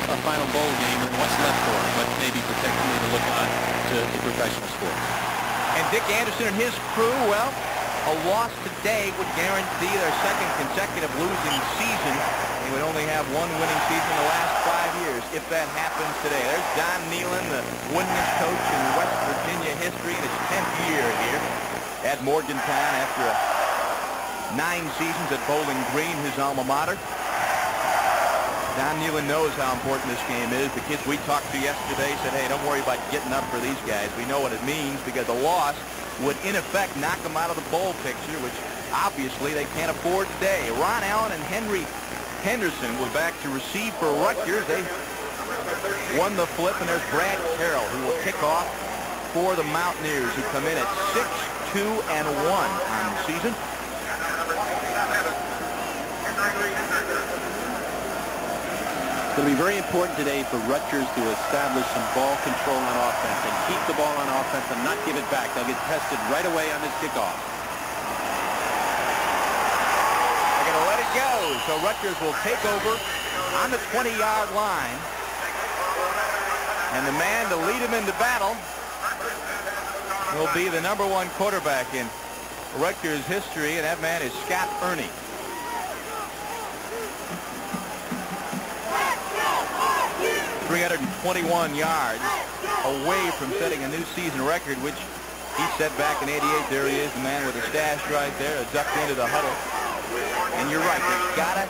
a final bowl game and what's left for him, but maybe protectively to look on to professional sports. And Dick Anderson and his crew, well, a loss today would guarantee their second consecutive losing season. They would only have one winning season in the last 5 years if that happens today. There's Don Nehlen, the winningest coach in West Virginia history in his 10th year here at Morgantown after 9 seasons at Bowling Green, his alma mater. Don Nehlen knows how important this game is. The kids we talked to yesterday said, hey, don't worry about getting up for these guys. We know what it means, because a loss would in effect knock them out of the bowl picture, which obviously they can't afford today. Ron Allen and Henry Henderson were back to receive for Rutgers. They won the flip, and there's Brad Carroll, who will kick off for the Mountaineers, who come in at 6-2-1 on the season. It's going to be very important today for Rutgers to establish some ball control on offense and keep the ball on offense and not give it back. They'll get tested right away on this kickoff. They're going to let it go. So Rutgers will take over on the 20-yard line. And the man to lead him into battle will be the #1 quarterback in Rutgers history, and that man is Scott Ernie. 321 yards away from setting a new season record, which he set back in '88. There he is, the man with the stash right there, ducked into the huddle. And you're right, they've got to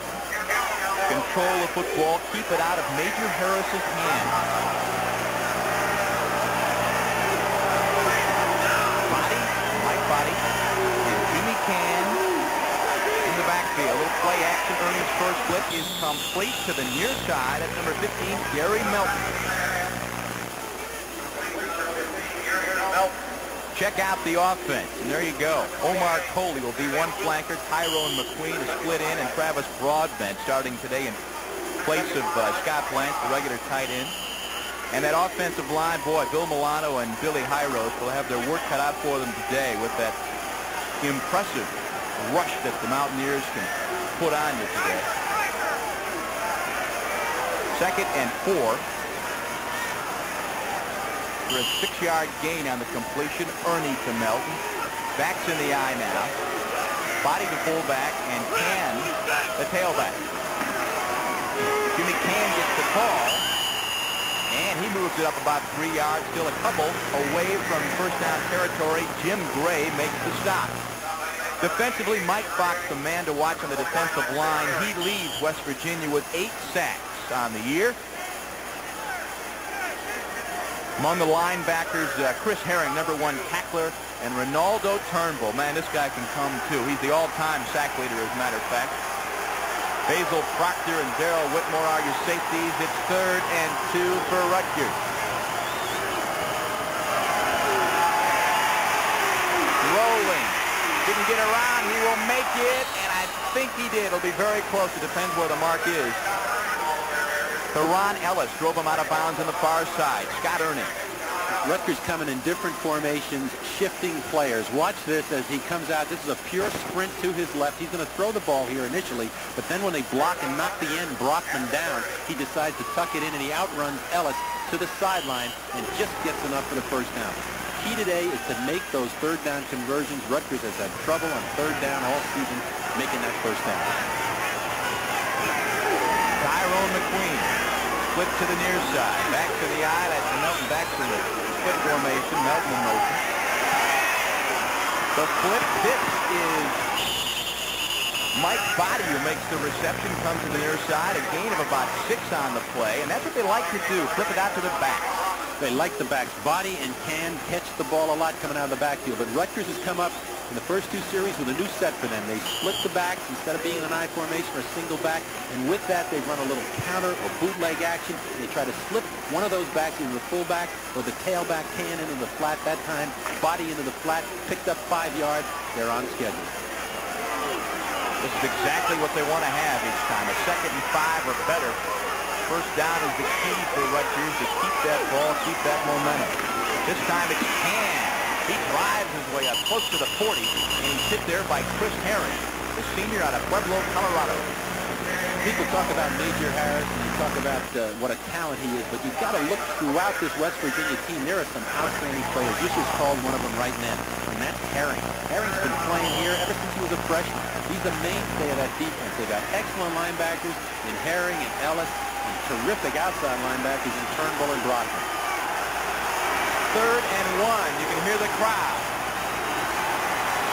control the football, keep it out of Major Harris's hands. Mike Body, and Jimmy Can in the backfield. Little play action. Ernie's first flip is complete to the near side at number 15, Gary Melton. Check out the offense, and there you go. Omar Coley will be one flanker. Tyrone McQueen is split in, and Travis Broadbent starting today in place of Scott Blanche, the regular tight end. And that offensive line, boy, Bill Milano and Billy Hyros will have their work cut out for them today with that impressive rush that the Mountaineers can put on you today. 2nd and 4. For a 6-yard gain on the completion. Ernie to Melton. Backs in the eye now. Body to fullback, and Can the tailback. Jimmy Can gets the call, and he moves it up about 3 yards, still a couple away from first down territory. Jim Gray makes the stop. Defensively, Mike Fox, the man to watch on the defensive line. He leads West Virginia with 8 sacks on the year. Among the linebackers, Chris Herring, #1 tackler, and Ronaldo Turnbull. Man, this guy can come too. He's the all-time sack leader, as a matter of fact. Basil Proctor and Darrell Whitmore are your safeties. It's 3rd and 2 for Rutgers. Rolling. Didn't get around. He will make it, and I think he did. It'll be very close. It depends where the mark is. Theron Ellis drove him out of bounds on the far side. Scott Ernie. Rutgers coming in different formations, shifting players. Watch this as he comes out. This is a pure sprint to his left. He's going to throw the ball here initially, but then when they block and knock the end Brockman down, he decides to tuck it in, and he outruns Ellis to the sideline and just gets enough for the first down. Key today is to make those third down conversions. Rutgers has had trouble on third down all season making that first down. Tyrone McQueen split to the near side. Back to the eye. That's Melton back to the split formation. Melton in motion. The flip. This is Mike Body who makes the reception. Comes to the near side. A gain of about 6 on the play. And that's what they like to do. Flip it out to the back. They like the backs. Body and Can catch the ball a lot coming out of the backfield. But Rutgers has come up in the first 2 series with a new set for them. They split the backs instead of being in an I formation or a single back. And with that, they run a little counter or bootleg action. They try to slip one of those backs into the fullback or the tailback Can into the flat. That time, Body into the flat, picked up 5 yards. They're on schedule. This is exactly what they want to have each time. A 2nd and 5 or better. First down is the key for Rutgers to keep that ball, keep that momentum. This time it's Can. He drives his way up close to the 40, and he's hit there by Chris Herring, the senior out of Pueblo, Colorado. People talk about Major Harris and you talk about what a talent he is, but you've got to look throughout this West Virginia team. There are some outstanding players. You just called one of them right now, and that's Herring. Herring's been playing here ever since he was a freshman. He's the mainstay of that defense. They've got excellent linebackers in Herring and Ellis, and terrific outside linebackers in Turnbull and Brockman. 3rd and 1. You can hear the crowd.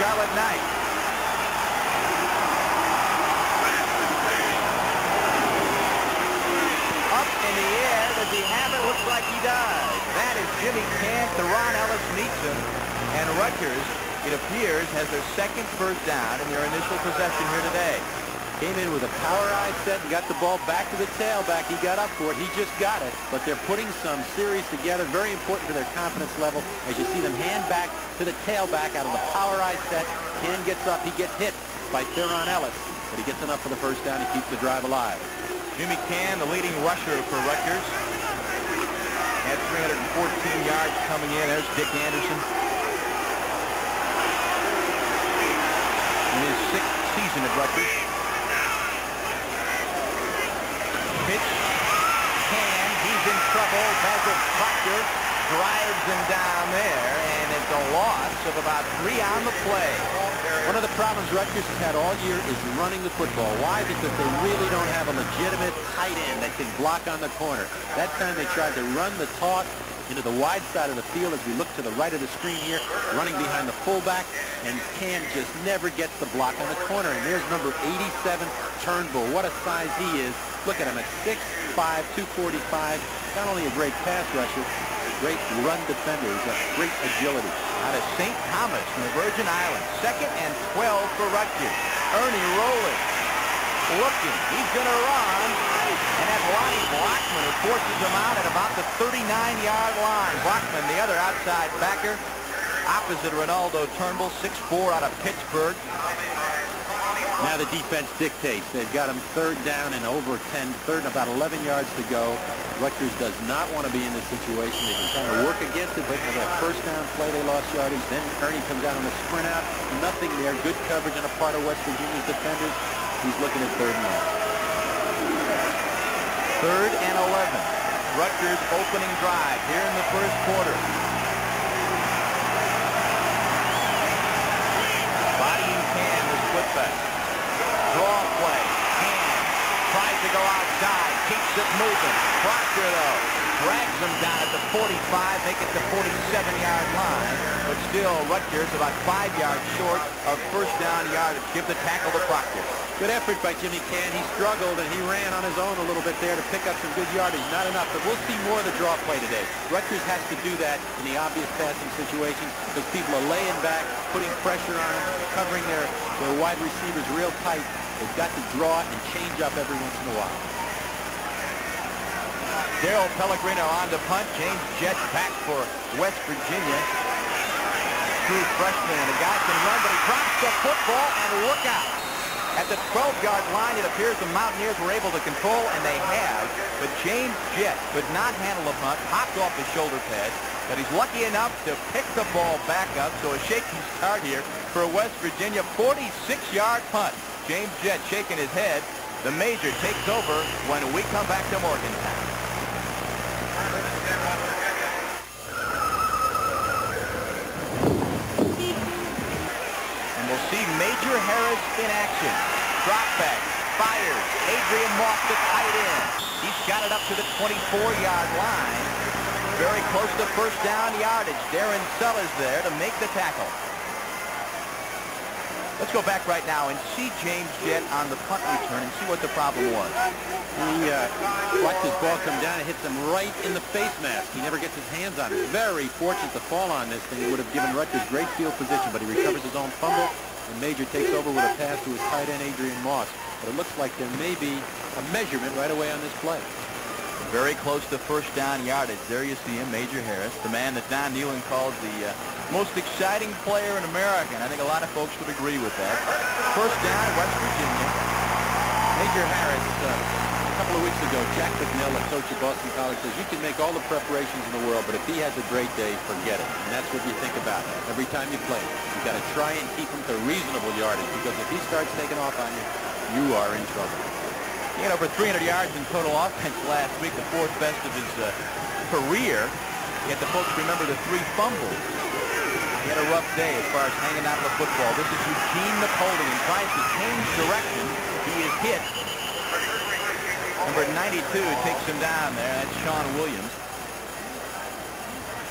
Scarlet Knights. In the air, does he have it? Looks like he does. That is Jimmy Camp. Ron Ellis meets him. And Rutgers, it appears, has their second first down in their initial possession here today. Came in with a power eye set and got the ball back to the tailback. He got up for it. He just got it. But they're putting some series together. Very important to their confidence level as you see them hand back to the tailback out of the power eye set. Can gets up. He gets hit by Ron Ellis. But he gets enough for the first down to keep the drive alive. Jimmy Can, the leading rusher for Rutgers, had 314 yards coming in. There's Dick Anderson. In his 6th season at Rutgers. Pitch. Can. He's in trouble. Basil Proctor drives him down there, and it's a loss of about 3 on the play. One of the problems Rutgers has had all year is running the football. Why? Because they really don't have a legitimate tight end that can block on the corner. That time they tried to run the toss into the wide side of the field as we look to the right of the screen here, running behind the fullback, and Can just never gets the block on the corner. And there's number 87, Turnbull. What a size he is. Look at him at 6'5", 245. Not only a great pass rusher, great run defender. He's got great agility. Out of St. Thomas in the Virgin Islands. 2nd and 12 for Rutgers. Ernie rolling. Looking. He's going to run. And that's Lonnie Brockman who forces him out at about the 39-yard line. Brockman, the other outside backer, opposite Ronaldo Turnbull, 6'4", out of Pittsburgh. Now the defense dictates. They've got him 3rd down and over 10, 3rd and about 11 yards to go. Rutgers does not want to be in this situation. They've been trying to work against it, but for that first down play, they lost yardage. Then Ernie comes out on the sprint out. Nothing there. Good coverage on a part of West Virginia's defenders. He's looking at 3rd and 1. 3rd and 11. Rutgers opening drive here in the first quarter. Bodying Can with putback. Draw play. Can tries to go outside. Keeps it moving. Proctor, though, drags him down at the 45. Make it the 47-yard line. But still, Rutgers about 5 yards short of first down yardage. Give the tackle to Proctor. Good effort by Jimmy Can. He struggled and he ran on his own a little bit there to pick up some good yardage. Not enough, but we'll see more of the draw play today. Rutgers has to do that in the obvious passing situations because people are laying back, putting pressure on them, covering their wide receivers real tight. They've got to draw and change up every once in a while. Darryl Pellegrino on to punt. James Jett back for West Virginia. True freshman, and the guy can run, but he drops the football, and look out. At the 12-yard line, it appears the Mountaineers were able to control, and they have. But James Jett could not handle the punt, popped off his shoulder pad, but he's lucky enough to pick the ball back up. So a shaky start here for West Virginia. 46-yard punt. James Jett shaking his head. The Major takes over when we come back to Morgantown. We'll see Major Harris in action. Drop back, fires. Adrian Moss, the tight end. He's got it up to the 24-yard line. Very close to first down yardage. Darren Sellers there to make the tackle. Let's go back right now and see James Jett on the punt return and see what the problem was. He watched his ball come down and hits him right in the face mask. He never gets his hands on it. Very fortunate to fall on this thing. It would have given Rutgers great field position, but he recovers his own fumble, and Major takes over with a pass to his tight end, Adrian Moss. But it looks like there may be a measurement right away on this play. Very close to first down yardage. There you see him, Major Harris, the man that Don Nehlen calls the most exciting player in America. And I think a lot of folks would agree with that. First down, West Virginia. Major Harris, a couple of weeks ago, Jack McNeil, a coach at Boston College, says you can make all the preparations in the world, but if he has a great day, forget it. And that's what you think about every time you play. You've got to try and keep him to reasonable yardage, because if he starts taking off on you, you are in trouble. He had over 300 yards in total offense last week, the 4th best of his career. Yet the folks remember the 3 fumbles. He had a rough day as far as hanging out of the football. This is Eugene Napoleon. Tries to change direction. He is hit. Number 92 takes him down there. That's Sean Williams.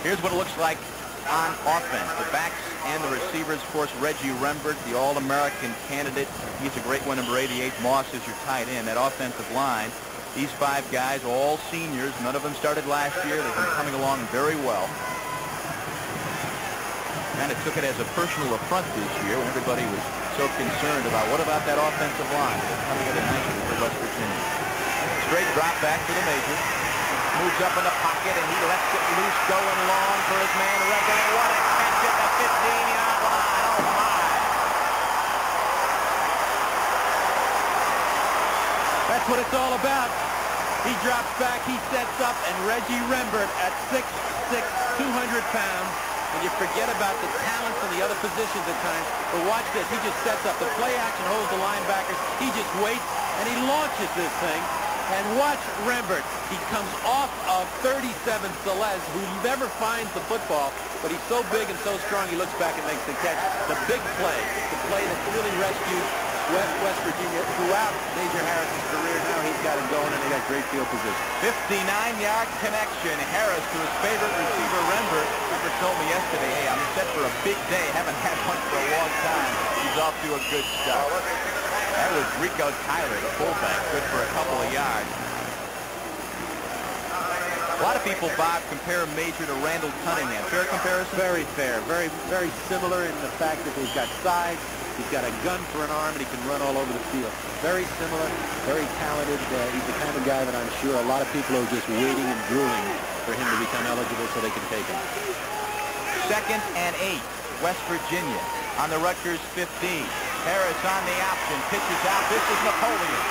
Here's what it looks like on offense. The backs and the receivers, of course, Reggie Rembert, the All-American candidate. He's a great one, number 88. Moss is your tight end. That offensive line, these 5 guys, all seniors. None of them started last year. They've been coming along very well. Kind of took it as a personal affront this year when everybody was so concerned about what about that offensive line. They're coming together nicely for West Virginia. Straight drop back to the major. Moves up in the pocket, and he lets it loose going long for his man, Rembert. And what a catch at the 15-yard line. Oh, my. That's what it's all about. He drops back, he sets up, and Reggie Rembert at 6'6", 200 pounds. And you forget about the talents in the other positions at times. But watch this. He just sets up. The play action holds the linebackers. He just waits, and he launches this thing. And watch Rembert. He comes off of 37 Celeste, who never finds the football, but he's so big and so strong, he looks back and makes the catch. The big play, the play that really rescued West Virginia throughout Major Harris's career. Now he's got it going, and they got great field position. 59-yard connection. Harris to his favorite receiver, Rembert. Rembert told me yesterday, hey, I'm set for a big day. Haven't had one for a long time. He's off to a good start. That was Rico Tyler, the fullback. Good for a couple of yards. A lot of people, Bob, compare Major to Randall Cunningham. Fair comparison? Very fair. Very, very similar in the fact that he's got size. He's got a gun for an arm, and he can run all over the field. Very similar, very talented. He's the kind of guy that I'm sure a lot of people are just waiting and drooling for him to become eligible so they can take him. 2nd and 8, West Virginia on the Rutgers 15. Harris on the option, pitches out. This is Napoleon.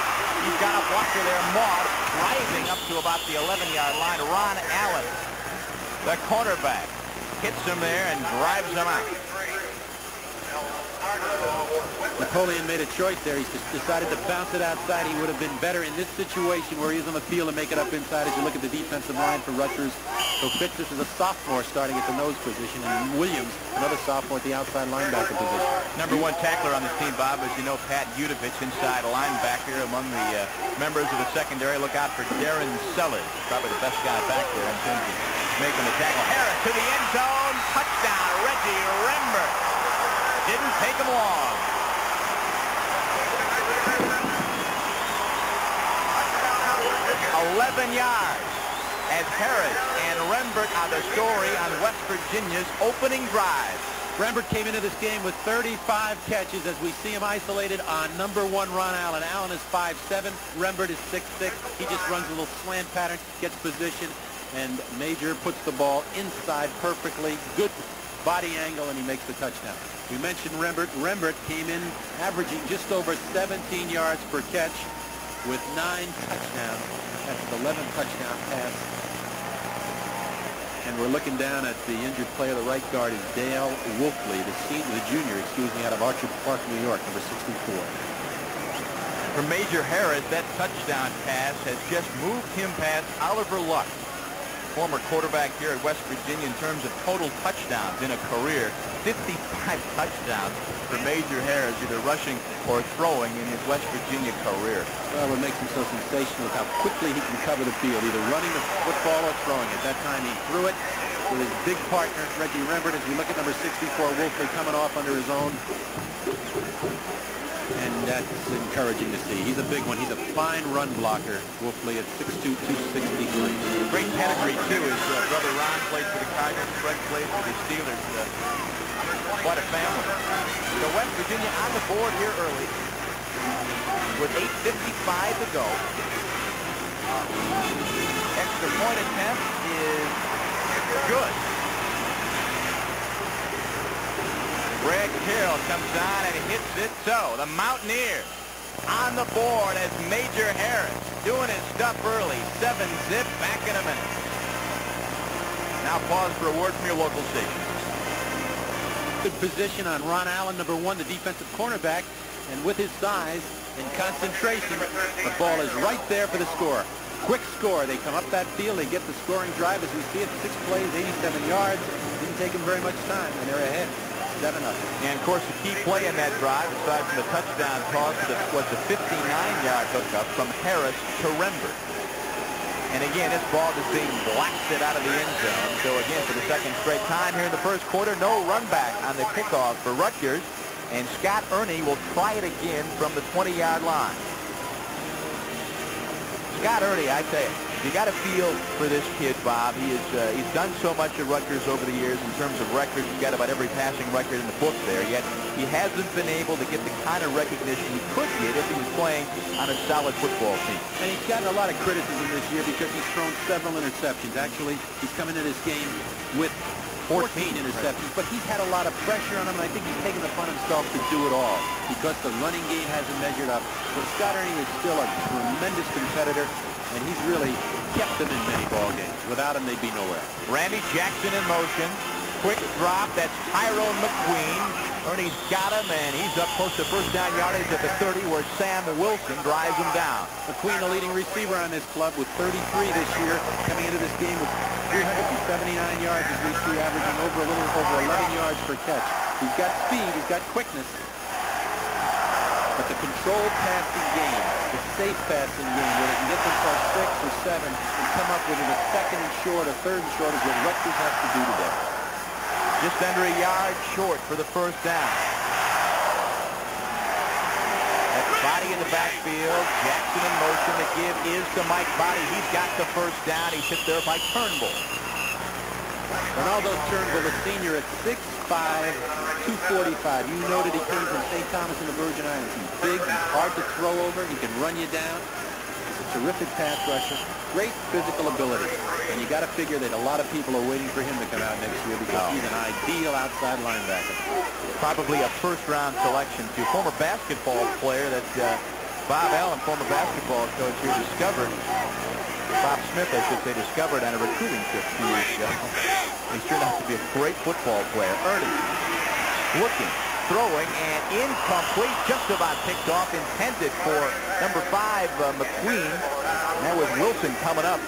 He's got a blocker there. Moss rising up to about the 11-yard line. Ron Allen, the cornerback, hits him there and drives him out. Napoleon made a choice there. He just decided to bounce it outside. He would have been better in this situation where he's on the field and make it up inside. As you look at the defensive line for Rutgers, so Fitz is a sophomore starting at the nose position, and Williams, another sophomore at the outside linebacker position. Number 1 tackler on the team, Bob, as you know, Pat Udovich, inside linebacker among the members of the secondary. Look out for Darren Sellers, probably the best guy back there in terms of making the tackle. Harris to the end zone, touchdown, Reggie Rembert. Didn't take him long. 11 yards as Harris and Rembert are the story on West Virginia's opening drive. Rembert came into this game with 35 catches as we see him isolated on number 1 Ron Allen. Allen is 5'7", Rembert is 6'6". He just runs a little slant pattern, gets position, and Major puts the ball inside perfectly. Good body angle, and he makes the touchdown. We mentioned Rembert. Rembert came in averaging just over 17 yards per catch with 9 touchdowns. That's the 11th touchdown pass. And we're looking down at the injured player. The right guard is Dale Wolfley, the junior, out of Orchard Park, New York, number 64. For Major Harris, that touchdown pass has just moved him past Oliver Luck, former quarterback here at West Virginia, in terms of total touchdowns in a career. 55 touchdowns for Major Harris, either rushing or throwing in his West Virginia career. Well, what makes him so sensational is how quickly he can cover the field, either running the football or throwing. At that time, he threw it with his big partner, Reggie Rembert. As we look at number 64, Wolfley coming off under his own. And that's encouraging to see. He's a big one. He's a fine run blocker. Wolfley at 6'2", 263. Great pedigree, too. His brother Ron played for the Cardinals. Fred played for the Steelers. Quite a family. So West Virginia on the board here early with 8:55 to go. Extra point attempt is good. Greg Carroll comes on and hits it. So the Mountaineers on the board as Major Harris doing his stuff early. 7-zip, back in a minute. Now pause for a word from your local station. Good position on Ron Allen, number 1, the defensive cornerback, and with his size, in concentration. The ball is right there for the score. Quick score. They come up that field. They get the scoring drive. As we see it, 6 plays, 87 yards. Didn't take them very much time, and they're ahead. 7-0. And, of course, the key play in that drive, aside from the touchdown toss, was the 59-yard hookup from Harris to Rembert. And, again, this ball is being blasted out of the end zone. So, again, for the second straight time here in the first quarter, no run back on the kickoff for Rutgers. And Scott Ernie will try it again from the 20-yard line. Scott Ernie, I tell you got to feel for this kid, Bob. He's done so much at Rutgers over the years in terms of records. He's got about every passing record in the book there. Yet he hasn't been able to get the kind of recognition he could get if he was playing on a solid football team. And he's gotten a lot of criticism this year because he's thrown several interceptions. Actually, he's come into this game with 14 interceptions, but he's had a lot of pressure on him, and I think he's taken it upon himself to do it all because the running game hasn't measured up. But Scott Ernie is still a tremendous competitor, and he's really kept them in many ball games. Without him, they'd be nowhere. Randy Jackson in motion. Quick drop. That's Tyrone McQueen. Ernie's got him, and he's up close to first down yardage at the 30, where Sam Wilson drives him down. McQueen, the leading receiver on this club, with 33 this year, coming into this game with 379 yards, as we see, averaging a little over 11 yards per catch. He's got speed, he's got quickness, but the controlled passing game, the safe passing game, where they can get themselves 6 or 7 and come up with a second and short, a third and short, is what Rutgers has to do today. Just under a yard short for the first down. That's Body in the backfield. Jackson in motion. The give is to Mike Body. He's got the first down. He's hit there by Turnbull. Ronaldo Turnbull, the senior, at 6'5", 245. You noted he came from St. Thomas in the Virgin Islands. He's big. He's hard to throw over. He can run you down. He's a terrific pass rusher. Great physical ability. And you got to figure that a lot of people are waiting for him to come out next year because he's an ideal outside linebacker. Probably a first-round selection to former basketball player that Bob Allen, former basketball coach here, discovered. Bob Smith, I should say, discovered on a recruiting trip 2 years ago. He's turned out to be a great football player. Ernie looking, throwing, and incomplete. Just about picked off, intended for number 5, McQueen. And that was Wilson coming up.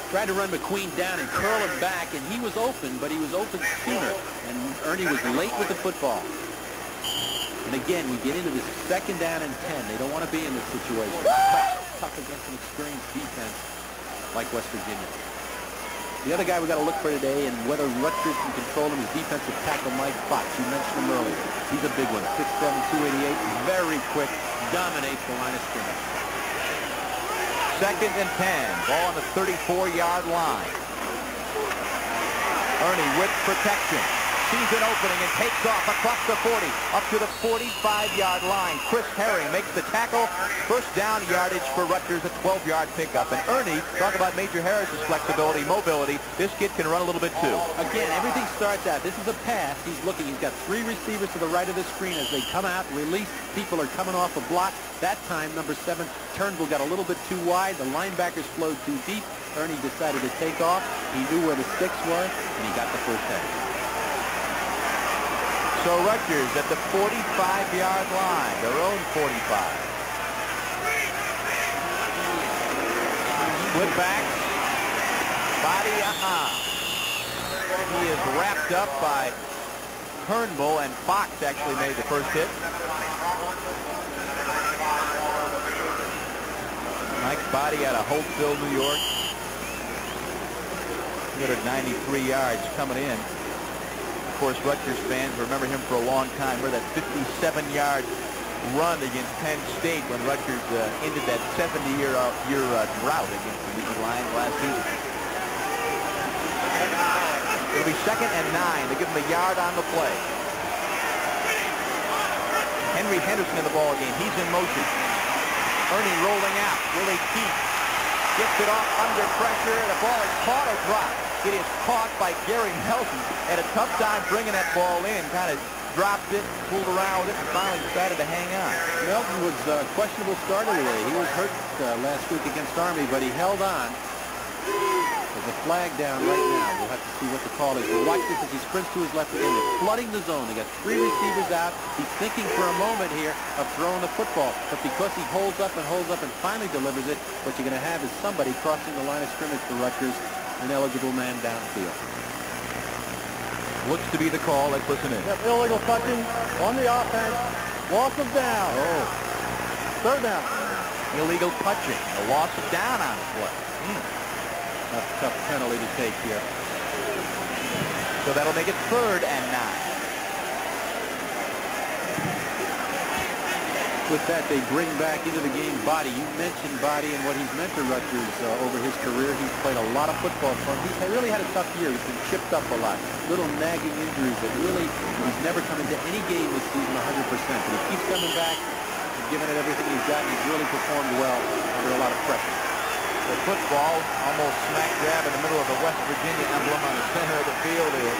Tried to run McQueen down and curl him back, and he was open, but he was open sooner. And Ernie was late with the football. And again, we get into this second down and 10. They don't want to be in this situation. Tough against an experienced defense like West Virginia. The other guy we got to look for today, and whether Rutgers can control him, is defensive tackle Mike Fox. You mentioned him earlier. He's a big one. 6'7", 288. Very quick. Dominates the line of scrimmage. Second and 10. Ball on the 34-yard line. Ernie with protection. Sees an opening and takes off across the 40, up to the 45-yard line. Chris Herring makes the tackle. First down yardage for Rutgers, a 12-yard pickup. And Ernie, talk about Major Harris's flexibility, mobility. This kid can run a little bit too. Again, everything starts out. This is a pass. He's looking. He's got 3 receivers to the right of the screen as they come out, release. People are coming off a block. That time, number 7, Turnbull, got a little bit too wide. The linebackers flowed too deep. Ernie decided to take off. He knew where the sticks were, and he got the first down. So Rutgers at the 45-yard line, their own 45. Split back. Body, He is wrapped up by Turnbull, and Fox actually made the first hit. Mike's Body out of Holtville, New York. 293 yards coming in. Of course, Rutgers fans remember him for a long time. Remember that 57-yard run against Penn State when Rutgers ended that 70-year drought against the Nittany Lions last season. It'll be 2nd and 9. They give him a yard on the play. Henry Henderson in the ball game. He's in motion. Ernie rolling out. Will he keep? Gets it off under pressure. The ball is caught or dropped. It is caught by Gary Melton. Had a tough time bringing that ball in. Kind of dropped it, pulled around with it, and finally decided to hang on. Melton was a questionable starter today. He was hurt last week against Army, but he held on. There's a flag down right now. We'll have to see what the call is. But watch this as he sprints to his left again. They're flooding the zone. They got 3 receivers out. He's thinking for a moment here of throwing the football. But because he holds up and finally delivers it, what you're going to have is somebody crossing the line of scrimmage for Rutgers, an eligible man downfield. Looks to be the call. Let's listen in. Yep, illegal touching on the offense. Loss of down. Oh. 3rd down. Illegal touching. A loss of down on the play. Tough penalty to take here. So that'll make it 3rd and 9. With that, they bring back into the game Body. You mentioned Body and what he's meant to Rutgers over his career. He's played a lot of football for him. He's really had a tough year. He's been chipped up a lot. Little nagging injuries that really, he's never come into any game this season 100%. But he keeps coming back and giving it everything he's got. And he's really performed well under a lot of pressure. The football almost smack dab in the middle of the West Virginia emblem on the center of the field here.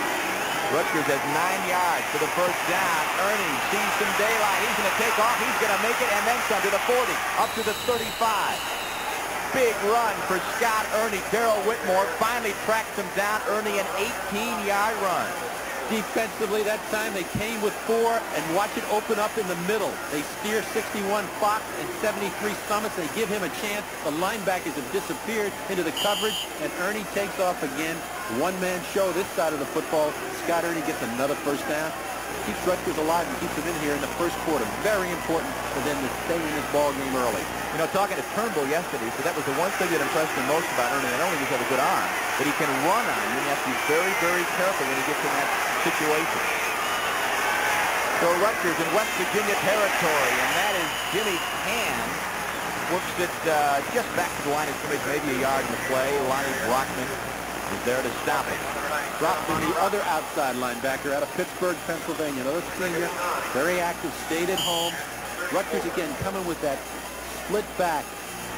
Rutgers has 9 yards for the 1st down. Ernie sees some daylight. He's going to take off. He's going to make it, and then some to the 40, up to the 35. Big run for Scott Ernie. Darrell Whitmore finally tracks him down. Ernie an 18-yard run. Defensively, that time they came with 4, and watch it open up in the middle. They steer 61 Fox and 73 Summits. They give him a chance. The linebackers have disappeared into the coverage, and Ernie takes off again. One-man show this side of the football. Scott Ernie gets another 1st down. Keeps Rutgers alive and keeps them in here in the 1st quarter. Very important for them to stay in this ball game early. You know, talking to Turnbull yesterday, so that was the one thing that impressed him most about Ernie. Not only does he have a good arm, but he can run on you. You have to be very, very careful when he gets in that situation. So Rutgers in West Virginia territory, and that is Jimmy Can. Works it just back to the line of scrimmage, maybe a yard in the play. Lonnie Brockman is there to stop it. Dropped in the other outside linebacker out of Pittsburgh, Pennsylvania. Another senior, very active, stayed at home. Rutgers again coming with that split back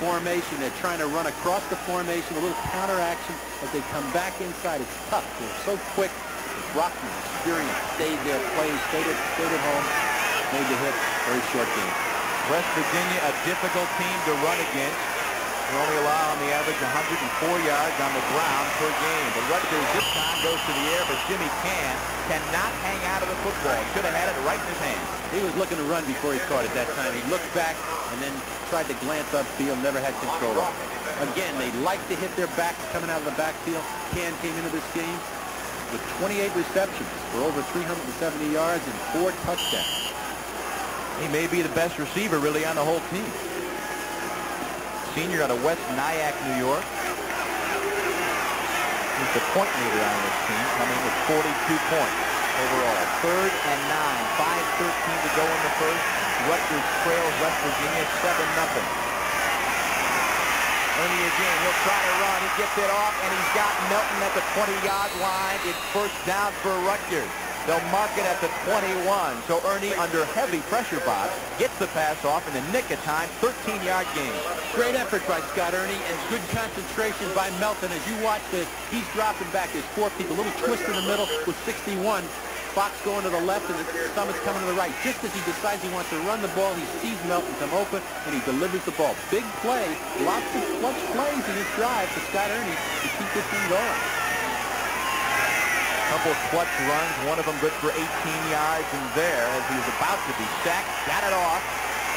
formation. They're trying to run across the formation, a little counter action as they come back inside. It's tough. They're so quick. Brockman, experience, stayed there, played, stayed at home, made the hit. Very short game. West Virginia, a difficult team to run against. They only allow on the average 104 yards on the ground per game. But Rutgers this time goes to the air, but Jimmy cannot hang out of the football. He should have had it right in his hand. He was looking to run before he caught it that time. He looked back and then tried to glance upfield, never had control of it. Again, they like to hit their backs coming out of the backfield. Can came into this game with 28 receptions for over 370 yards and 4 touchdowns. He may be the best receiver really on the whole team. Senior out of West Nyack, New York. He's the point leader on this team, coming with 42 points overall. 3rd and 9, 5:13 to go in the 1st. Rutgers trails West Virginia 7-0. Ernie again, he'll try to run. He gets it off, and he's got Melton at the 20-yard line. It's 1st down for Rutgers. They'll mark it at the 21. So Ernie, under heavy pressure, Bob, gets the pass off in the nick of time. 13-yard gain. Great effort by Scott Ernie and good concentration by Melton. As you watch this, he's dropping back. There's 4 people. A little twist in the middle with 61. Fox going to the left and the Summit's coming to the right. Just as he decides he wants to run the ball, he sees Melton come open and he delivers the ball. Big play, lots of clutch plays in this drive for Scott Ernie to keep this thing going. Couple of clutch runs, one of them good for 18 yards, and there, as he was about to be sacked, got it off,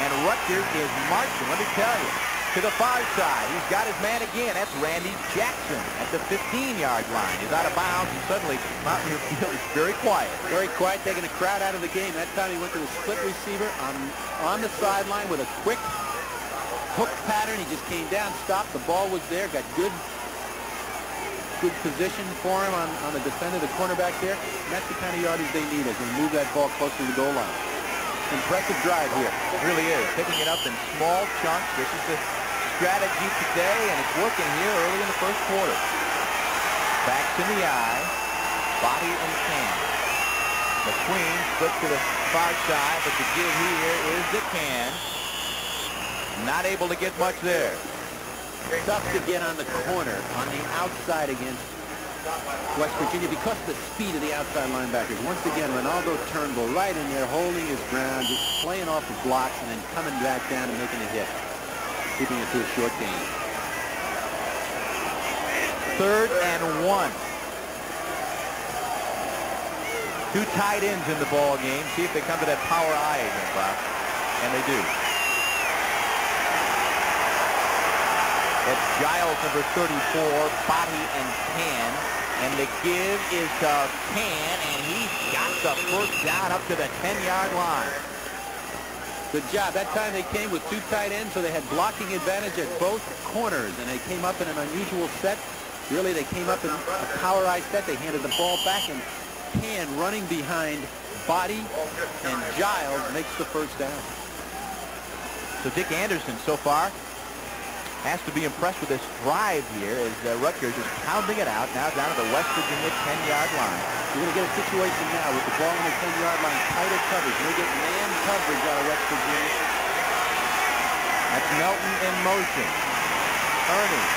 and Rutgers is marching, let me tell you, to the far side. He's got his man again. That's Randy Jackson at the 15-yard line. He's out of bounds, and suddenly Mountaineer field is very quiet. Very quiet, taking the crowd out of the game. That time he went to the split receiver on the sideline with a quick hook pattern. He just came down, stopped. The ball was there, got good position for him on the defender, the cornerback there. And that's the kind of yardage they need as they move that ball closer to the goal line. Impressive drive here. It really is. Picking it up in small chunks. This is the strategy today, and it's working here early in the 1st quarter. Backs in the eye. Body and Can. McQueen split to the far side, but the give here is the Can. Not able to get much there. Tough to get on the corner, on the outside against West Virginia because of the speed of the outside linebackers. Once again, Ronaldo Turnbull right in there, holding his ground, just playing off the blocks and then coming back down and making a hit, keeping it to a short gain. 3rd and 1. 2 tight ends in the ball game. See if they come to that power I again, Bob. And they do. That's Giles, number 34, Body and Can. And the give is to Can, and he's got the first down up to the 10-yard line. Good job. That time they came with 2 tight ends, so they had blocking advantage at both corners, and they came up in an unusual set. Really, they came up in a power I set. They handed the ball back, and Can, running behind Body and Giles, makes the first down. So Dick Anderson so far has to be impressed with this drive here as Rutgers is pounding it out now down to the West Virginia 10-yard line. You're going to get a situation now with the ball on the 10-yard line, tighter coverage. You're going to get man coverage out of West Virginia. That's Melton in motion. Ernie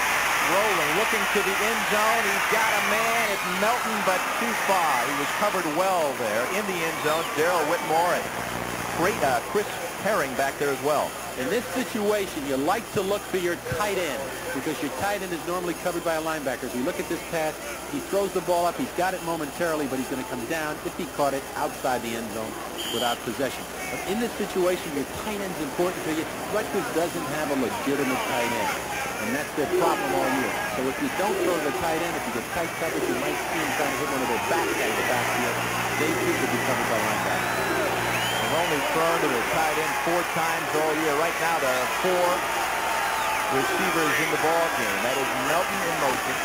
rolling, looking to the end zone. He's got a man. It's Melton, but too far. He was covered well there in the end zone. Darrell Whitmore and great Chris Herring back there as well. In this situation, you like to look for your tight end because your tight end is normally covered by a linebacker. As we look at this pass, he throws the ball up. He's got it momentarily, but he's going to come down if he caught it outside the end zone without possession. But in this situation, your tight end is important to you. Rutgers doesn't have a legitimate tight end, and that's their problem all year. So if you don't throw the tight end, if you get tight coverage, you might see him trying to hit one of their backs out of the backfield. They too could be covered by linebackers. Only thrown to the tight end 4 times all year. Right now, there are 4 receivers in the ball game. That is Melton in motion.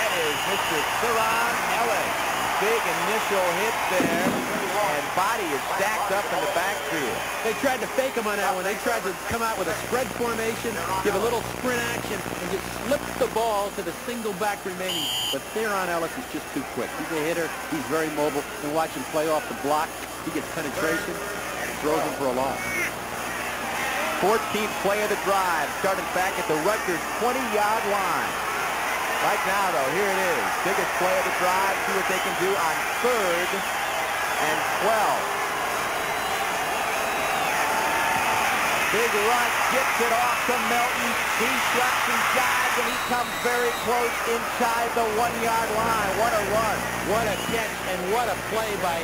That is Mr. Theron Ellis. Big initial hit there, and Body is stacked up in the backfield. They tried to fake him on that one. They tried to come out with a spread formation, give a little sprint action, and just slip the ball to the single back remaining. But Theron Ellis is just too quick. He's a hitter. He's very mobile. And watch him play off the block. He gets penetration and throws him for a loss. 14th play of the drive, starting back at the Rutgers 20-yard line. Right now, though, here it is. Biggest play of the drive. See what they can do on 3rd and 12. Big rush, gets it off to Melton. He shuts and jives, and he comes very close inside the 1-yard line. What a run. What a catch, and what a play by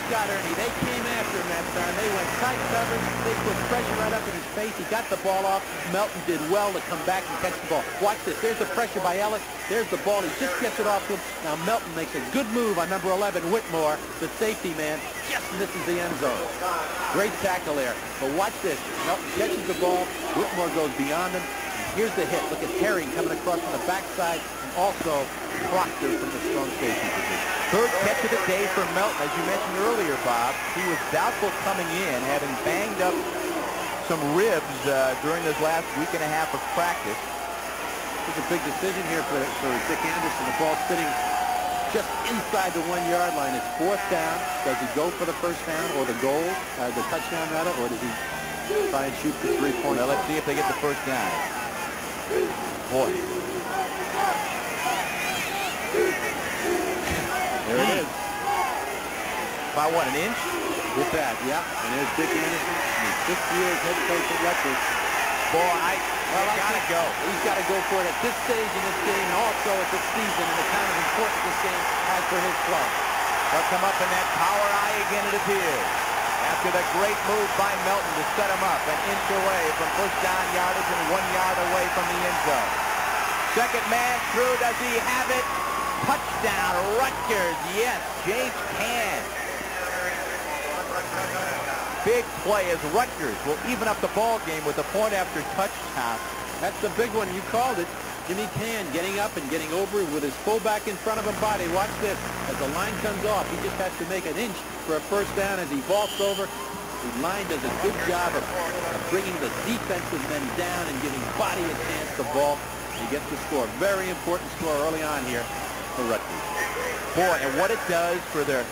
Scott Ernie. They came after him that time. They went tight coverage. They put pressure right up in his face. He got the ball off. Melton did well to come back and catch the ball. Watch this. There's the pressure by Ellis. There's the ball. He just gets it off to him. Now Melton makes a good move on number 11, Whitmore, the safety man. Just misses the end zone. Great tackle there. But watch this. Melton catches the ball. Whitmore goes beyond him. And here's the hit. Look at Herring coming across from the backside, and also Proctor from the strong safety position. 3rd catch of the day for Melton. As you mentioned earlier, Bob, he was doubtful coming in, having banged up some ribs during this last week and a half of practice. It's a big decision here for Dick Anderson. The ball sitting just inside the 1-yard line. It's 4th down. Does he go for the first down or the goal, the touchdown rather, or does he try and shoot for 3 points? Well, let's see if they get the first down. Boy. There it is. By what, an inch? With that, yeah. And there's Dick Anderson. He's 6 years head coach at Rutgers. Boy, I gotta go. He's got to go for it at this stage in this game, and also at this season, and the kind of importance this game has for his club. They'll come up in that power eye again, it appears. After the great move by Melton to set him up an inch away from first down yardage and 1 yard away from the end zone. Second man through. Does he have it? Touchdown, Rutgers. Yes, James Can. Big play as Rutgers will even up the ball game with a point after touchdown. That's the big one. You called it. Jimmy Can getting up and getting over with his fullback in front of him. Body. Watch this. As the line comes off, he just has to make an inch for a first down as he vaults over. The line does a good job of bringing the defensive men down and giving Body a chance to vault. He gets the score. Very important score early on here for Rutgers. Boy, and what it does for their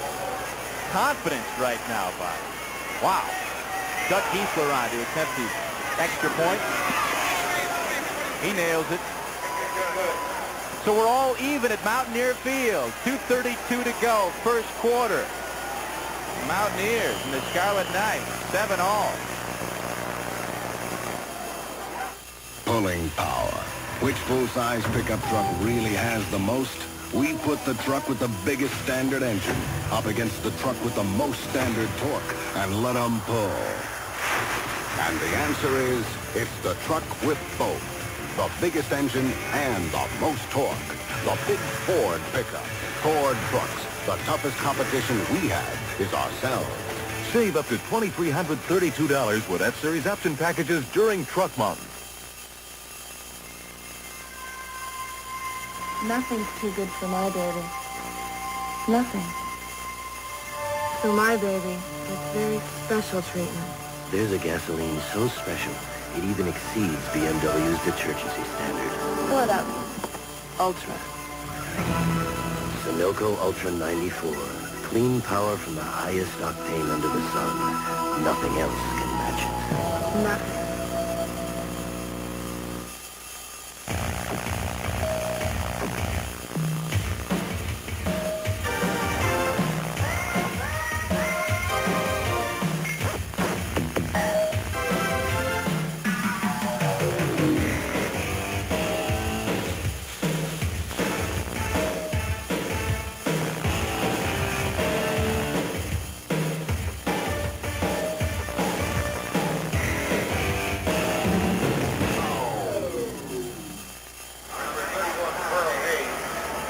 confidence right now, Bob. Wow. Doug Giesler on to attempt the extra point. He nails it. So we're all even at Mountaineer Field. 2:32 to go, first quarter. Mountaineers and the Scarlet Knights, 7-all. Pulling power. Which full-size pickup truck really has the most? We put the truck with the biggest standard engine up against the truck with the most standard torque and let them pull. And the answer is, it's the truck with both. The biggest engine and the most torque. The big Ford pickup. Ford trucks. The toughest competition we have is ourselves. Save up to $2,332 with F-Series option packages during Truck Month. Nothing's too good for my baby. Nothing. So my baby gets very special treatment. There's a gasoline so special, it even exceeds BMW's detergency standard. Fill it up. Ultra. Sunoco Ultra 94. Clean power from the highest octane under the sun. Nothing else can match it. Nothing.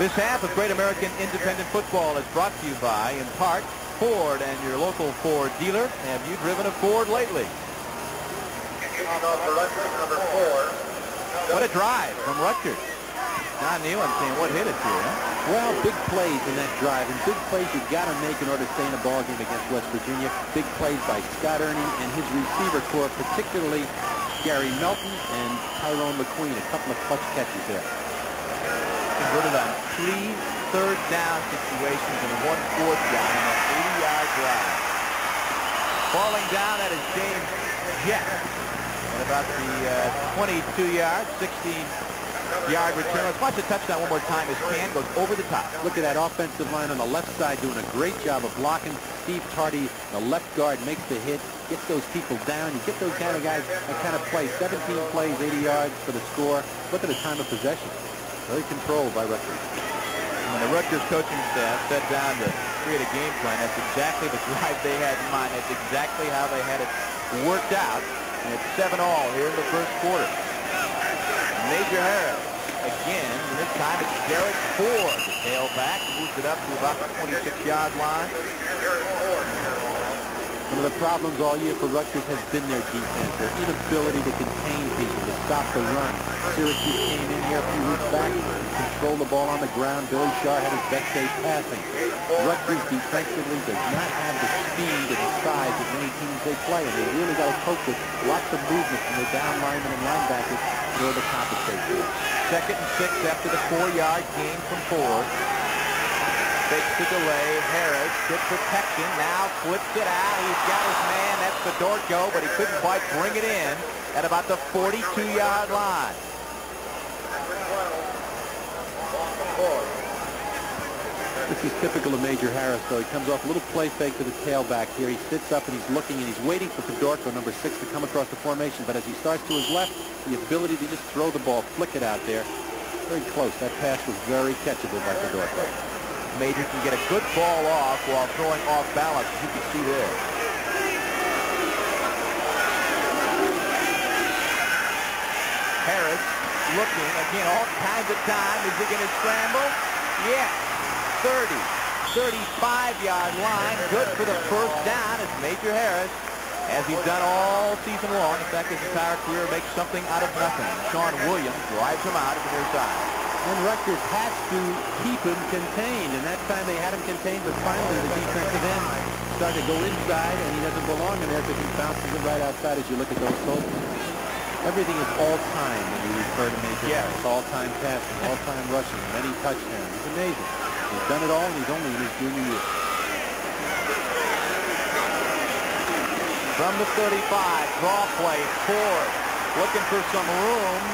This half of Great American Independent Football is brought to you by, in part, Ford and your local Ford dealer. Have you driven a Ford lately? What a drive from Rutgers. John Neal, I'm saying, what hit it here, huh? Well, big plays in that drive, and big plays you got to make in order to stay in a ball game against West Virginia. Big plays by Scott Ernie and his receiver corps, particularly Gary Melton and Tyrone McQueen. A couple of clutch catches there. Converted on 3 third-down situations and 1 fourth down on an 80-yard drive. Falling down, that is James Jett. At about the 22-yard, 16-yard return. Let's watch the touchdown one more time as Can goes over the top. Look at that offensive line on the left side doing a great job of blocking. Steve Tardy, the left guard, makes the hit, gets those people down. You get those kind of guys, that kind of play. 17 plays, 80 yards for the score. Look at the time of possession. Very controlled by Rutgers. When the Rutgers coaching staff sat down to create a game plan, that's exactly the drive they had in mind. That's exactly how they had it worked out. And it's 7-all here in the first quarter. Major Harris again, and this time it's Derek Ford, the tailback, moves it up to about the 26-yard line. One of the problems all year for Rutgers has been their defense, their inability to contain people, to stop the run. Syracuse came in here a few weeks back, controlled the ball on the ground. Billy Shaw had his best day passing. Rutgers defensively does not have the speed and the size of many teams they play, and they really got to cope with lots of movement from their down linemen and linebackers in order to compensate for it. 2nd and 6 after the 4-yard gain from Ford. Takes the delay. Harris, good protection. Now flips it out. He's got his man. That's Fedorko, but he couldn't quite bring it in at about the 42-yard line. This is typical of Major Harris, though. He comes off a little play fake to the tailback here. He sits up and he's looking and he's waiting for Fedorko, number 6, to come across the formation. But as he starts to his left, the ability to just throw the ball, flick it out there, very close. That pass was very catchable by Fedorko. Major can get a good ball off while throwing off balance, as you can see there. Harris looking, again, all kinds of time. Is he going to scramble? Yes. 30, 35-yard line. Good for the first down as Major Harris, as he's done all season long. In fact, his entire career makes something out of nothing. Sean Williams drives him out at the near side. And Rutgers has to keep him contained, and that time they had him contained, but finally the defensive end started to go inside, and he doesn't belong in there because he bounces it right outside as you look at those totals. Everything is all-time when you refer to Major Harris. All-time passing, all-time rushing, many touchdowns. It's amazing. He's done it all, and he's only in his junior year. From the 35, draw play, Ford looking for some room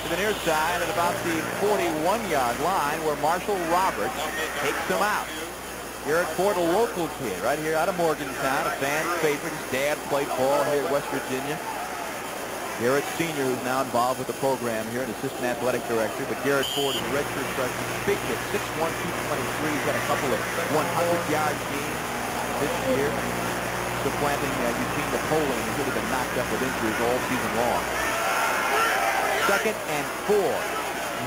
to the near side at about the 41-yard line where Marshall Roberts takes him out. Garrett Ford, a local kid right here out of Morgantown, a fan favorite. His dad played ball here at West Virginia. Garrett Sr., who's now involved with the program here, an assistant athletic director. But Garrett Ford is a redshirt freshman, big kid, 6'1", 223. He's had a couple of 100-yard games this year, supplanting Eugene Napoleon, who's really been knocked up with injuries all season long. 2nd and 4.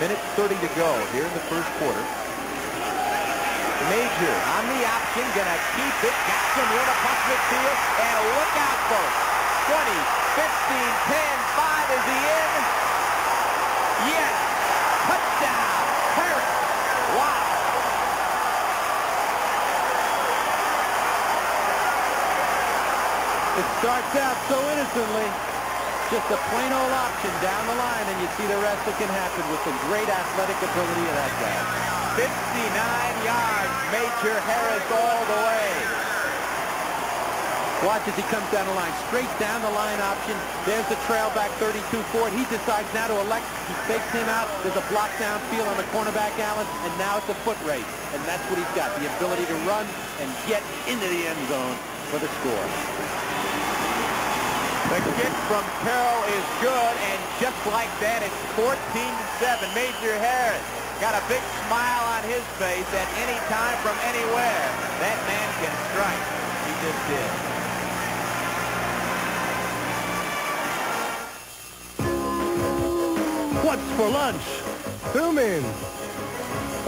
Minute 30 to go here in the first quarter. Major on the option, gonna keep it, got some room across midfield, and look out, folks. 20, 15, 10, 5, is he in? Yes! Touchdown! Harris! Wow! It starts out so innocently. Just a plain old option down the line, and you see the rest that can happen with the great athletic ability of that guy. 59 yards, Major Harris all the way. Watch as he comes down the line, straight down the line option. There's the trail back 32 Ford. He decides now to elect. He fakes him out. There's a block downfield on the cornerback, Allen, and now it's a foot race. And that's what he's got, the ability to run and get into the end zone for the score. The kick from Carroll is good, and just like that, it's 14-7. Major Harris got a big smile on his face at any time from anywhere. That man can strike. He just did. What's for lunch? Human.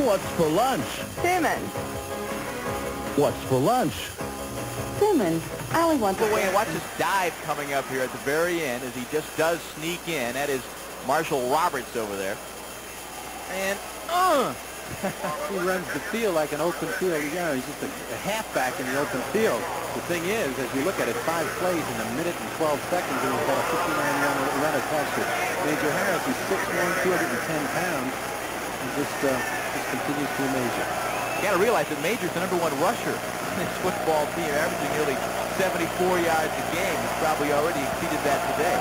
What's for lunch? Salmon. What's for lunch? Salmon. I only want The way, and watch this dive coming up here at the very end as he just does sneak in. That is Marshall Roberts over there. And, He runs the field like an open field. You know, he's just a halfback in the open field. The thing is, as you look at it, 5 plays in a minute and 12 seconds, and he's got a 59-yard run attached to it. Major Harris is 6'1", 210 pounds, and just continues to amaze you. you got to realize that Major's the #1 rusher in this football team, averaging nearly 74 yards a game. He's probably already exceeded that today.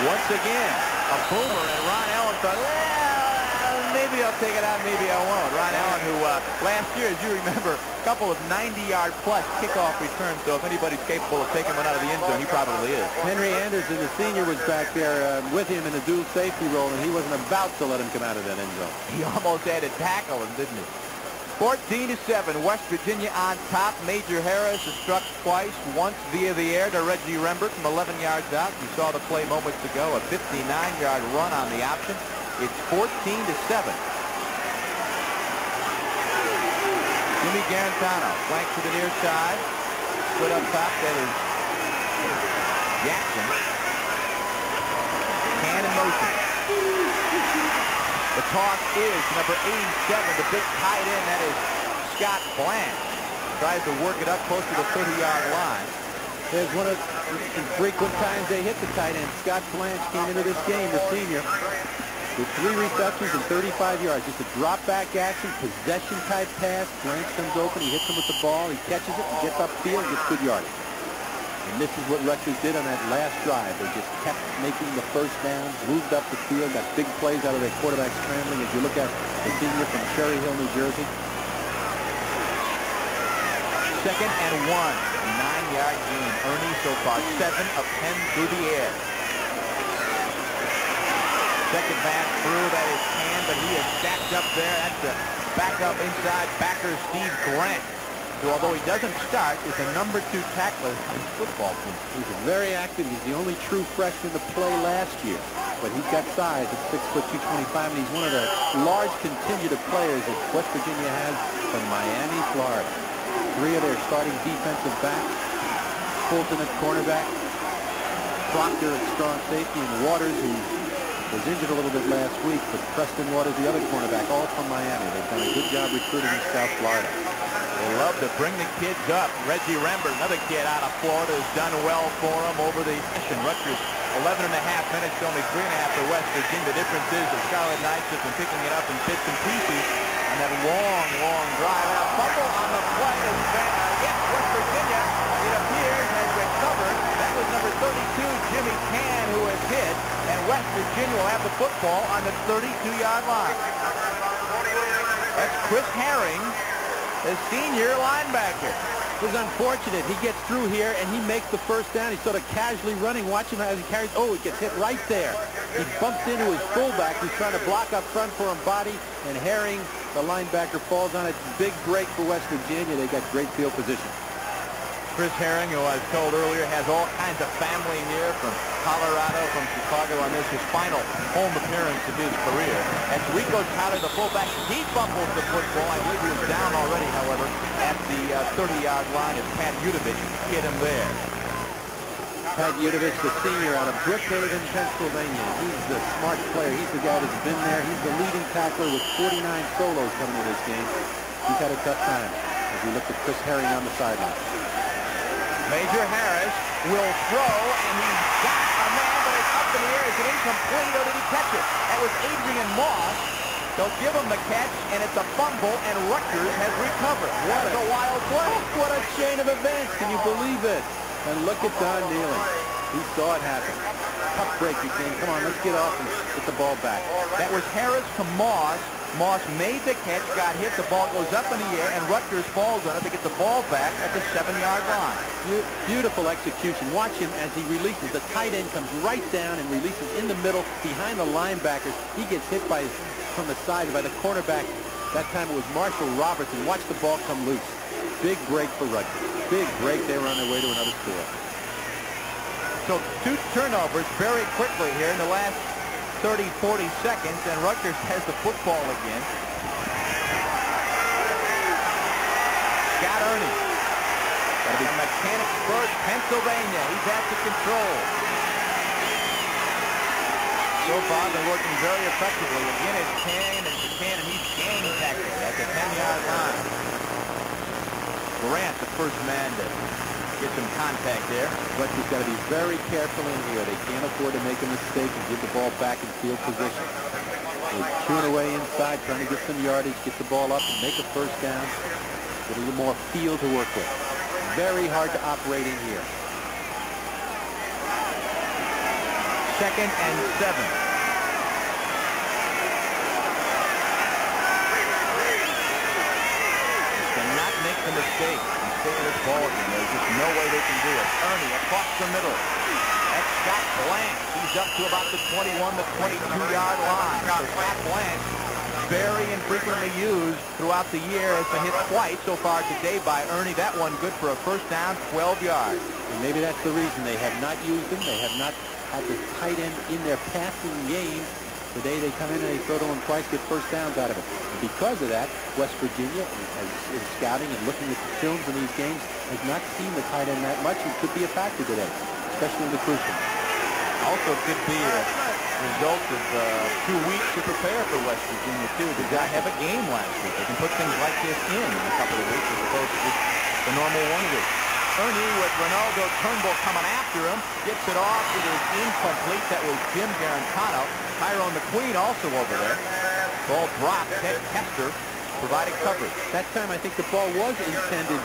Once again, a boomer, and Ron Allen thought, well, maybe I'll take it out, maybe I won't. Ron Allen, who last year, as you remember, a couple of 90-yard plus kickoff returns, so if anybody's capable of taking one out of the end zone, he probably is. Henry Anderson, the senior, was back there with him in the dual safety role, and he wasn't about to let him come out of that end zone. He almost had to tackle him, didn't he? 14-7, West Virginia on top. Major Harris is struck twice, once via the air to Reggie Rembert from 11 yards out. You saw the play moments ago, a 59-yard run on the option. It's 14-7. Jimmy Garantano, flank to the near side. Split up top, that is Jackson. Hand in motion. The toss is number 87, the big tight end. That is Scott Blanche. Tries to work it up close to the 30-yard line. There's one of the frequent times they hit the tight end. Scott Blanche came into this game, the senior, with 3 receptions and 35 yards. Just a drop-back action, possession-type pass. Blanche comes open, he hits him with the ball, he catches it, gets upfield, gets good yardage. And this is what Rutgers did on that last drive. They just kept making the first down, moved up the field, got big plays out of their quarterback scrambling. As you look at the senior from Cherry Hill, New Jersey. 2nd and 1, 9-yard gain. Ernie so far 7 of 10 through the air. Second pass through, that is Can, but he is stacked up there. That's the backup inside backer Steve Grant, who, although he doesn't start, is a #2 tackler in this football team. He's very active. He's the only true freshman to play last year. But he's got size at 6'2", 225, and he's one of the large contingent of players that West Virginia has from Miami, Florida. 3 of their starting defensive backs. Fulton at cornerback. Proctor at strong safety, and Waters, who was injured a little bit last week, but Preston Waters, the other cornerback, all from Miami. They've done a good job recruiting in South Florida. They love to bring the kids up. Reggie Rembert, another kid out of Florida, has done well for them over the session. Rutgers, 11 and a half minutes, only 3.5 for West Virginia. The difference is the Scarlet Knights have been picking it up in bits and pieces on that long, long drive. And a fumble on the play. Yes, West Virginia, it appears, has recovered. That was number 32, Jimmy Can, who was hit. And West Virginia will have the football on the 32-yard line. That's Chris Herring, the senior linebacker. was unfortunate. He gets through here, and he makes the first down. He's sort of casually running. Watch him as he carries. Oh, it gets hit right there. He bumps into his fullback, who's trying to block up front for him, body, and Herring, the linebacker, falls on it. Big break for West Virginia. They got great field position. Chris Herring, who I was told earlier, has all kinds of family here from Colorado, from Chicago on this, his final home appearance of his career. As Rico Tyler, the fullback, he fumbles the football. I believe he was down already, however, at the 30-yard line as Pat Udovich hit him there. Pat Udovich, the senior out of Brookhaven, Pennsylvania. He's the smart player. He's the guy that's been there. He's the leading tackler with 49 solos coming in this game. He's had a tough time as we look at Chris Herring on the sideline. Major Harris will throw, and he's got a man, but it's up in the air. Is it incomplete, or did he catch it? That was Adrian Moss. They'll give him the catch, and it's a fumble, and Rutgers has recovered. What a wild play. What a chain of events. Can you believe it? And look at Don Nealon. He saw it happen. Tough break, he's saying, come on, let's get off and get the ball back. That was Harris to Moss. Moss made the catch, got hit, the ball goes up in the air, and Rutgers falls on it to get the ball back at the 7-yard line. Beautiful execution. Watch him as he releases. The tight end comes right down and releases in the middle behind the linebackers. He gets hit from the side by the cornerback. That time it was Marshall Robertson. Watch the ball come loose. Big break for Rutgers. Big break. They were on their way to another score. So 2 turnovers very quickly here in the last 30, 40 seconds, and Rutgers has the football again. Scott Ernie. That'll be Mechanicsburg, Pennsylvania. He's at the control. So far, they're working very effectively. Again, it's Buchanan, and he's gang tacking at the 10-yard line. Grant, the first man to get some contact there. Rutgers got to be very careful in here. They can't afford to make a mistake and give the ball back in field position. They're chewing away inside, trying to get some yardage, get the ball up and make a first down. Get a little more field to work with. Very hard to operate in here. 2nd and 7. Cannot make the mistake. Stay in this ball game. There's just no way they can do it. Ernie across the middle. That's Scott Blanche. He's up to about the 21 to 22-yard line. So Scott Blanche, very infrequently used throughout the year, has been hit twice so far today by Ernie. That one good for a first down, 12 yards. And maybe that's the reason they have not used him. They have not had the tight end in their passing game. Today they come in and they throw to him twice, get first downs out of it. And because of that, West Virginia, in scouting and looking at the films in these games, has not seen the tight end that much. It could be a factor today, especially in the crucial. Also could be a result of 2 weeks to prepare for West Virginia, too. They did not have a game last week. They can put things like this in a couple of weeks as opposed to just the normal 1 week. Ernie with Ronaldo Turnbull coming after him. Gets it off. It is incomplete. That was Jim Garantano. Tyrone McQueen also over there. Ball dropped. Ted Kester provided coverage. That time I think the ball was intended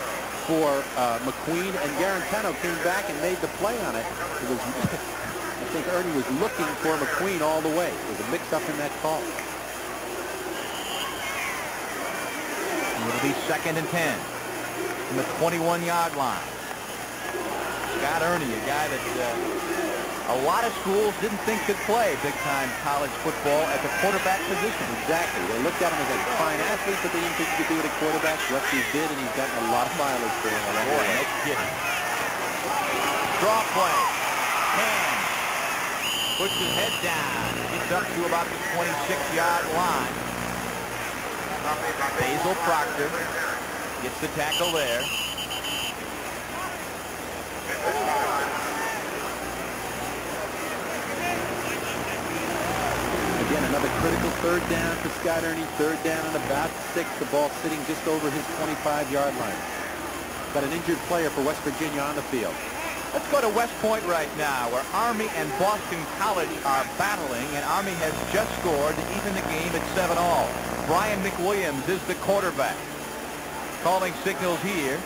for McQueen, and Garantano came back and made the play on it. It was, I think Ernie was looking for McQueen all the way. There was a mix-up in that call. It'll be 2nd and 10 from the 21-yard line. Scott Ernie, a guy that a lot of schools didn't think could play big-time college football at the quarterback position. Exactly. They looked at him as a fine athlete, but they didn't think he could do it at quarterback. Rutgers did, and he's gotten a lot of mileage for him. Boy, no kidding. Draw play. Hand. Puts his head down. Gets up to about the 26-yard line. Basil Proctor gets the tackle there. Again, another critical third down for Scott Ernie. Third down on about 6. The ball sitting just over his 25-yard line. Got an injured player for West Virginia on the field. Let's go to West Point right now, where Army and Boston College are battling, and Army has just scored to even the game at 7-all. Brian McWilliams is the quarterback. Calling signals here.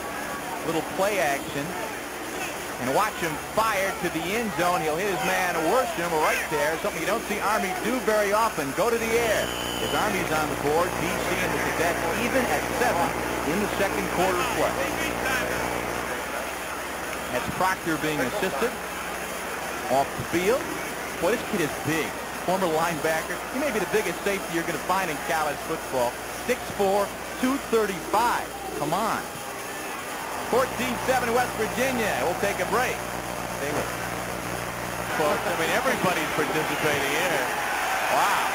Little play action. And watch him fire to the end zone. He'll hit his man Worsham right there. Something you don't see Army do very often. Go to the air. As Army's on the board, BC and the Cadets even at 7 in the second quarter play. That's Proctor being assisted. Off the field. Boy, this kid is big. Former linebacker. He may be the biggest safety you're going to find in college football. 6'4", 235. Come on. 14-7 West Virginia. We'll take a break. Stay with us. Folks, I mean, everybody's participating here. Wow.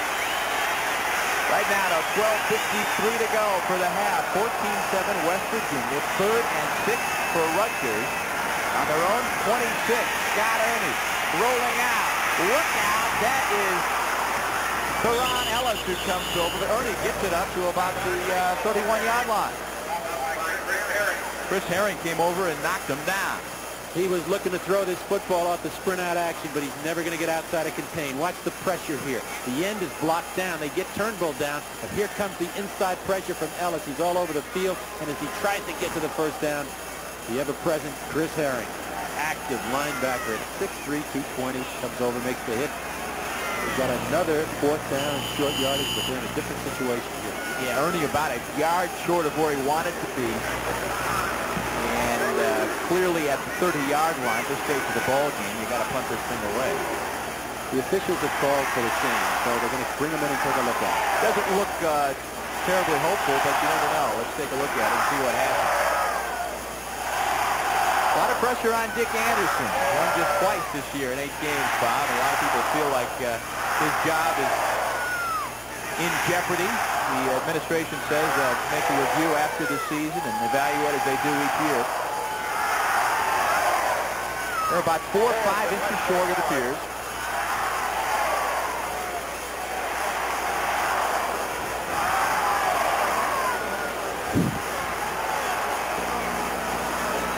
Right now, though, 12:53 to go for the half. 14-7 West Virginia. 3rd and 6 for Rutgers. On their own 26. Scott Ernie rolling out. Look out. That is Teron Ellis who comes over. Ernie gets it up to about the 31-yard line. Chris Herring came over and knocked him down. He was looking to throw this football off the sprint out action, but he's never going to get outside of contain. Watch the pressure here. The end is blocked down. They get Turnbull down, but here comes the inside pressure from Ellis. He's all over the field, and as he tries to get to the first down, the ever-present Chris Herring, active linebacker at 6'3", 220, comes over, makes the hit. We've got another 4th down and short yardage, but they're in a different situation here. Yeah, Ernie about a yard short of where he wanted to be. And clearly at the 30-yard line, this stage of the ball game, you got to punt this thing away. The officials have called for the change, so they're going to bring him in and take a look at it. Doesn't look terribly hopeful, but you never know. Let's take a look at it and see what happens. A lot of pressure on Dick Anderson. Won just twice this year in 8 games, Bob. A lot of people feel like his job is in jeopardy. The administration says they'll make a review after the season and evaluate as they do each year. They're about 4 or 5 inches short, it appears.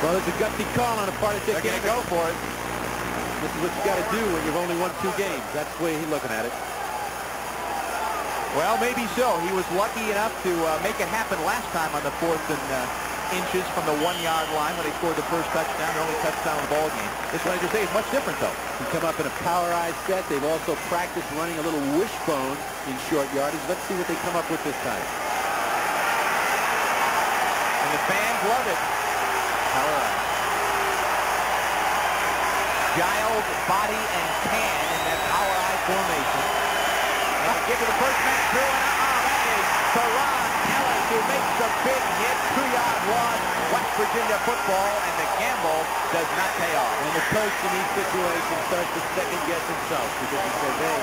Well, it's a gutsy call on the part of Dick Anderson. They're going to go for it. This is what you got to do when you've only won 2 games. That's the way he's looking at it. Well, maybe so. He was lucky enough to make it happen last time on the 4th and inches from the 1-yard line when they scored the first touchdown, their only touchdown of the ball game. This one, I just say, is much different, though. He come up in a powerized set. They've also practiced running a little wishbone in short yardage. Let's see what they come up with this time. And the fans love it. Powerized. Giles, Body, and Can in that powerized formation. And they give it the first man through, and that is Teron Ellis who makes the big hit. 2-yard loss. West Virginia football, and the gamble does not pay off. And the coach in these situations starts to second-guess himself because he says, hey,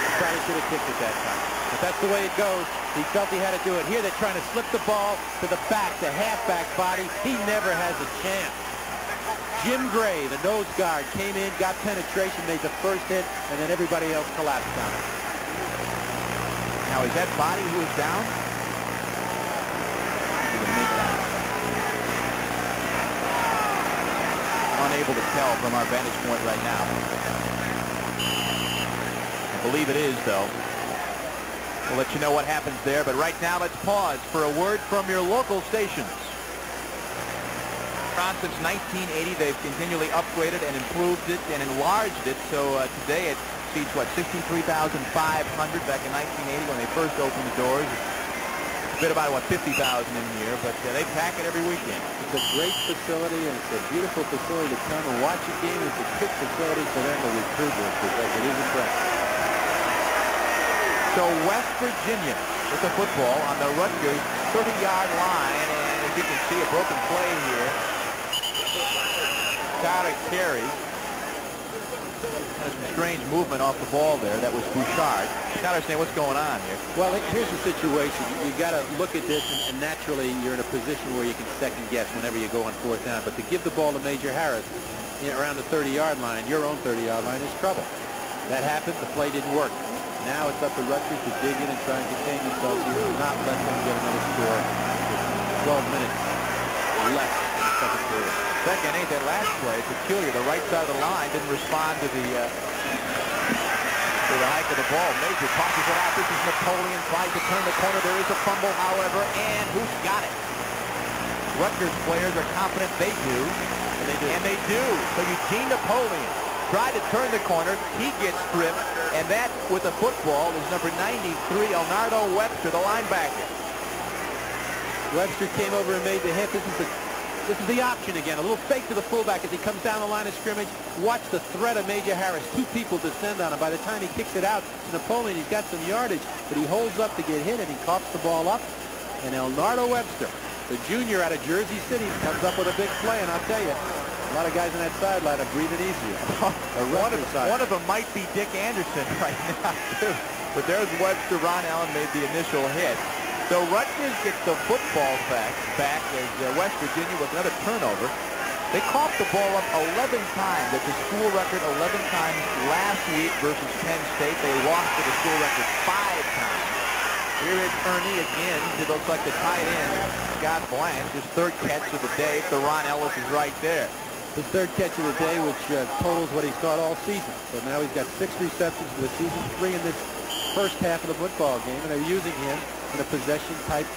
he probably should have kicked it that time. But that's the way it goes. He felt he had to do it. Here they're trying to slip the ball to the back, the halfback Body. He never has a chance. Jim Gray, the nose guard, came in, got penetration, made the first hit, and then everybody else collapsed on it. Now, is that Body who is down? Unable to tell from our vantage point right now. I believe it is, though. We'll let you know what happens there, but right now let's pause for a word from your local stations. Since 1980, they've continually upgraded and improved it and enlarged it, so today it seats, what, 63,500 back in 1980 when they first opened the doors. It's been about, what, 50,000 in here, but they pack it every weekend. It's a great facility, and it's a beautiful facility to come and watch a game. It's a good facility for them to recruit with because it is impressive. So West Virginia with the football on the Rutgers 30-yard line, and as you can see, a broken play here. Tyler Carey. Had some strange movement off the ball there. That was Bouchard. Tyler saying, what's going on here? Well, here's the situation. You got to look at this, and naturally you're in a position where you can second guess whenever you go on 4th down. But to give the ball to Major Harris around the 30-yard line, your own 30-yard line, is trouble. That happened. The play didn't work. Now it's up to Rutgers to dig in and try and contain themselves. You will not let them get another score with 12 minutes left in the second period. Second, ain't that last play peculiar? The right side of the line didn't respond to the hike of the ball. Major tosses it out. This is Napoleon. Tries to turn the corner. There is a fumble, however, and who's got it? Rutgers players are confident they do. And they do. So Eugene Napoleon tried to turn the corner. He gets stripped. And that, with the football, is number 93, Elnardo Webster, the linebacker. Webster came over and made the hit. This is a This is the option again. A little fake to the fullback as he comes down the line of scrimmage. Watch the threat of Major Harris. Two people descend on him. By the time he kicks it out to Napoleon, he's got some yardage, but he holds up to get hit, and he coughs the ball up. And Elnardo Webster, the junior out of Jersey City, comes up with a big play, and I'll tell you, a lot of guys on that sideline are breathing easier. One of them might be Dick Anderson right now, too. But there's Webster. Ron Allen made the initial hit. So Rutgers gets the football back as West Virginia with another turnover. They coughed the ball up 11 times. That's a school record 11 times last week versus Penn State. They lost to the school record 5 times. Here is Ernie again. It looks like the tight end, Scott Blanche, his third catch of the day. Theron Ellis is right there. His third catch of the day, which totals what he's caught all season. So now he's got 6 receptions for the season, 3 in this first half of the football game, and they're using him in a possession-type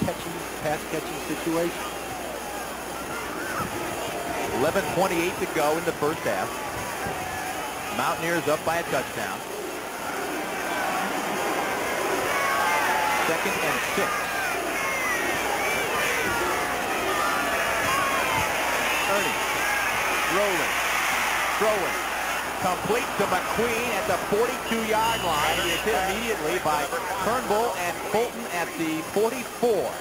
pass-catching situation. 11:28 to go in the first half. Mountaineers up by a touchdown. 2nd and 6. Ernie throwing. Complete to McQueen at the 42-yard line. He is hit immediately by Turnbull and Fulton at the 44.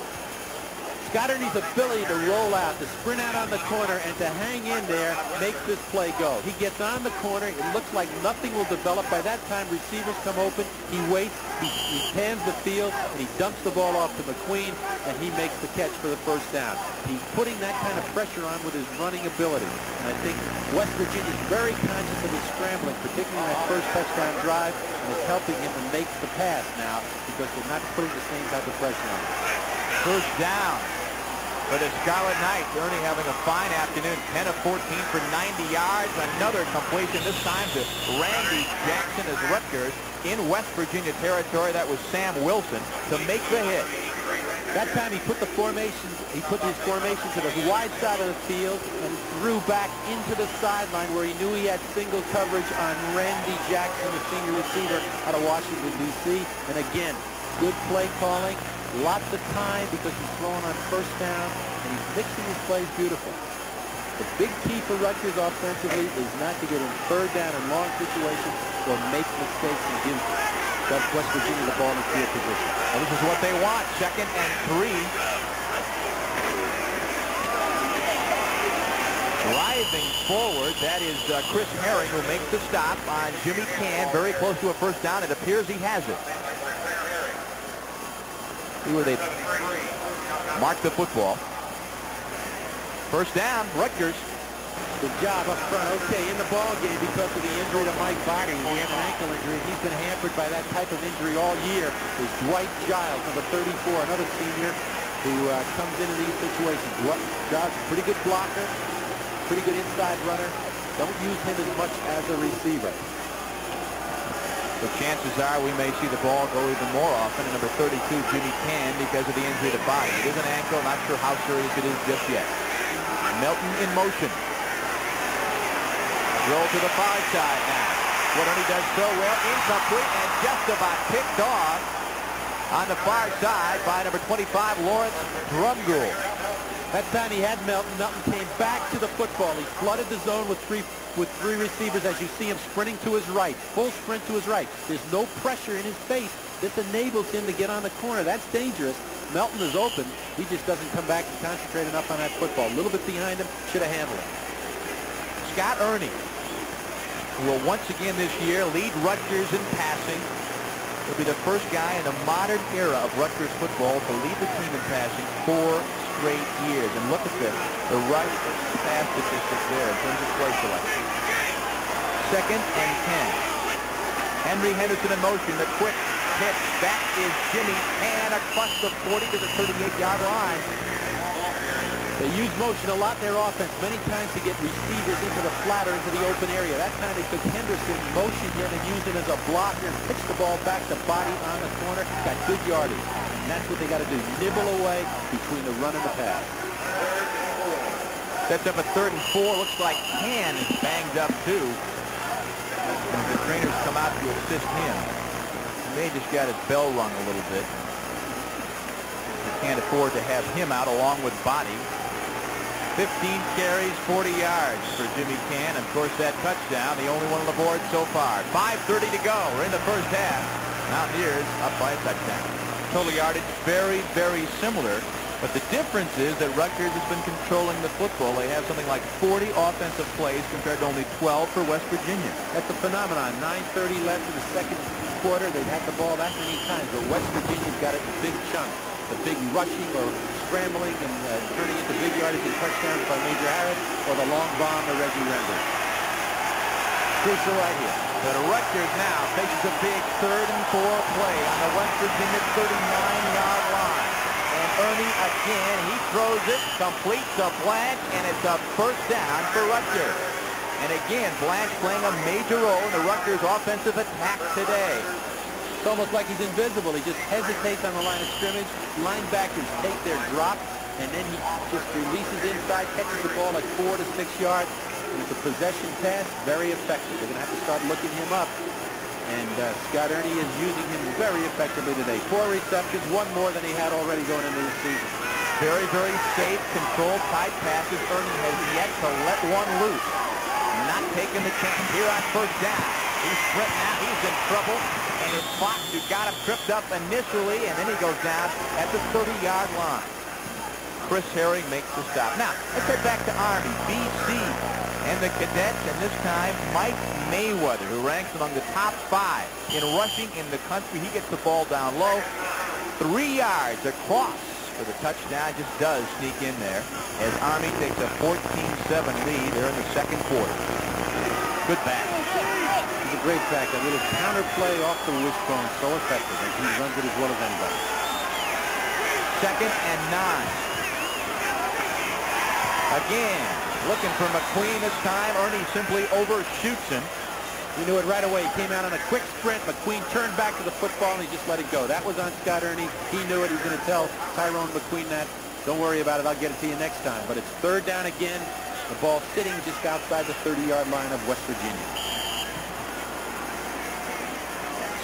Scott Ernie's ability to roll out, to sprint out on the corner, and to hang in there makes this play go. He gets on the corner. It looks like nothing will develop. By that time, receivers come open. He waits. He pans the field, and he dumps the ball off to McQueen, and he makes the catch for the first down. He's putting that kind of pressure on with his running ability. And I think West Virginia is very conscious of his scrambling, particularly in that first touchdown drive, and it's helping him to make the pass now because they're not putting the same type of pressure on him. First down for the Scarlet Knights. Ernie having a fine afternoon. 10 of 14 for 90 yards. Another completion, this time to Randy Jackson as Rutgers in West Virginia territory. That was Sam Wilson to make the hit. That time he put his formation to the wide side of the field and threw back into the sideline where he knew he had single coverage on Randy Jackson, the senior receiver out of Washington, D.C. And again, good play calling. Lots of time because he's throwing on first down, and he's mixing his plays beautiful. The big key for Rutgers offensively is not to get in third down in long situations or make mistakes and give West Virginia the ball in field position. Well, this is what they want. 2nd and 3. Driving forward, that is Chris Herring, who makes the stop on Jimmy Cann. Very close to a first down. It appears he has it. See where they mark the football. First down, Rutgers. Good job up front. Okay, in the ball game because of the injury to Mike Body. He had an ankle injury. He's been hampered by that type of injury all year. Is Dwight Giles, number 34, another senior who comes into these situations. Giles, pretty good blocker, pretty good inside runner. Don't use him as much as a receiver. The chances are we may see the ball go even more often. Number 32, Jimmy Cann, because of the injury to Body. It is an ankle. Not sure how serious it is just yet. Melton in motion. Roll to the far side now. What he does so well. Incomplete and just about picked off on the far side by number 25, Lawrence Drumgoole. That time he had Melton. Melton came back to the football. He flooded the zone with three receivers as you see him sprinting to his right. Full sprint to his right. There's no pressure in his face. This enables him to get on the corner. That's dangerous. Melton is open. He just doesn't come back and concentrate enough on that football. A little bit behind him. Should have handled it. Scott Ernie, who will once again this year lead Rutgers in passing. He'll be the first guy in the modern era of Rutgers football to lead the team in passing 4 straight years. And look at the rush pass statistics there in terms of play selection. 2nd and 10. Henry Henderson in motion. The quick pitch. That is Jimmy Cann across the 40 to the 38-yard line. They use motion a lot in their offense, many times to get receivers into the flat or into the open area. That time they took Henderson, motioned him, and used him as a blocker and pitched the ball back to Body on the corner. Got good yardage. And that's what they got to do, nibble away between the run and the pass. Sets up a 3rd and 4. Looks like Cann is banged up, too. And the trainers come out to assist him. He may just got his bell rung a little bit. Can't afford to have him out along with Body. 15 carries, 40 yards for Jimmy Cann. Of course, that touchdown, the only one on the board so far. 5:30 to go. We're in the first half. Mountaineers up by a touchdown. Total yardage very, very similar. But the difference is that Rutgers has been controlling the football. They have something like 40 offensive plays compared to only 12 for West Virginia. That's a phenomenon. 9:30 left in the second quarter. They've had the ball that many times, but West Virginia's got it in big chunks. The big rushing or scrambling and turning into big yardage and touchdowns by Major Harris, or the long bomb to Reggie Render. Crucial right here. But Rutgers now faces a big 3rd and 4 play on the West Virginia 39-yard line. And Ernie again, he throws it, complete to Blanche, and it's a first down for Rutgers. And again, Blanche playing a major role in the Rutgers offensive attack today. It's almost like he's invisible. He just hesitates on the line of scrimmage. Linebackers take their drop, and then he just releases inside, catches the ball at 4 to 6 yards. And it's a possession pass, very effective. They're going to have to start looking him up. And Scott Ernie is using him very effectively today. 4 receptions, 1 more than he had already going into the season. Very, very safe, controlled, tight passes. Ernie has yet to let one loose. Not taking the chance here on first down. He's sprinting out. He's in trouble. And it's Fox who got him tripped up initially, and then he goes down at the 30-yard line. Chris Herring makes the stop. Now, let's head back to Army, BC, and the cadets, and this time Mike Mayweather, who ranks among the top 5 in rushing in the country. He gets the ball down low. 3 yards across for the touchdown. Just does sneak in there as Army takes a 14-7 lead there in the second quarter. Good back. He's a great back. That little counter play off the wishbone, so effective, and he runs it as well as anybody. 2nd and 9. Again, looking for McQueen this time. Ernie simply overshoots him. He knew it right away. He came out on a quick sprint. McQueen turned back to the football, and he just let it go. That was on Scott Ernie. He knew it. He's going to tell Tyrone McQueen that. Don't worry about it. I'll get it to you next time. But it's 3rd down again. The ball sitting just outside the 30-yard line of West Virginia.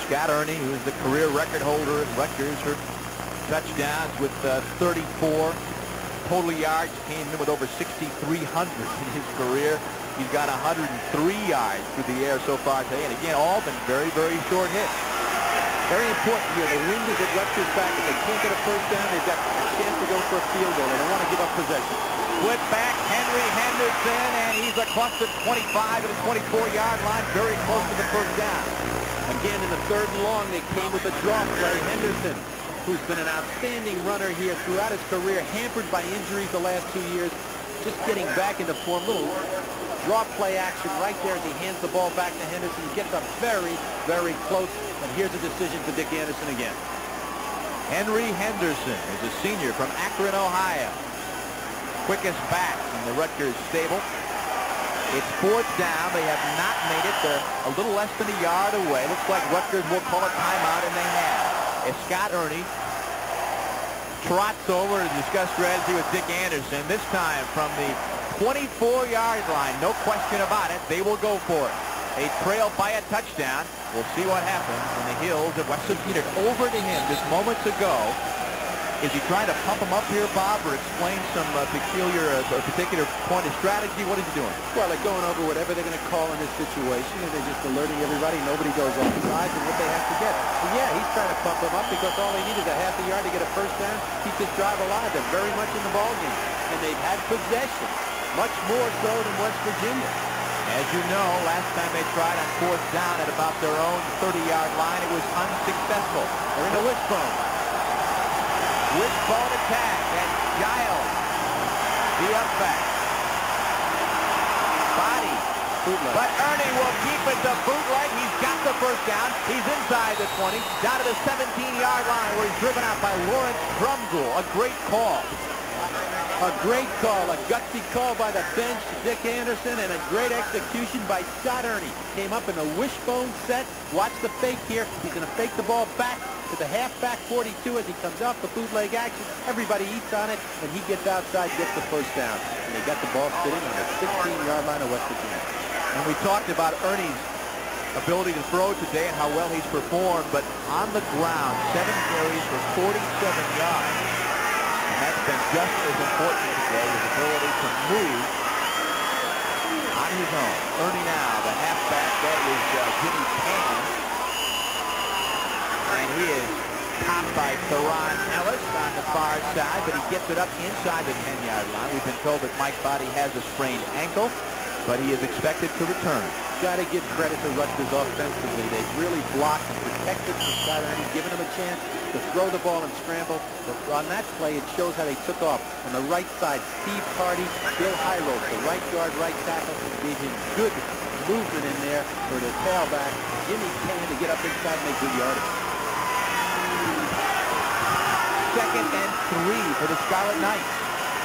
Scott Ernie, who is the career record holder at Rutgers for touchdowns with 34. Total yards, came in with over 6,300 in his career. He's got 103 yards through the air so far today. And again, all been very, very short hits. Very important here. The wind is at Rutgers' back. If they can't get a first down, they've got a chance to go for a field goal. They don't want to give up possession. Split back, Henry Henderson, and he's across the 25 and the 24-yard line, very close to the first down. Again, in the 3rd and long, they came with a draw play. Henderson, who's been an outstanding runner here throughout his career, hampered by injuries the last 2 years, just getting back into form. Little draw play action right there as he hands the ball back to Henderson. He gets up very, very close, and here's a decision for Dick Anderson again. Henry Henderson is a senior from Akron, Ohio. Quickest back in the Rutgers stable. It's 4th down. They have not made it. They're a little less than a yard away. Looks like Rutgers will call a timeout, and they have. As Scott Ernie trots over to discuss strategy with Dick Anderson, this time from the 24-yard line. No question about it. They will go for it. A trail by a touchdown. We'll see what happens in the hills of West Virginia. Over to him just moments ago. Is he trying to pump him up here, Bob, or explain some particular point of strategy? What is he doing? Well, they're going over whatever they're going to call in this situation, and they're just alerting everybody. Nobody goes off sides and what they have to get. So, yeah, he's trying to pump them up because all they need is a half a yard to get a first down. Keep this drive alive. They're very much in the ballgame, and they've had possession, much more so than West Virginia. As you know, last time they tried on 4th down at about their own 30-yard line, it was unsuccessful. They're in the wishbone. Wishbone attack, and Giles, the up back. Body. Bootleg. But Ernie will keep it to bootleg. He's got the first down. He's inside the 20, down to the 17-yard line where he's driven out by Lawrence Drumgoole. A great call. A great call, a gutsy call by the bench, Dick Anderson, and a great execution by Scott Ernie. Came up in a wishbone set. Watch the fake here. He's going to fake the ball back to the halfback 42 as he comes off the bootleg action. Everybody eats on it, and he gets outside, gets the first down. And they got the ball sitting on the 16-yard line of West Virginia. And we talked about Ernie's ability to throw today and how well he's performed, but on the ground, 7 carries for 47 yards. And that's been just as important today, his ability to move on his own. Ernie now, the halfback, that is Jimmy Pan. And he is topped by Theron Ellis on the far side, but he gets it up inside the 10-yard line. We've been told that Mike Body has a sprained ankle, but he is expected to return. Got to give credit to Rutgers offensively. They've really blocked and protected for Scott Ernie, giving him a chance to throw the ball and scramble. But on that play, it shows how they took off. On the right side, Steve Hardy, Bill Highrope, the right guard, right tackle, gave him good movement in there for the tailback. Jimmy Can to get up inside and make good yardage. 2nd and 3 for the Scarlet Knights.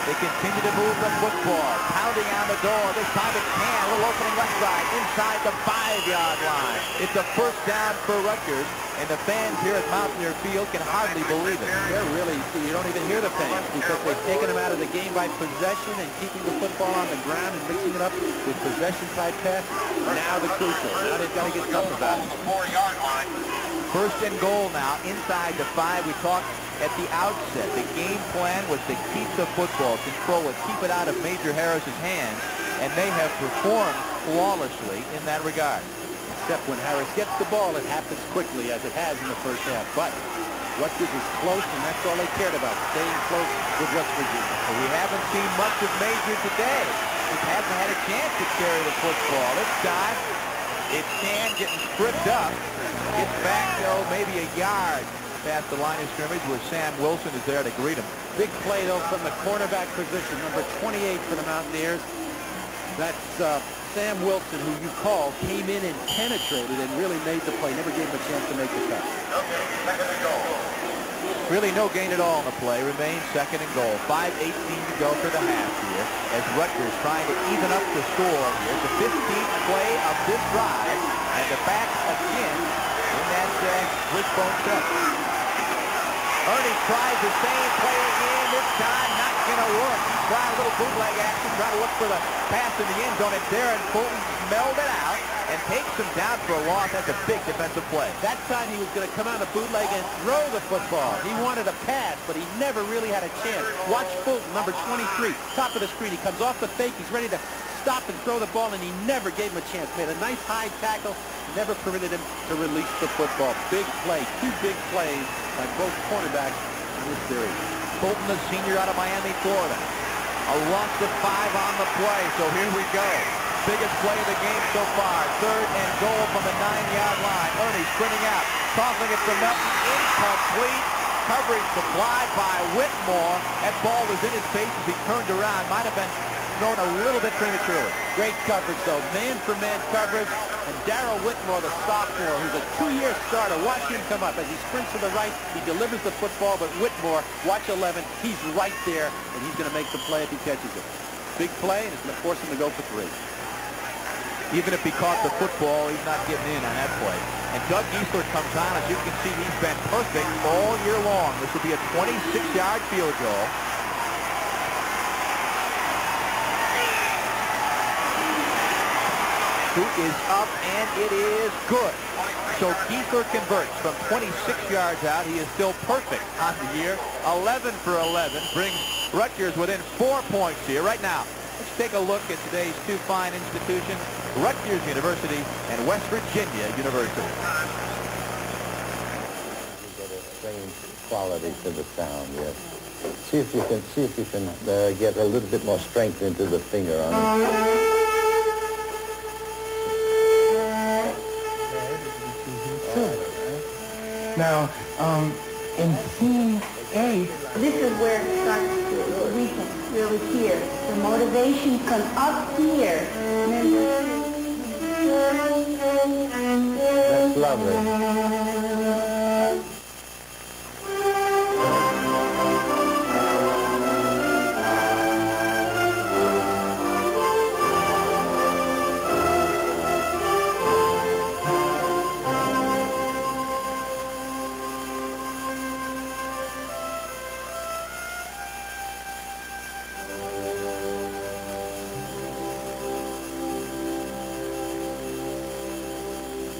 They continue to move the football. Pounding on the door. This time it can. A little opening left side. Inside the 5-yard line. It's a first down for Rutgers. And the fans here at Mountaineer Field can hardly believe it. They're really, you don't even hear the fans because they've taken them out of the game by possession and keeping the football on the ground and mixing it up with possession-type passes. Now the crucial. Now they've got to get something about it. 4-yard line. First and goal now inside the 5. We talked at the outset. The game plan was to keep the football, control it, keep it out of Major Harris's hands, and they have performed flawlessly in that regard. Except when Harris gets the ball, it happens quickly as it has in the first half. But Rutgers is close, and that's all they cared about, staying close with West Virginia. Well, we haven't seen much of Major today. He hasn't had a chance to carry the football. This time, it's Can getting stripped up. Gets back, though, maybe a yard past the line of scrimmage where Sam Wilson is there to greet him. Big play, though, from the cornerback position, number 28 for the Mountaineers. That's Sam Wilson, who you called, came in and penetrated and really made the play. Never gave him a chance to make the cut. Really no gain at all on the play. Remains 2nd and goal. 5:18 to go for the half here as Rutgers trying to even up the score here. The 15th play of this drive, and the back again in that wishbone cut. Ernie tries the same play again. This time not going to work. He's trying a little bootleg action, trying to look for the pass in the end zone, and Darren Fulton smelled it out and takes him down for a loss. That's a big defensive play. That time he was going to come out of bootleg and throw the football. He wanted a pass, but he never really had a chance. Watch Fulton, number 23, top of the screen. He comes off the fake. He's ready to stop and throw the ball, and he never gave him a chance. Made a nice high tackle, never permitted him to release the football. Big play, 2 big plays by both cornerbacks in this series. Fulton, the senior out of Miami, Florida. A loss of 5 on the play, so here we go. Biggest play of the game so far. 3rd and goal from the 9-yard line. Ernie sprinting out, tossing it to Melton. Incomplete. Coverage supplied by Whitmore. That ball was in his face as he turned around. Might have been thrown a little bit prematurely. Great coverage, though. Man-for-man coverage. And Darrell Whitmore, the sophomore, who's a 2-year starter. Watch him come up. As he sprints to the right, he delivers the football. But Whitmore, watch 11, he's right there, and he's going to make the play if he catches it. Big play, and it's going to force him to go for 3. Even if he caught the football, he's not getting in on that play. And Doug Giesler comes on. As you can see, he's been perfect all year long. This will be a 26-yard field goal. Who is up, and it is good. So Giesler converts from 26 yards out. He is still perfect on the year. 11 for 11 brings Rutgers within 4 points here right now. Let's take a look at today's 2 fine institutions, Rutgers University and West Virginia University. You get a strange quality to the sound, yes. See if you can get a little bit more strength into the finger on it. Now, in scene A, this is where it starts to weaken, really here. The motivation comes up here. That's lovely.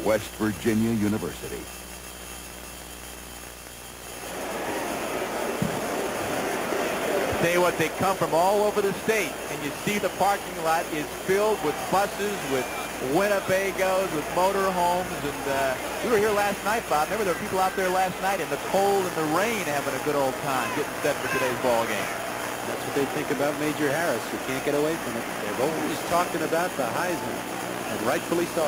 West Virginia University. Tell you what, they come from all over the state, and you see the parking lot is filled with buses, with Winnebagos, with motorhomes, and we were here last night, Bob. Remember, there were people out there last night in the cold and the rain having a good old time getting set for today's ball game. That's what they think about Major Harris. You can't get away from it. They're always talking about the Heisman, and rightfully so.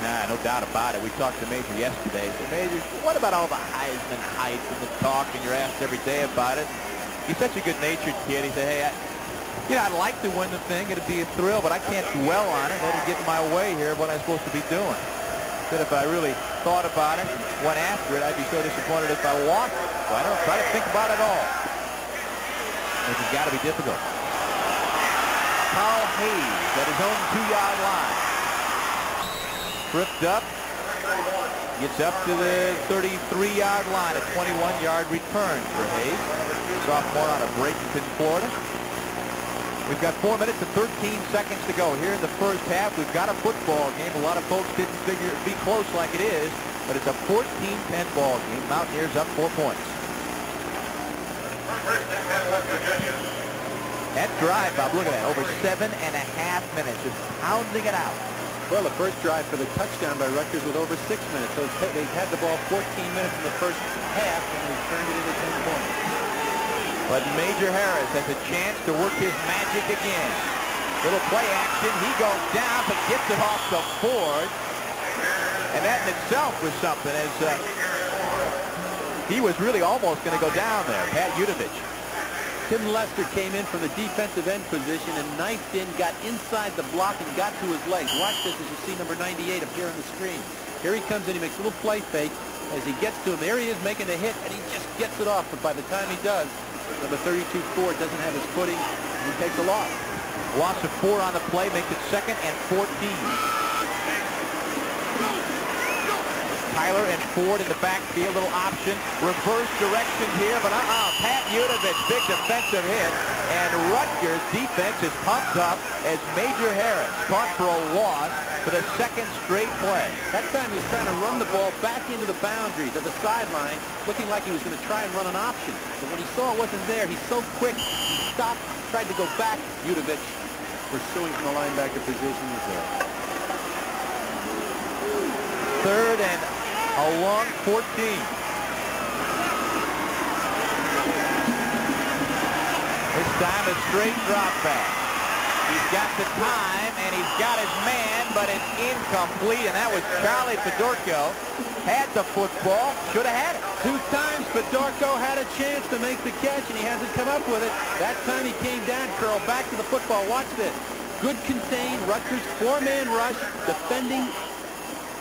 Nah, no doubt about it. We talked to Major yesterday. So, Major, what about all the Heisman hype and the talk, and you're asked every day about it? He's such a good-natured kid. He said, hey, I'd like to win the thing. It'd be a thrill, but I can't dwell on it. That'll get in my way here of what I'm supposed to be doing. Said if I really thought about it, went after it, I'd be so disappointed if I lost it. So I don't try to think about it all. This has got to be difficult. Carl Hayes at his own 2-yard line. Tripped up. Gets up to the 33-yard line. A 21-yard return for Hayes. Sophomore out of Bradenton, Florida. We've got 4 minutes and 13 seconds to go here in the first half. We've got a football game. A lot of folks didn't figure it'd be close like it is, but it's a 14-10 ball game. Mountaineers up 4 points. That drive, Bob, look at that. Over 7.5 minutes. Just pounding it out. Well, the first drive for the touchdown by Rutgers was over 6 minutes. So they had the ball 14 minutes in the first half, and they turned it into 10 points. But Major Harris has a chance to work his magic again. Little play action. He goes down, but gets it off the board. And that in itself was something, as he was really almost going to go down there. Pat Udovich. Tim Lester came in from the defensive end position and knifed in, got inside the block, and got to his legs. Watch this as you see number 98 appear on the screen. Here he comes in. He makes a little play fake. As he gets to him, there he is making a hit, and he just gets it off. But by the time he does, number 32 Ford doesn't have his footing, and he takes a loss. Loss of 4 on the play makes it 2nd and 14. Tyler and Ford in the backfield, little option, reverse direction here, but Pat Udovich, big defensive hit, and Rutgers defense is pumped up as Major Harris caught for a loss for the 2nd straight play. That time he was trying to run the ball back into the boundaries of the sideline, looking like he was going to try and run an option. But when he saw it wasn't there, he's so quick, he stopped, tried to go back. Udovich pursuing from the linebacker position was there. 3rd and a long 14. This time a straight drop back. He's got the time and he's got his man, but it's incomplete, and that was Charlie Fedorko. Had the football, should have had it. 2 times Fedorko had a chance to make the catch, and he hasn't come up with it. That time he came down, curled back to the football. Watch this. Good contained, Rutgers 4-man rush, defending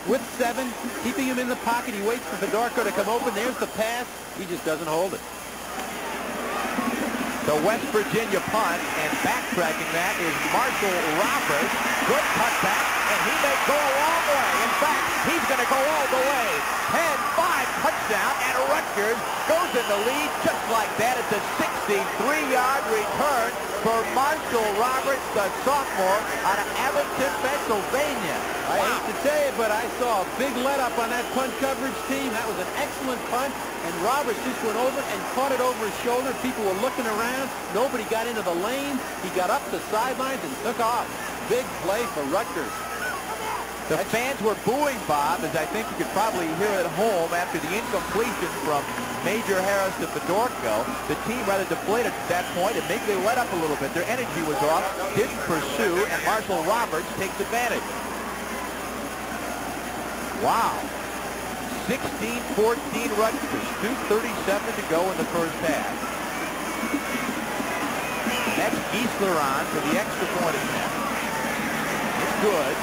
with 7, keeping him in the pocket. He waits for Fedorko to come open. There's the pass. He just doesn't hold it. The West Virginia punt, and backtracking that is Marshall Roberts. Good cutback, and he may go a long way. In fact, he's going to go all the way. 10-5 touchdown, and Rutgers goes in the lead just like that. It's a 63-yard return for Marshall Roberts, the sophomore, out of Abington, Pennsylvania. I hate to tell you, but I saw a big let-up on that punt coverage team. That was an excellent punt, and Roberts just went over and caught it over his shoulder. People were looking around. Nobody got into the lane. He got up the sidelines and took off. Big play for Rutgers. The fans were booing, Bob, as I think you could probably hear at home after the incompletion from Major Harris to Fedorko. The team rather deflated at that point, and maybe they let up a little bit. Their energy was off, didn't pursue, and Marshall Roberts takes advantage. Wow. 16-14 Rutgers, 2:37 to go in the first half. Next, Giesler on for the extra point attempt. It's good.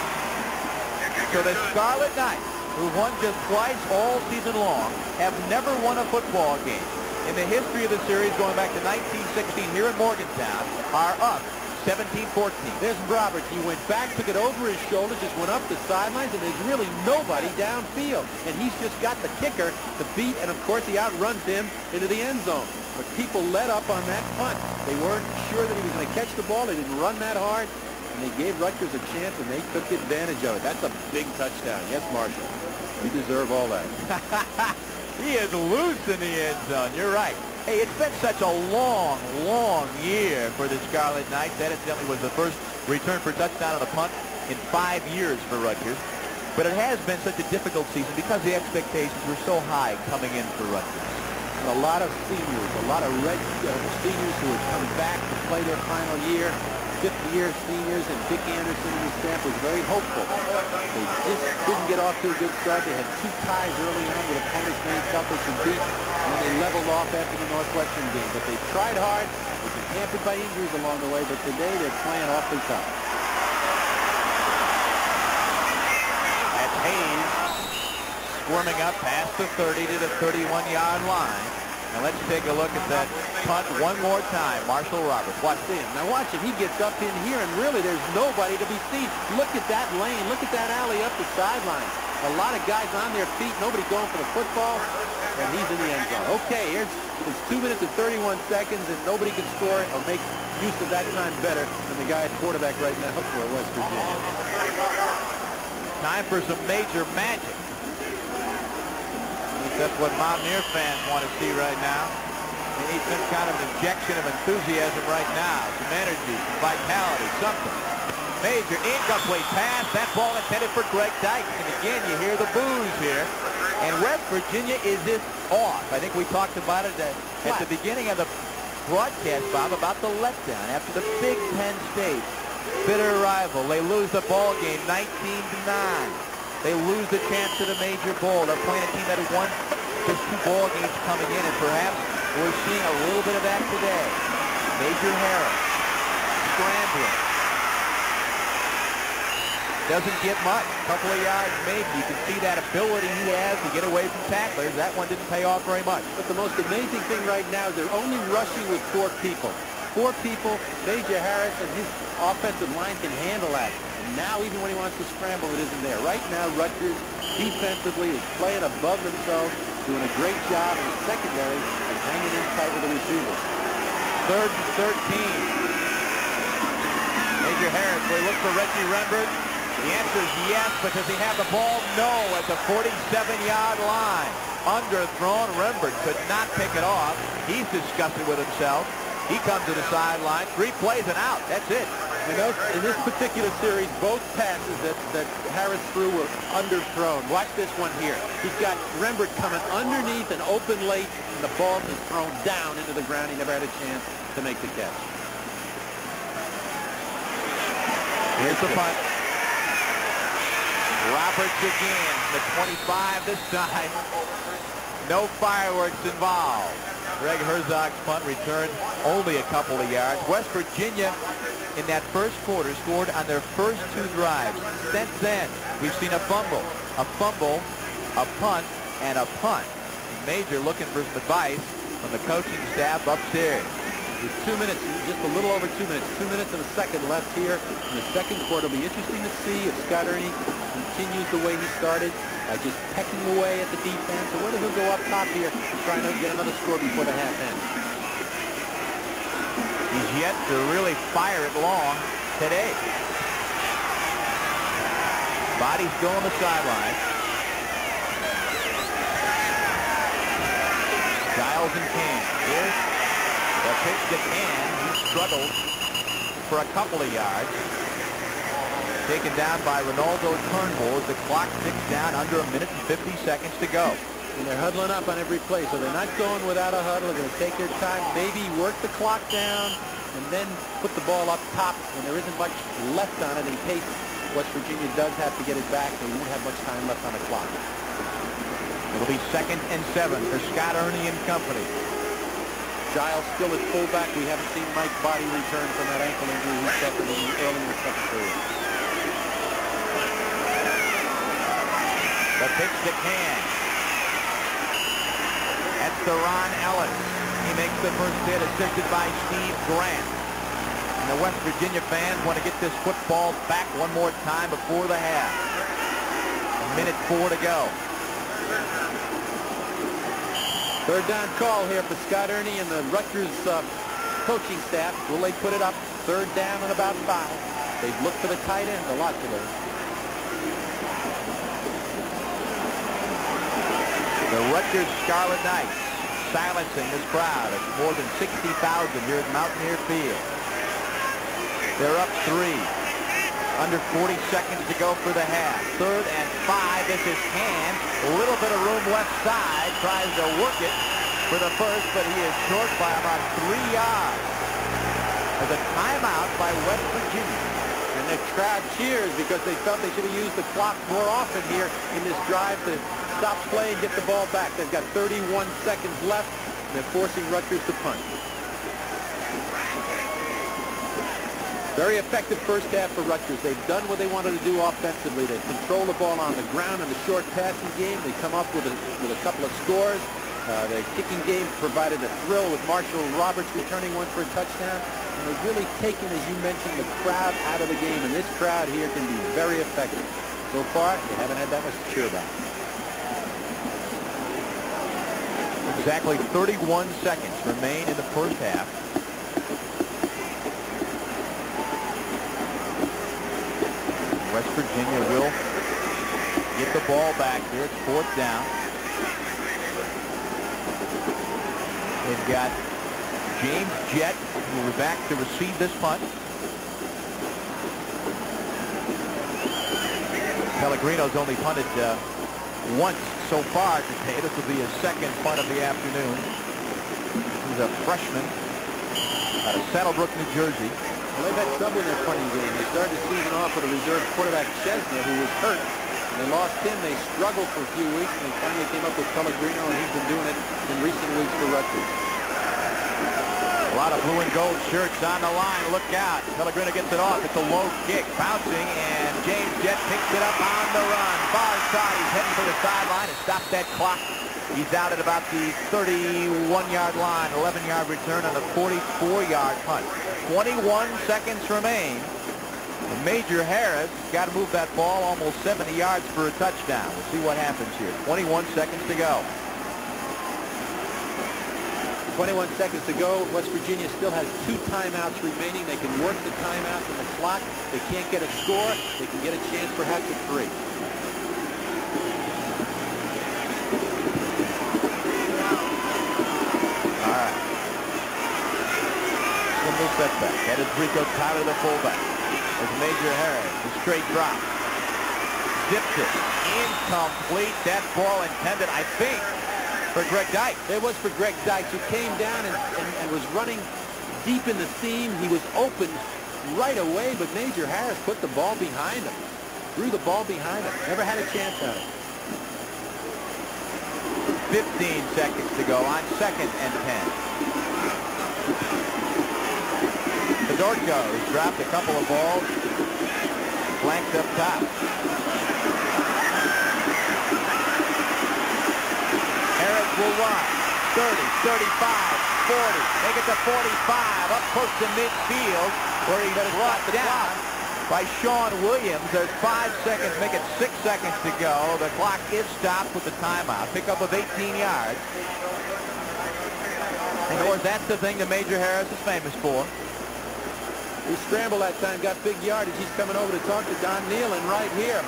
So the Scarlet Knights, who won just twice all season long, have never won a football game in the history of the series going back to 1916 here in Morgantown, are up 17-14. There's Roberts. He went back, took it over his shoulder, just went up the sidelines, and there's really nobody downfield. And he's just got the kicker to beat, and of course he outruns him into the end zone. But people let up on that punt. They weren't sure that he was going to catch the ball. They didn't run that hard. And they gave Rutgers a chance, and they took advantage of it. That's a big touchdown. Yes, Marshall. You deserve all that. He is loose in the end zone. You're right. Hey, it's been such a long, long for the Scarlet Knights. That incidentally was the first return for touchdown on a punt in 5 years for Rutgers. But it has been such a difficult season because the expectations were so high coming in for Rutgers. And a lot of seniors, a lot of red seniors who had come back to play their final year, 50-year seniors, and Dick Anderson and his staff was very hopeful. They just didn't get off to a good start. They had 2 ties early on with opponents named Selfish and Beat, and they leveled off after the Northwestern game. But they tried hard. They've been hampered by injuries along the way, but today they're playing awfully tough. That's Hayes squirming up past the 30 to the 31-yard line. And let's take a look at that punt one more time. Marshall Roberts. Watch this. Now watch it. He gets up in here, and really there's nobody to be seen. Look at that lane. Look at that alley up the sideline. A lot of guys on their feet. Nobody going for the football, and he's in the end zone. Okay, it's 2 minutes and 31 seconds, and nobody can score or make use of that time better than the guy at quarterback right now for West Virginia. Time for some major magic. That's what Mountaineer fans want to see right now. They need some kind of injection of enthusiasm right now. Some energy, some vitality, something. Major incomplete pass. That ball intended for Greg Dykes. And again, you hear the boos here. And West Virginia is this off. I think we talked about it at the beginning of the broadcast, Bob, about the letdown after the Big Ten stage. Bitter rival. They lose the ball game 19-9. They lose the chance to the major bowl. They're playing a team that has won just 2 ball games coming in, and perhaps we're seeing a little bit of that today. Major Harris scrambling. Doesn't get much. A couple of yards maybe. You can see that ability he has to get away from tacklers. That one didn't pay off very much. But the most amazing thing right now is they're only rushing with 4 people. 4 people. Major Harris and his offensive line can handle that. Now, even when he wants to scramble, it isn't there. Right now, Rutgers defensively is playing above themselves, doing a great job in the secondary and hanging in tight with the receivers. 3rd and 13. Major Harris, will he look for Reggie Rembert? The answer is yes, but does he have the ball? No, at the 47-yard line. Underthrown. Rembert could not pick it off. He's disgusted with himself. He comes to the sideline. 3 plays and out. That's it. You know, in this particular series, both passes that Harris threw were underthrown. Watch this one here. He's got Rembert coming underneath and open late, and the ball is thrown down into the ground. He never had a chance to make the catch. Here's the punt. Roberts again, the 25 this time. No fireworks involved. Greg Herzog's punt returned only a couple of yards. West Virginia in that first quarter scored on their first 2 drives. Since then, we've seen a fumble, a punt, and a punt. Major looking for some advice from the coaching staff upstairs. With 2 minutes, just a little over 2 minutes, 2 minutes and a second left here in the second quarter. It'll be interesting to see if Scott Ernie continues the way he started, just pecking away at the defense, or whether he'll go up top here trying to get another score before the half ends. He's yet to really fire it long today. Body still on the sideline. Giles and Kane. Here's the pitch to Kane. He struggled for a couple of yards. Taken down by Ronaldo Turnbull as the clock ticks down under 1 minute and 50 seconds to go. And they're huddling up on every play, so they're not going without a huddle. They're going to take their time, maybe work the clock down, and then put the ball up top when there isn't much left on it in case West Virginia does have to get it back. They won't have much time left on the clock. It'll be 2nd and 7 for Scott Ernie and company. Giles still at fullback. We haven't seen Mike Body return from that ankle injury he suffered early in the second period. The pitch to Can. That's to Ron Ellis. He makes the first hit, assisted by Steve Grant. And the West Virginia fans want to get this football back one more time before the half. 1:04 to go. 3rd down call here for Scott Ernie and the Rutgers coaching staff. Will they put it up? 3rd down and about 5. They've looked for the tight end a lot today. The Rutgers Scarlet Knights silencing this crowd of more than 60,000 here at Mountaineer Field. They're up 3. Under 40 seconds to go for the half. 3rd and 5. This is Hand. A little bit of room left side. Tries to work it for the first, but he is short by about 3 yards. There's a timeout by West Virginia. And the crowd cheers because they felt they should have used the clock more often here in this drive to stop play and get the ball back. They've got 31 seconds left, and they're forcing Rutgers to punt. Very effective first half for Rutgers. They've done what they wanted to do offensively. They control the ball on the ground in the short passing game. They come up with a couple of scores. Their kicking game provided a thrill with Marshall Roberts returning one for a touchdown. And they've really taken, as you mentioned, the crowd out of the game. And this crowd here can be very effective. So far, they haven't had that much to cheer about. Exactly 31 seconds remain in the first half. West Virginia will get the ball back here. It's 4th down. They've got James Jett, who will be back to receive this punt. Pellegrino's only punted once so far today. This will be his 2nd punt of the afternoon. He's a freshman out of Saddlebrook, New Jersey. Well, they've had trouble in their punting game. They started the season off with a reserve quarterback, Chesner, who was hurt. And they lost him. They struggled for a few weeks, and they finally came up with Pellegrino, and he's been doing it in recent weeks for Rutgers. A lot of blue and gold shirts on the line. Look out. Pellegrino gets it off. It's a low kick. Bouncing, and James Jett picks it up on the run. Far side. He's heading for the sideline and stops that clock. He's out at about the 31-yard line. 11-yard return on the 44-yard punt. 21 seconds remain. Major Harris got to move that ball almost 70 yards for a touchdown. We'll see what happens here. 21 seconds to go. 21 seconds to go. West Virginia still has 2 timeouts remaining. They can work the timeouts and the clock. They can't get a score. They can get a chance perhaps at 3. All right. Simple setback. That is Rico Tyler, the fullback. As Major Harris, the straight drop. Zips it. Incomplete. That ball intended, I think, for Greg Dykes. It was for Greg Dykes, who came down and was running deep in the seam. He was open right away, but Major Harris put the ball behind him. Threw the ball behind him. Never had a chance at it. 15 seconds to go on 2nd and 10. Fedorko has dropped a couple of balls. Flanked up top. Harris will run. 30, 35, 40. Make it to 45. Up close to midfield where he brought down by Sean Williams. There's 5 seconds. Make it 6 seconds to go. The clock is stopped with the timeout. Pickup of 18 yards. And of course, that's the thing that Major Harris is famous for. He scrambled that time, got big yardage. He's coming over to talk to Don Nealon right here.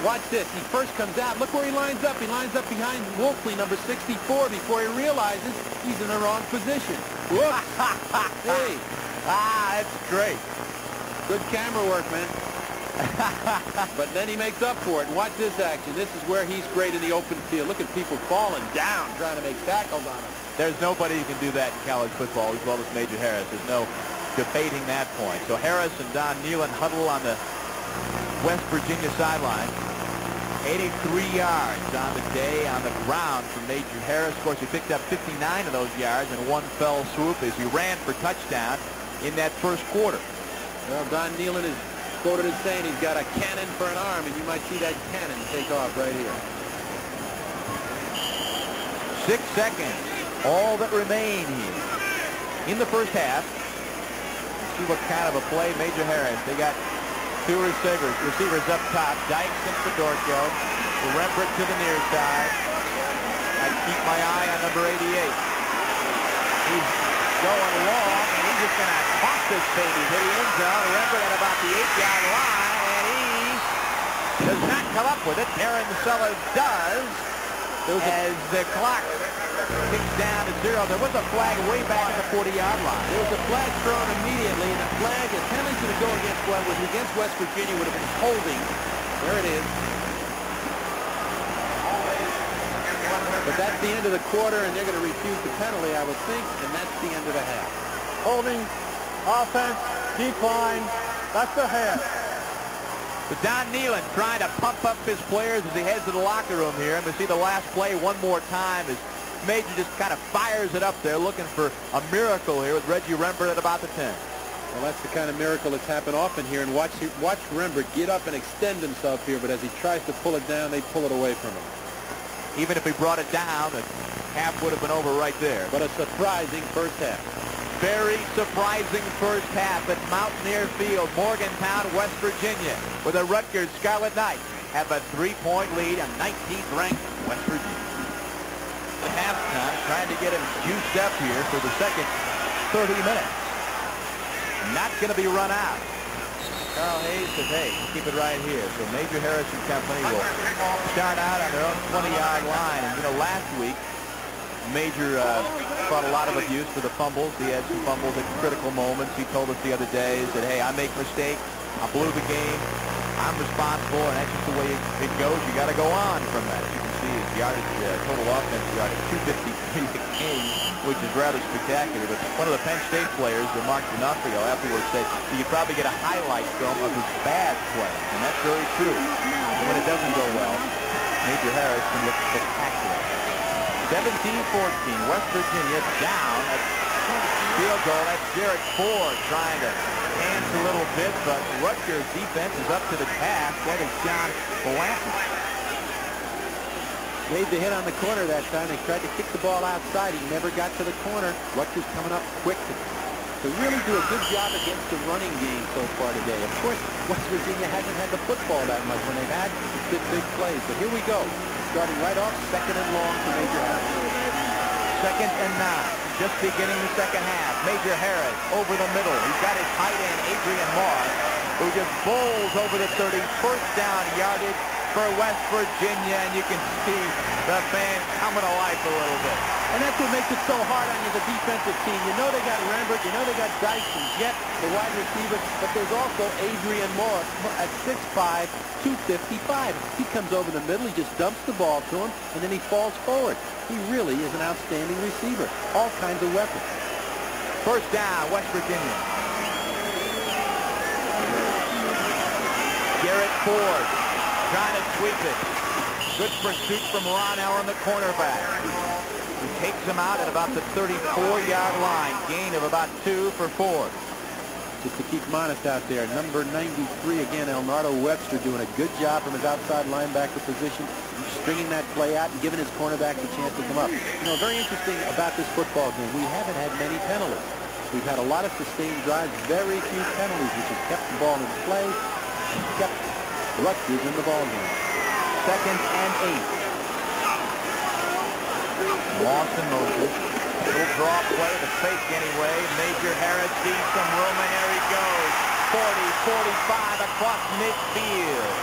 Watch this. He first comes out. Look where he lines up. He lines up behind Wolfley, number 64, before he realizes he's in the wrong position. Whoops. Hey. That's great. Good camera work, man. But then he makes up for it. And watch this action. This is where he's great in the open field. Look at people falling down, trying to make tackles on him. There's nobody who can do that in college football as well as Major Harris. There's no debating that point. So Harris and Don Nealon huddle on the West Virginia sideline. 83 yards on the day on the ground for Major Harris. Of course, he picked up 59 of those yards in one fell swoop as he ran for touchdown in that first quarter. Well, Don Nealon is quoted as saying he's got a cannon for an arm, and you might see that cannon take off right here. 6 seconds, all that remain here in the first half. See what kind of a play Major Harris. They got 2 receivers up top. Dykes and Fedorko. Rembrandt to the near side. I keep my eye on number 88. He's going long, and he's just going to toss this baby to the end zone. Rembrandt at about the 8-yard line, and he does not come up with it. Aaron Sellers does as the clock kicks down to 0. There was a flag way back at the 40-yard line. There was a flag thrown immediately, and the flag, the penalty against West Virginia would have been holding. There it is. But that's the end of the quarter, and they're going to refuse the penalty, I would think, and that's the end of the half. Holding, offense, decline. That's the half. But Don Nehlen trying to pump up his players as he heads to the locker room here. And we see the last play one more time as Major just kind of fires it up there, looking for a miracle here with Reggie Rembert at about the 10. Well, that's the kind of miracle that's happened often here. And watch Rembert get up and extend himself here, but as he tries to pull it down, they pull it away from him. Even if he brought it down, the half would have been over right there. But a surprising first half. Very surprising first half at Mountaineer Field, Morgantown, West Virginia, where the Rutgers Scarlet Knights have a 3-point lead on 19th ranked West Virginia. At halftime, trying to get him juiced up here for the second 30 minutes. Not going to be run out. Carl Hayes says, hey, keep it right here. So Major Harris and company will start out on their own 20-yard line. And, you know, last week, Major fought a lot of abuse for the fumbles. He had some fumbles at critical moments. He told us the other day, he said, hey, I make mistakes. I blew the game. I'm responsible, and that's just the way it goes. You got to go on from that. As you can see, his yardage, total offense yardage, 253 a game, which is rather spectacular. But one of the Penn State players, Mark D'Onofrio, afterwards said you could probably get a highlight film of his bad play, and that's very true. And when it doesn't go well, Major Harris can look spectacular. 17-14, West Virginia down at field goal. That's Jared Ford trying to dance a little bit, but Rutgers defense is up to the task. That is John Blanton. Made the hit on the corner that time. They tried to kick the ball outside. He never got to the corner. Rutgers coming up quick to really do a good job against the running game so far today. Of course, West Virginia hasn't had the football that much when they've had big plays. But here we go. Starting right off, 2nd and long for Major Harris. 2nd and 9. Just beginning the second half. Major Harris over the middle. He's got his tight end, Adrian Moss, who just bowls over the 30. First down yardage for West Virginia, and you can see the fans coming to life a little bit. And that's what makes it so hard on you, the defensive team. You know they got Rembert, you know they got Dice and Jet, the wide receiver, but there's also Adrian Moore at 6'5", 255. He comes over the middle, he just dumps the ball to him, and then he falls forward. He really is an outstanding receiver. All kinds of weapons. First down, West Virginia. Garrett Ford trying to sweep it. Good pursuit from Ron Allen, the cornerback. He takes him out at about the 34-yard line. Gain of about 2 for Ford. Just to keep him honest out there, number 93 again, Elnardo Webster doing a good job from his outside linebacker position, stringing that play out and giving his cornerback the chance to come up. You know, very interesting about this football game, we haven't had many penalties. We've had a lot of sustained drives, very few penalties, which has kept the ball in play and kept Rutgers in the ball game. 2nd and 8. Lost in motion. Little draw play, the fake anyway. Major Harris sees some room, and there he goes. 40-45 across midfield.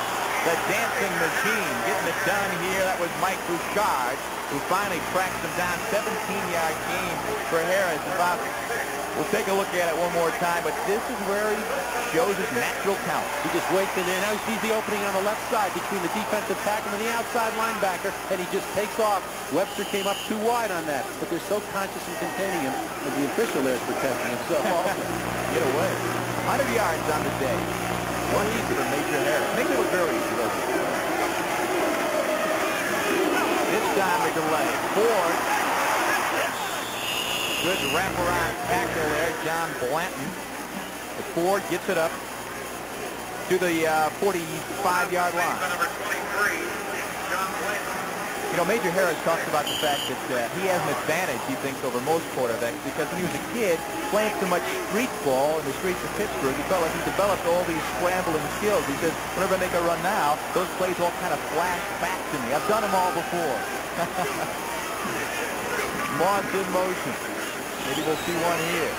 The dancing machine getting it done here. That was Mike Bouchard, who finally tracks him down. 17-yard gain for Harris. We'll take a look at it one more time, but this is where he shows his natural talent. He just waits in there. Now he sees the opening on the left side between the defensive tackle and the outside linebacker, and he just takes off. Webster came up too wide on that, but they're so conscious in containing him, and the official there is protecting him. So get away. 100 yards on the day. One easy for Major Harris. Major was very easy, wasn't it? This time a delay. Ford. Good wraparound tackle there, John Blanton. But Ford gets it up to the 45-yard line. You know, Major Harris talks about the fact that he has an advantage, he thinks, over most quarterbacks because when he was a kid playing so much street ball in the streets of Pittsburgh, he felt like he developed all these scrambling skills. He says, whenever I make a run now, those plays all kind of flash back to me. I've done them all before. Moss in motion. Maybe we'll see one here.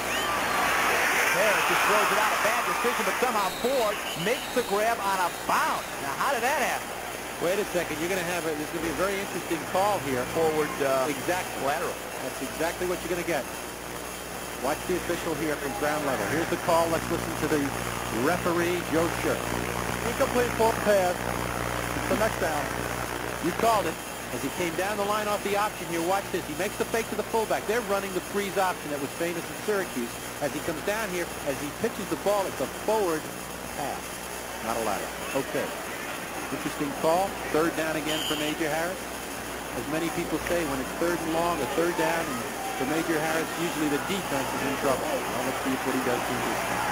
Harris just throws it out. A bad decision, but somehow Ford makes the grab on a bounce. Now, how did that happen? wait a second, you're going to have there's going to be a very interesting call here. Forward exact lateral. That's exactly what you're going to get. Watch the official here from ground level. Here's the call. Let's listen to the referee, Joe Schur. Incomplete forward pass. It's the next down. You called it. As he came down the line off the option here, watch this. He makes the fake to the fullback. They're running the freeze option that was famous in Syracuse. As he comes down here, as he pitches the ball, it's a forward pass, not a lateral. Okay. Interesting call. Third down again for Major Harris. As many people say, when it's third and long, a third down, and for Major Harris, usually the defense is in trouble. Well, let's see what he does here this time.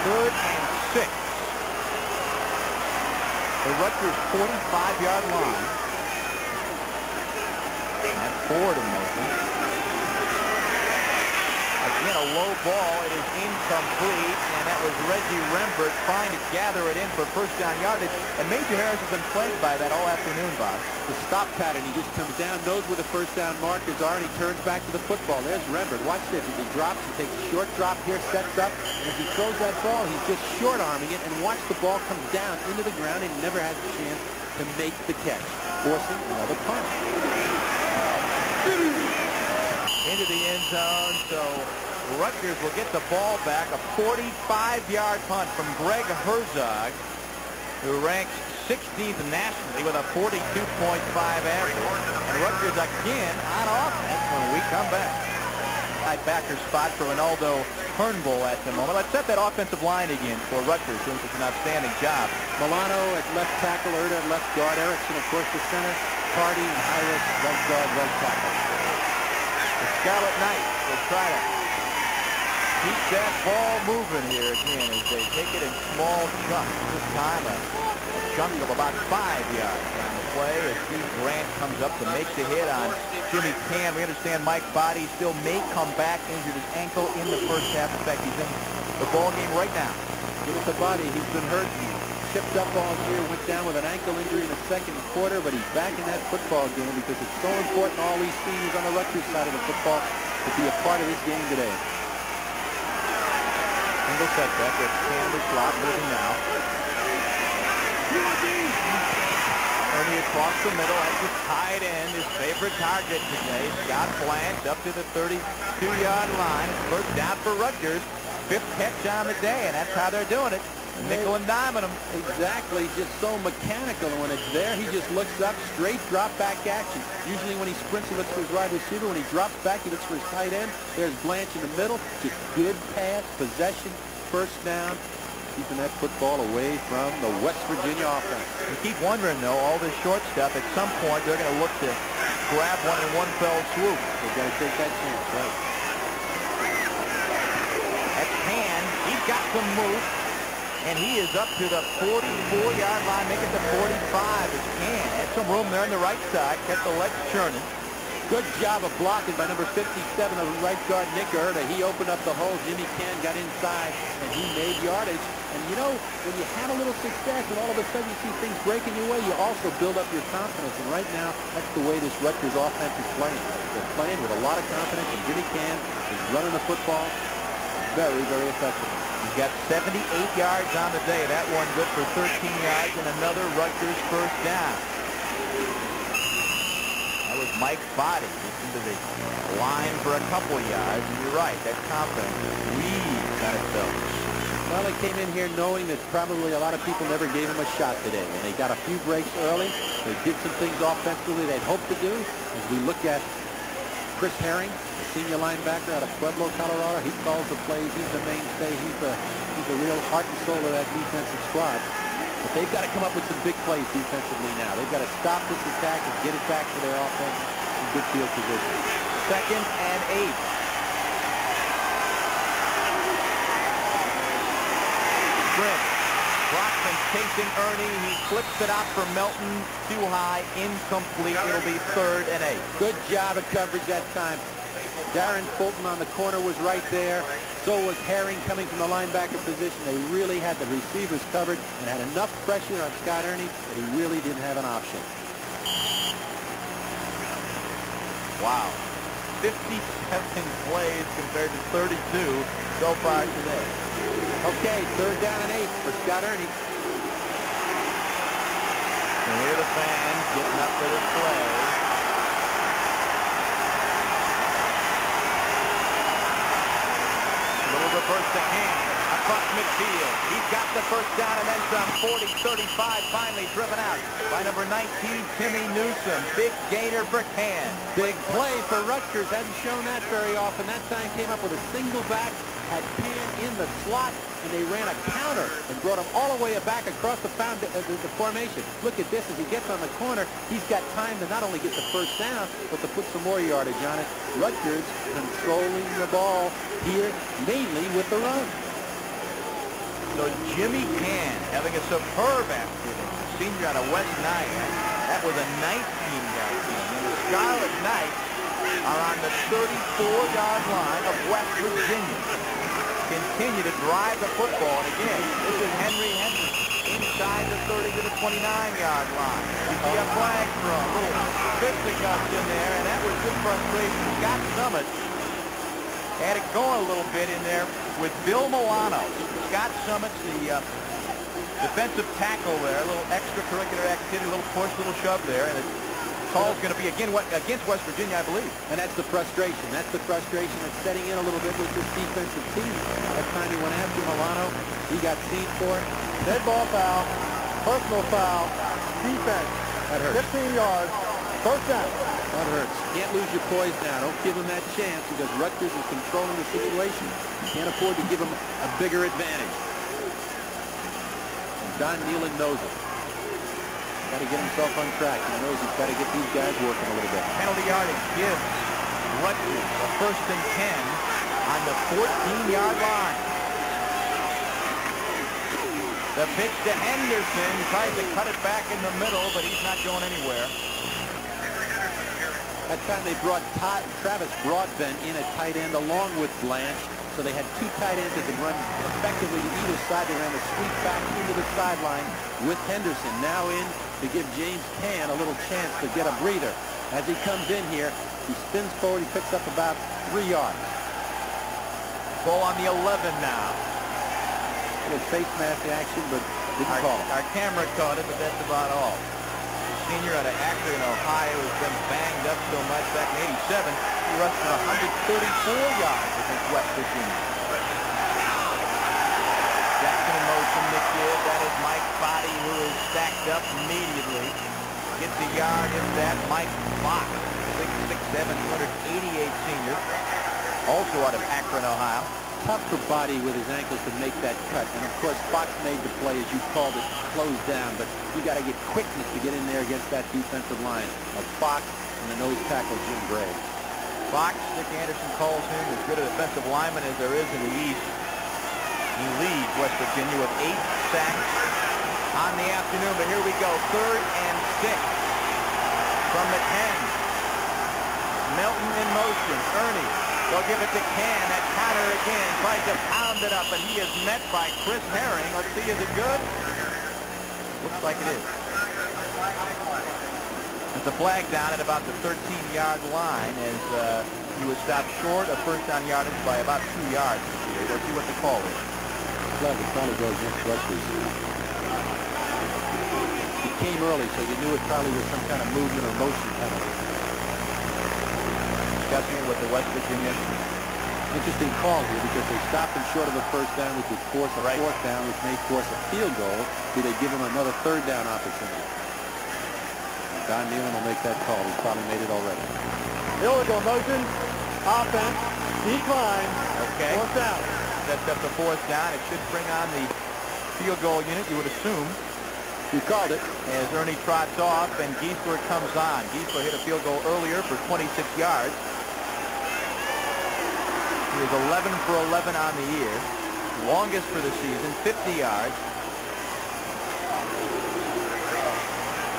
3rd and 6. The Rutgers 45-yard line. And forward in motion. Again, a low ball. It is incomplete, and that was Reggie Rembert trying to gather it in for first down yardage. And Major Harris has been plagued by that all afternoon, Bob. The stop pattern, he just comes down, knows where the first down markers are, and he turns back to the football. There's Rembert. Watch this. As he drops, he takes a short drop here, sets up, and as he throws that ball, he's just short-arming it, and watch the ball come down into the ground and never has a chance to make the catch, forcing another punt. Into the end zone, so Rutgers will get the ball back. A 45-yard punt from Greg Herzog, who ranks 16th nationally with a 42.5 average. And Rutgers again on offense when we come back. Backer spot for Ronaldo Turnbull at the moment. Let's set that offensive line again for Rutgers, doing such an outstanding job. Milano at left tackle, Erda at left guard, Erickson, of course, the center, Cardi and Iris, right guard, right tackle. The Scarlet Knights will try to keep that ball moving here again as they take it in small chunks. This time a chunk of about 5 yards on the play as Steve Grant comes up to make the hit on Jimmy Can. We understand Mike Body still may come back, injured his ankle in the first half. In fact, he's in the ball game right now. Give us the body. He's been hurt. Chipped up all year, went down with an ankle injury in the second quarter, but he's back in that football game because it's so important all these seniors on the Rutgers side of the football to be a part of this game today. Single setback with Candace Slot moving now. Ernie across the middle as the tight end, his favorite target today. Scott Blanche up to the 32-yard line. First down for Rutgers. 5th catch on the day, and that's how they're doing it. Nickel and diming him. Exactly, just so mechanical. And when it's there, he just looks up, straight drop back action. Usually when he sprints, he looks for his wide receiver. When he drops back, he looks for his tight end. There's Blanche in the middle. Just good pass, possession, first down. Keeping that football away from the West Virginia offense. You keep wondering, though, all this short stuff, at some point they're going to look to grab one in one fell swoop. They've got to take that chance, right? That's Pan. He's got some move. And he is up to the 44-yard line, make it the 45. It's Can. Had some room there on the right side. Kept the legs churning. Good job of blocking by number 57 of the right guard, Nick Erda. He opened up the hole. Jimmy Can got inside, and he made yardage. And you know, when you have a little success and all of a sudden you see things breaking your way, you also build up your confidence. And right now, that's the way this Rutgers offense is playing. They're playing with a lot of confidence, and Jimmy Can is running the football very, very effectively. He's got 78 yards on the day. That one good for 13 yards and another Rutgers first down. That was Mike Body. Listen to the line for a couple yards. And you're right, that confidence weaves on itself. Well, they came in here knowing that probably a lot of people never gave him a shot today. And they got a few breaks early. They did some things offensively they'd hoped to do. As we look at Chris Herring, the senior linebacker out of Pueblo, Colorado, he calls the plays. He's the mainstay. He's the real heart and soul of that defensive squad. But they've got to come up with some big plays defensively now. They've got to stop this attack and get it back to their offense in good field position. 2nd and 8. Sprint. Brockman chasing Ernie. He flips it out for Melton. Too high. Incomplete. It'll be 3rd and 8. Good job of coverage that time. Darren Fulton on the corner was right there. So was Herring coming from the linebacker position. They really had the receivers covered and had enough pressure on Scott Ernie that he really didn't have an option. Wow. 57 plays compared to 32 so far today. Okay, 3rd down and 8 for Scott Ernie. And here are the fans getting up for this play. first to hand across midfield. He's got the first down and then some. 40-35, finally driven out by number 19, Timmy Newsom. Big gainer for Can. Big play for Rutgers. Hasn't shown that very often. That time came up with a single back, had Can in the slot, and they ran a counter and brought him all the way back across the formation. Look at this. As he gets on the corner, he's got time to not only get the first down, but to put some more yardage on it. Rutgers controlling the ball here, mainly with the run. So Jimmy Can having a superb afternoon. Senior out of West Nyack. That was a 19-yard game. And the Scarlet Knights are on the 34-yard line of West Virginia. Continue to drive the football. And again, this is Henry inside the 30 to the 29-yard line. You see a flag thrown. A little fisticuffs in there, and that was good frustration. Scott Summit had it going a little bit in there with Bill Milano. Scott Summit's the defensive tackle there. A little extracurricular activity, a little push, a little shove there. And the call's going to be again against West Virginia, I believe. And that's the frustration. That's the frustration that's setting in a little bit with this defensive team. That time he went after Milano. He got seen for it. Dead ball foul, personal foul, defense. That hurts. 15 yards, first down. That hurts. Can't lose your poise now. Don't give him that chance because Rutgers is controlling the situation. You can't afford to give him a bigger advantage. Don Nealon knows it. Got to get himself on track. He knows he's got to get these guys working a little bit. Penalty yardage gives Rutgers a 1st and 10 on the 14-yard line. The pitch to Henderson. Tries to cut it back in the middle, but he's not going anywhere. That time they brought Travis Broadbent in at tight end along with Blanche. So they had two tight ends that could run effectively to either side. They ran a sweep back into the sideline with Henderson. Now in to give James Can a little chance to get a breather. As he comes in here, he spins forward. He picks up about 3 yards. Ball on the 11 now. A little face mask action, but didn't call it. Our camera caught it, but that's about all. Senior out of Akron, Ohio, has been banged up so much back in 87. He rushed for 134 yards against West Virginia. Jackson in motion, the kid. That is Mike Foddy, who is stacked up immediately. Gets a yard in that. Mike Fox, 6'7", 288 senior. Also out of Akron, Ohio. Tough for Body with his ankles to make that cut. And, of course, Fox made the play, as you called it, closed down. But you got to get quickness to get in there against that defensive line of Fox and the nose tackle, Jim Gray. Fox, Nick Anderson calls him as good a defensive lineman as there is in the East. He leads West Virginia with 8 sacks on the afternoon. But here we go, 3rd and 6 from the 10. Melton in motion. Ernie. They'll give it to Can. That counter again. Tries to pound it up, and he is met by Chris Herring. Let's see, is it good? Looks like it is. There's a flag down at about the 13-yard line as he was stopped short of first down yardage by about 2 yards. We'll see what the call is. Well, the probably goes against Rutgers. He came early, so you knew it probably was some kind of movement or motion penalty. Discussing it with the West Virginia. Interesting call here because they stopped him short of a first down, which would force a fourth down, which may force a field goal. Do they give him another 3rd down opportunity? Don Nealon will make that call. He's probably made it already. Illegal motion, offense, decline, okay. 4th down. Sets up the 4th down. It should bring on the field goal unit, you would assume. You called it. As Ernie trots off and Giesler comes on. Giesler hit a field goal earlier for 26 yards. He was 11 for 11 on the year. Longest for the season, 50 yards.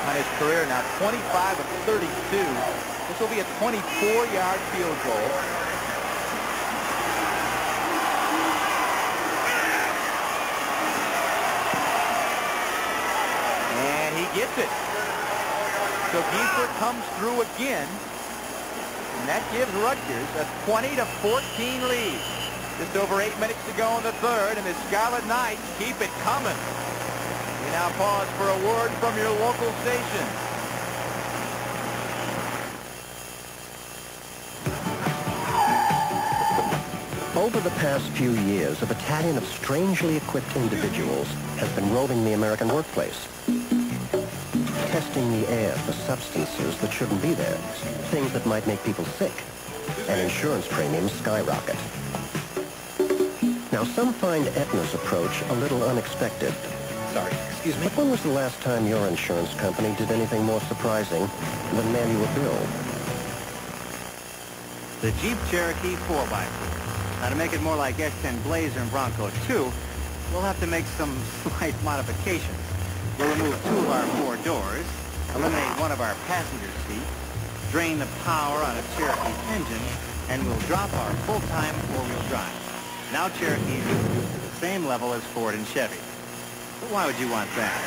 On his career now, 25 of 32. This will be a 24-yard field goal. And he gets it. So Giesler comes through again. And that gives Rutgers a 20-14 lead. Just over 8 minutes to go in the 3rd, and the Scarlet Knights keep it coming. We now pause for a word from your local station. Over the past few years, a battalion of strangely equipped individuals has been roaming the American workplace, testing the air for substances that shouldn't be there, things that might make people sick, and insurance premiums skyrocket. Now, some find Aetna's approach a little unexpected. Sorry, excuse me. But when was the last time your insurance company did anything more surprising than mail you a bill? The Jeep Cherokee 4x4. Now, to make it more like S10 Blazer and Bronco 2, we'll have to make some slight modifications. We'll remove 2 of our 4 doors, eliminate 1 of our passenger seats, drain the power on a Cherokee's engine, and we'll drop our full-time 4-wheel drive. Now Cherokee's is to the same level as Ford and Chevy. But why would you want that?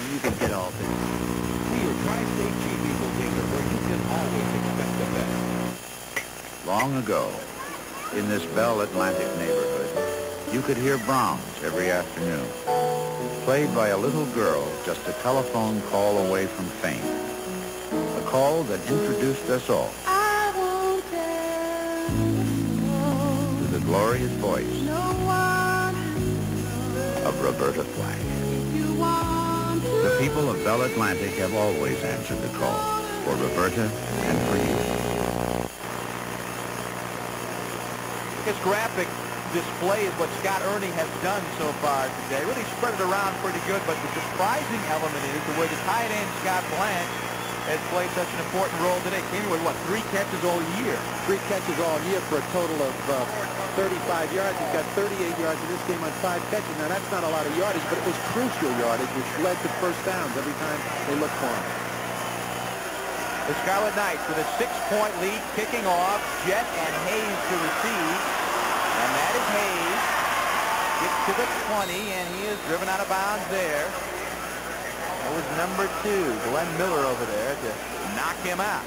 You can get all this. See your Tri-State Jeep Eagle dealer where you can always expect the best. Long ago, in this Bell Atlantic neighborhood, you could hear Brahms every afternoon, played by a little girl just a telephone call away from fame. A call that introduced us all to the glorious voice of Roberta Flack. The people of Bell Atlantic have always answered the call for Roberta and for you. This graphic displays what Scott Ernie has done so far today. Really spread it around pretty good, but the surprising element is the way the tight end Scott Blanche has played such an important role today. Came in with, what, 3 catches all year? 3 catches all year for a total of 35 yards. He's got 38 yards in this game on 5 catches. Now, that's not a lot of yardage, but it was crucial yardage, which led to first downs every time they looked for him. The Scarlet Knights with a 6-point lead, kicking off. Jett and Hayes to receive. And that is Hayes. Gets to the 20, and he is driven out of bounds there. That was number 2, Glenn Miller over there to knock him out.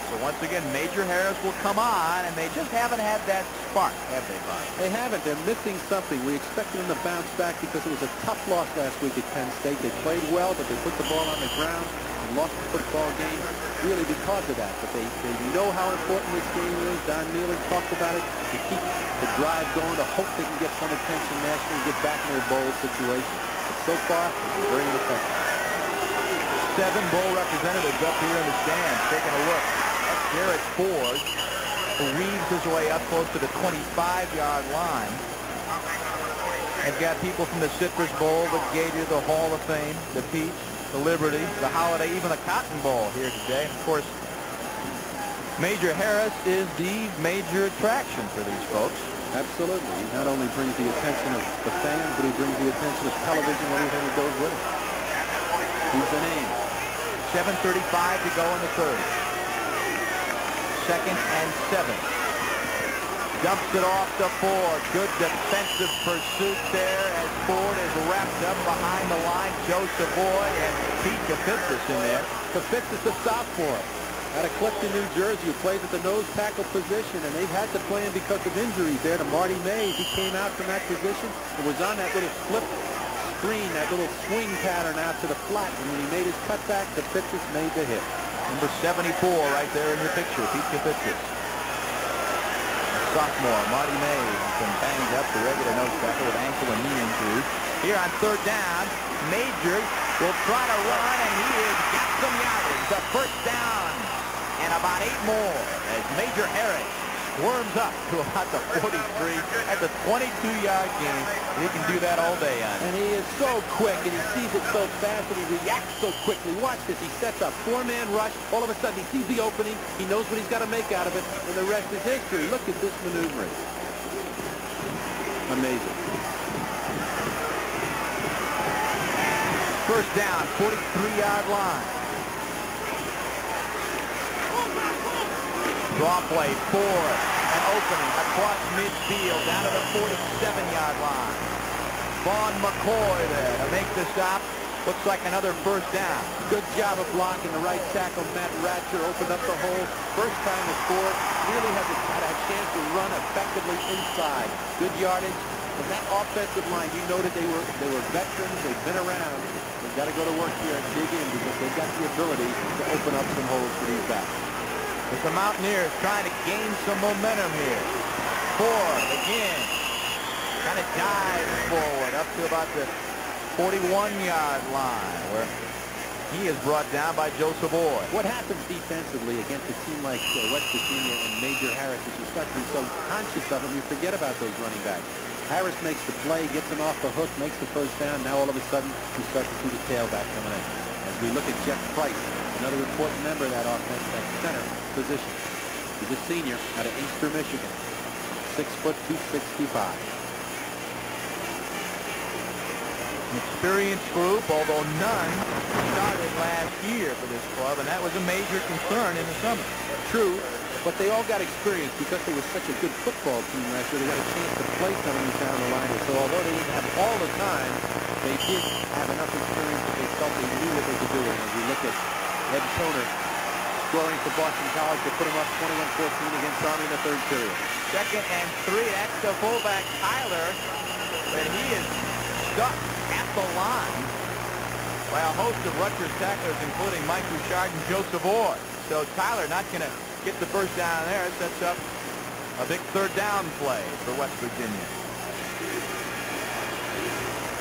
So once again, Major Harris will come on, and they just haven't had that spark, have they, Bob? They haven't. They're missing something. We expected them to bounce back because it was a tough loss last week at Penn State. They played well, but they put the ball on the ground and lost the football game really because of that. But they know how important this game is. Don Nealon talked about it, to keep the drive going, to hope they can get some attention nationally and get back in their bowl situation. But so far, it's very ineffective. 7 bowl representatives up here in the stands taking a look. That's Garrett Ford, who weaves his way up close to the 25-yard line. They've got people from the Citrus Bowl, the Gator, the Hall of Fame, the Peach, the Liberty, the Holiday, even the Cotton Bowl here today. And of course, Major Harris is the major attraction for these folks. Absolutely. He not only brings the attention of the fans, but he brings the attention of television and everything that goes with it. He's the name. 7:35 to go in the third. 2nd and 7. Dumps it off to Ford. Good defensive pursuit there as Ford is wrapped up behind the line. Joe Savoy and Pete Kafitzis in there. Kafitzis, the sophomore out of Clifton, New Jersey, who plays at the nose tackle position, and they've had to play him because of injuries there to Marty Mays. He came out from that position and was on that little flip screen, that little swing pattern out to the flat, and when he made his cutback, Kafitzis made the hit. Number 74 right there in your picture, Pete Kafitzis. Sophomore, Marty Mays, has been banged up, the regular nose tackle with ankle and knee injuries. Here on 3rd down, Major will try to run, and he has got some yardage. The first down, and about 8 more as Major Harris squirms up to about the 43 at the 22-yard game. He can do that all day on it. And he is so quick, and he sees it so fast, and he reacts so quickly. Watch this. He sets up 4-man rush. All of a sudden, he sees the opening. He knows what he's got to make out of it, and the rest is history. Look at this maneuvering. Amazing. First down, 43-yard line. Draw play, Ford, an opening across midfield, down to the 47-yard line. Vaughn McCoy there to make the stop. Looks like another first down. Good job of blocking. The right tackle, Matt Ratcher, opened up the hole. First time that Ford really had a chance to run effectively inside. Good yardage. And that offensive line, you noted they were veterans. They've been around. They've got to go to work here and dig in because they've got the ability to open up some holes for these backs. With the Mountaineers trying to gain some momentum here. Ford again. Kind of dives forward up to about the 41-yard line where he is brought down by Joe Savoy. What happens defensively against a team like West Virginia and Major Harris is you start to be so conscious of them, you forget about those running backs. Harris makes the play, gets him off the hook, makes the first down. Now all of a sudden, you start to see the tailback coming in. As we look at Jeff Price, another important member of that offense, that center position. He's a senior out of Inkster, Michigan. 6 foot 265. An experienced group, although none started last year for this club, and that was a major concern in the summer. True, but they all got experience because they were such a good football team last year. They got a chance to play some of these down the line. So although they didn't have all the time, they did have enough experience that they felt they knew what they could do. And as we look at Ed Toner scoring for Boston College to put them up 21-14 against Army in the third period. 2nd and 3. That's the fullback Tyler, but he is stuck at the line by a host of Rutgers tacklers, including Mike Bouchard and Joe Savoy. So Tyler not going to get the first down there. Sets up a big third down play for West Virginia.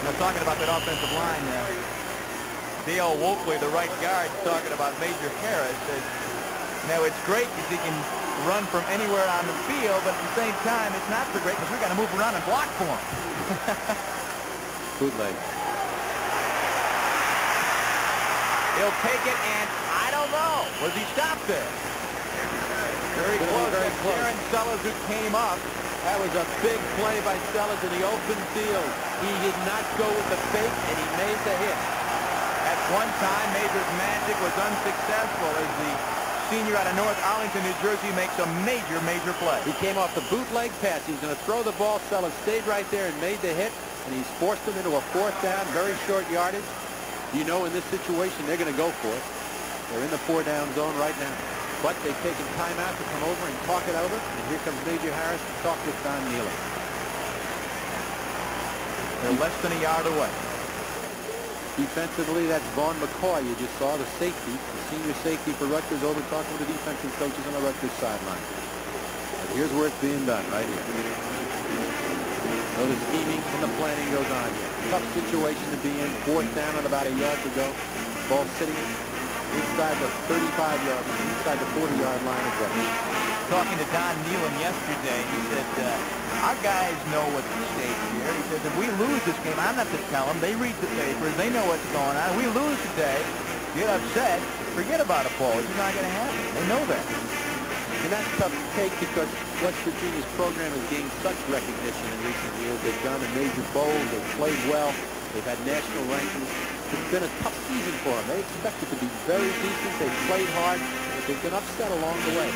Now talking about that offensive line now, Dale Wokley, the right guard, talking about Major Harris. Says, now it's great because he can run from anywhere on the field, but at the same time it's not so great because we got to move around and block for him. Bootleg. He'll take it, and I don't know. Was he stopped there? Very close. Very close. Aaron Sellers who came up. That was a big play by Sellers in the open field. He did not go with the fake, and he made the hit. At one time, Major's magic was unsuccessful as the senior out of North Arlington, New Jersey, makes a major play. He came off the bootleg pass. He was going to throw the ball. Sellers stayed right there and made the hit, and he's forced him into a 4th down, very short yardage. You know, in this situation, they're going to go for it. They're in the 4-down zone right now. But they've taken time out to come over and talk it over. And here comes Major Harris to talk with Don Nealon. They're less than a yard away. Defensively, that's Vaughn McCoy. You just saw the safety, the senior safety for Rutgers, over talking with the defensive coaches on the Rutgers sideline. But here's where it's being done, right here. So the scheming and the planning goes on here. Tough situation to be in. 4th down at about a yard to go. Ball sitting inside the 35-yard line, inside the 40-yard line of Rutgers. Talking to Don Nealon yesterday, he said, our guys know what's at stake here. He says, if we lose this game, I'm not to tell them. They read the papers. They know what's going on. We lose today, get upset, forget about it, Paul. It's not going to happen. They know that. And that's tough to take because West Virginia's program has gained such recognition in recent years. They've gone to major bowls. They've played well. They've had national rankings. It's been a tough season for them. They expected to be very decent. They've played hard, but they've been upset along the way.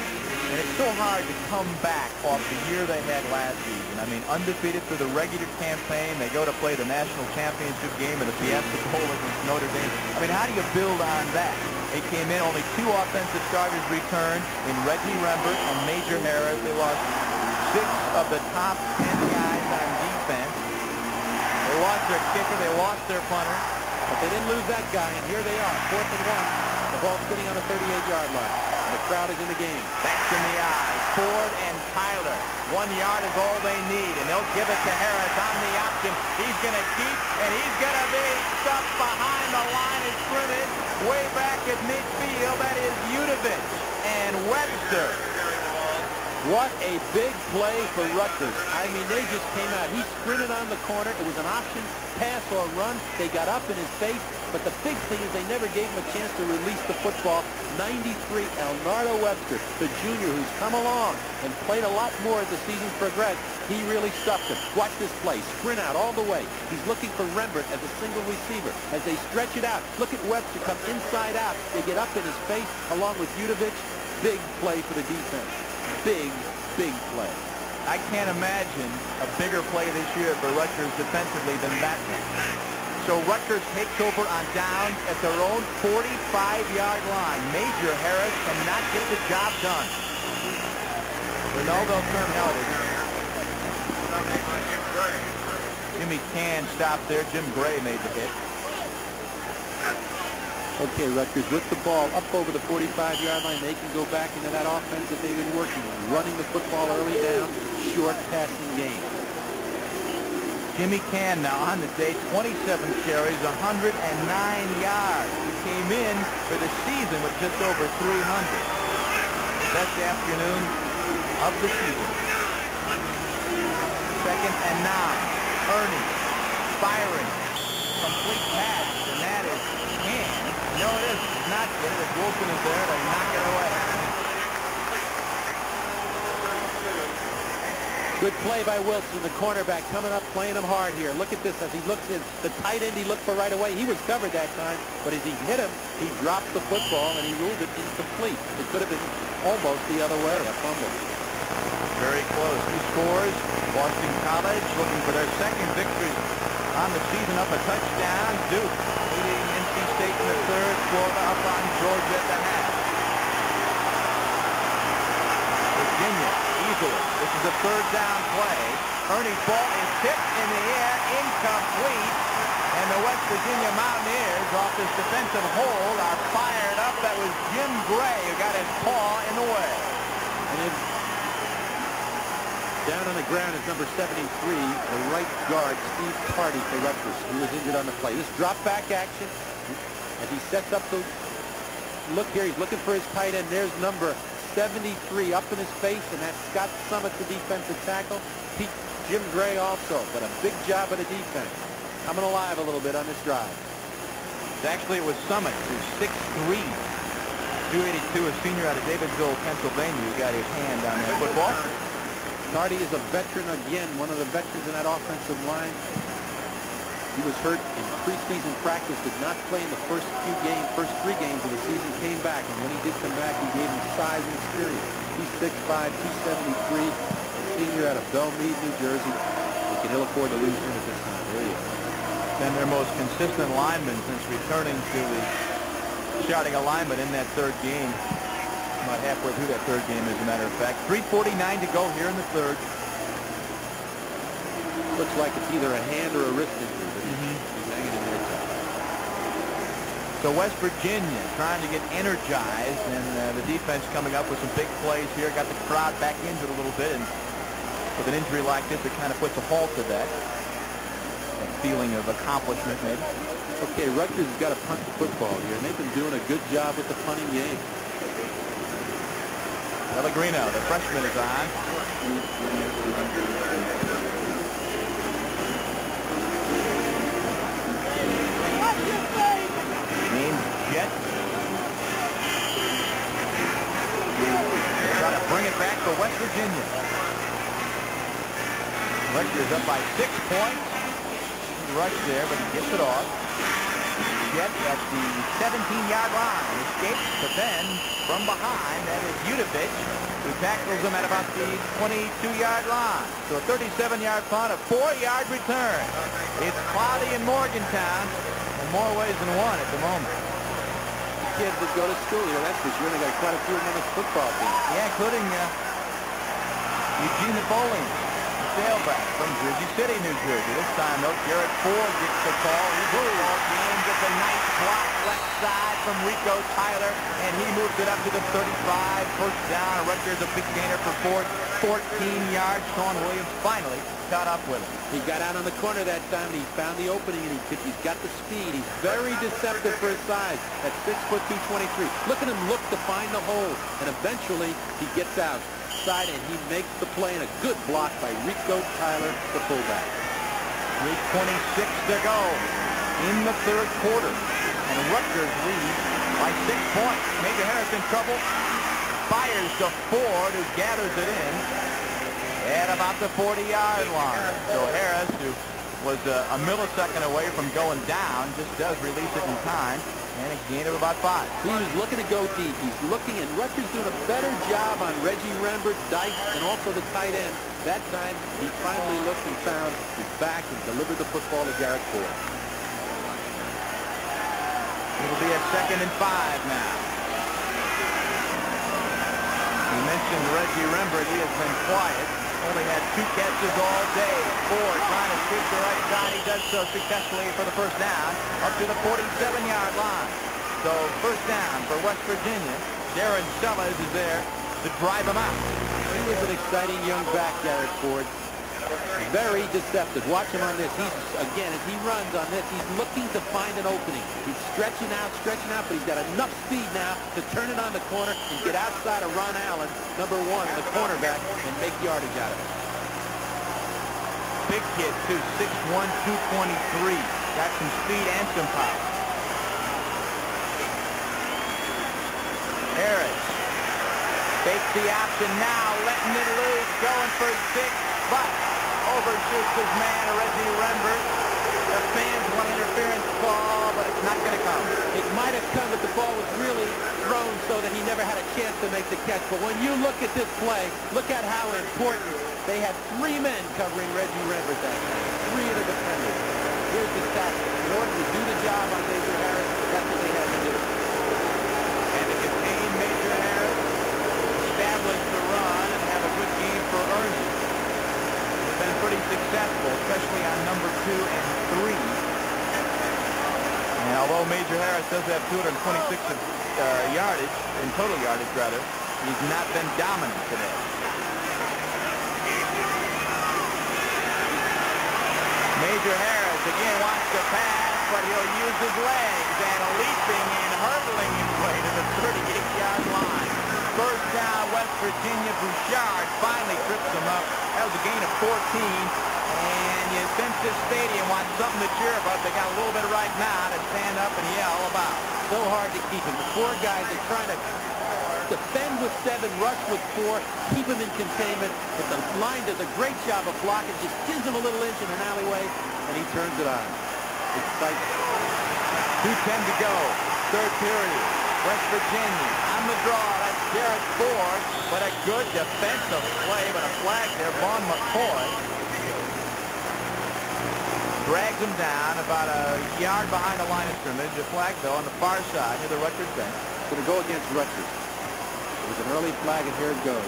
And it's so hard to come back off the year they had last season. I mean, undefeated through the regular campaign. They go to play the national championship game in the Fiesta Bowl against Notre Dame. I mean, how do you build on that? They came in, only 2 offensive starters returned in Reggie Rembert and Major Harris. They lost 6 of the top 10 guys on defense. They lost their kicker. They lost their punter. But they didn't lose that guy, and here they are, 4th and 1. The ball's sitting on the 38-yard line. And the crowd is in the game. Backs in the eyes. Ford and Tyler. 1 yard is all they need, and they'll give it to Harris on the option. He's going to keep, and he's going to be stuck behind the line of scrimmage. Way back at midfield, that is Udovich and Webster. What a big play for Rutgers. I mean, they just came out. He sprinted on the corner. It was an option, pass or run. They got up in his face. But the big thing is they never gave him a chance to release the football. 93, Elnardo Webster, the junior who's come along and played a lot more as the season progressed. He really stuffed him. Watch this play. Sprint out all the way. He's looking for Rembert as a single receiver. As they stretch it out, look at Webster come inside out. They get up in his face along with Udovich. Big play for the defense. Big play. I can't imagine a bigger play this year for Rutgers defensively than that one. So Rutgers takes over on downs at their own 45-yard line. Major Harris cannot get the job done. Ronaldo turned out it. Jimmy Can stopped there. Jim Gray made the hit. Okay, Rutgers with the ball up over the 45-yard line. They can go back into that offense that they've been working on, running the football early down, short passing game. Jimmy Can now on the day, 27 carries, 109 yards. He came in for the season with just over 300. Best afternoon of the season. 2nd and 9. Ernie firing. Complete pass, and that is Can. No, it isn't. It's not good. As Wilson is there to knock it away. Good play by Wilson, the cornerback, coming up, playing him hard here. Look at this as he looks in. The tight end he looked for right away. He was covered that time, but as he hit him, he dropped the football and he ruled it incomplete. It could have been almost the other way, a fumble. Very close. 2 scores. Boston College looking for their 2nd victory on the season, up a touchdown. Duke leading NC State in the 3rd. Florida up on Georgia at the half. Virginia easily. This is a 3rd down play. Ernie's ball is tipped in the air, incomplete. And the West Virginia Mountaineers, off this defensive hold, are fired up. That was Jim Gray who got his paw in the way. And it's down on the ground is number 73, the right guard, Steve Tardy for Rutgers. He was injured on the play. This drop back action as he sets up the look here. He's looking for his tight end. There's number 73 up in his face, and that's Scott Summit, the defensive tackle. Jim Gray also, but a big job of the defense. Coming alive a little bit on this drive. Actually, it was Summit, who's 6'3", 282, a senior out of Davidsville, Pennsylvania, who got his hand on that football. Tardy is a veteran again, one of the veterans in that offensive line. He was hurt in preseason practice, did not play in the first 3 games of the season, came back, and when he did come back, he gave him size and experience. He's 6'5", 273, a senior out of Belmead, New Jersey. He can ill afford to lose him at this time. There he is. Been their most consistent lineman since returning to the starting alignment in that 3rd game. About halfway through that 3rd game, as a matter of fact. 3:49 to go here in the 3rd. Looks like it's either a hand or a wrist injury, but he's hanging in there tough. So West Virginia trying to get energized, and the defense coming up with some big plays here. Got the crowd back into it a little bit, and with an injury like this, it kind of puts a halt to that. That feeling of accomplishment, maybe. Okay, Rutgers has got to punt the football here, and they've been doing a good job with the punting game. Pellegrino, the freshman, is on. Named Jet. Trying to bring it back to West Virginia. Rutgers up by 6 points. Rush there, but he gets it off. Jet at the 17-yard line. Escapes, but then from behind, that is Udovich, who tackles him at about the 22-yard line. So a 37-yard punt, a 4-yard return. It's cloudy in Morgantown in more ways than one at the moment. Kids that go to school here, that's for sure. They got quite a few of them on this football team. Yeah, including Eugene Bowling, sailback from Jersey City, New Jersey. This time, though, Garrett Ford gets the call. He's the ball game, gets a nice block left side from Rico Tyler, and he moves it up to the 35. First down. Rutgers a big gainer for Ford. 14 yards. Sean Williams finally caught up with him. He got out on the corner that time, and he found the opening, and he's got the speed. He's very deceptive for his size. At 6'2", 223. Look at him look to find the hole, and eventually he gets out. And he makes the play, and a good block by Rico Tyler, the fullback. 3:26 to go in the 3rd quarter, and Rutgers leads by 6 points. Major Harris in trouble, fires to Ford, who gathers it in at about the 40-yard line. So Harris, who was a millisecond away from going down, just does release it in time. And a gain of about 5. He was looking to go deep. He's looking, and Rutgers doing a better job on Reggie Rembert, Dyke, and also the tight end. That time, he finally looked and found his back and delivered the football to Garrett Ford. It'll be a 2nd and 5 now. We mentioned Reggie Rembert. He has been quiet. Only had 2 catches all day. Ford trying to sweep the right side. He does so successfully for the first down up to the 47-yard line. So first down for West Virginia. Darren Sellers is there to drive him out. He was an exciting young back, Garrett Ford. Very deceptive. Watch him on this. Again, as he runs on this, he's looking to find an opening. He's stretching out, but he's got enough speed now to turn it on the corner and get outside of Ron Allen, number 1, the cornerback, and make yardage out of it. Big kid, too. 6'1", 223. Got some speed and some power. Harris takes the option now, letting it loose, going for 6, but overshoots his man, Reggie Rembert. The fans want interference call, but it's not going to come. It might have come, but the ball was really thrown so that he never had a chance to make the catch. But when you look at this play, look at how important. They had 3 men covering Reggie Rembert that time. 3 of the defenders. Here's the tactic. In order to do the job on Major Harris, that's what they had to do. And to contain Major Harris, establish the run, and have a good game for Ernie. They've been pretty successful, especially on number 2 and 3. And although Major Harris does have 226 yardage, in total yardage rather, he's not been dominant today. Major Harris again wants to pass, but he'll use his legs and leaping and hurdling his way to the 38-yard line. First down, West Virginia. Bouchard finally trips him up. That was a gain of 14. And you sense this stadium wants something to cheer about. They got a little bit right now to stand up and yell about. So hard to keep him. The 4 guys are trying to defend with 7, rush with 4, keep him in containment. But the line does a great job of blocking. Just gives him a little inch in an alleyway, and he turns it on. Exciting. 2:10 to go. Third period. West Virginia on the draw. That's Garrett Ford, but a good defensive play, but a flag there. Vaughn McCoy drags him down about a yard behind the line of scrimmage. A flag, though, on the far side near the Rutgers bench. It's going to go against Rutgers. It was an early flag, and here it goes.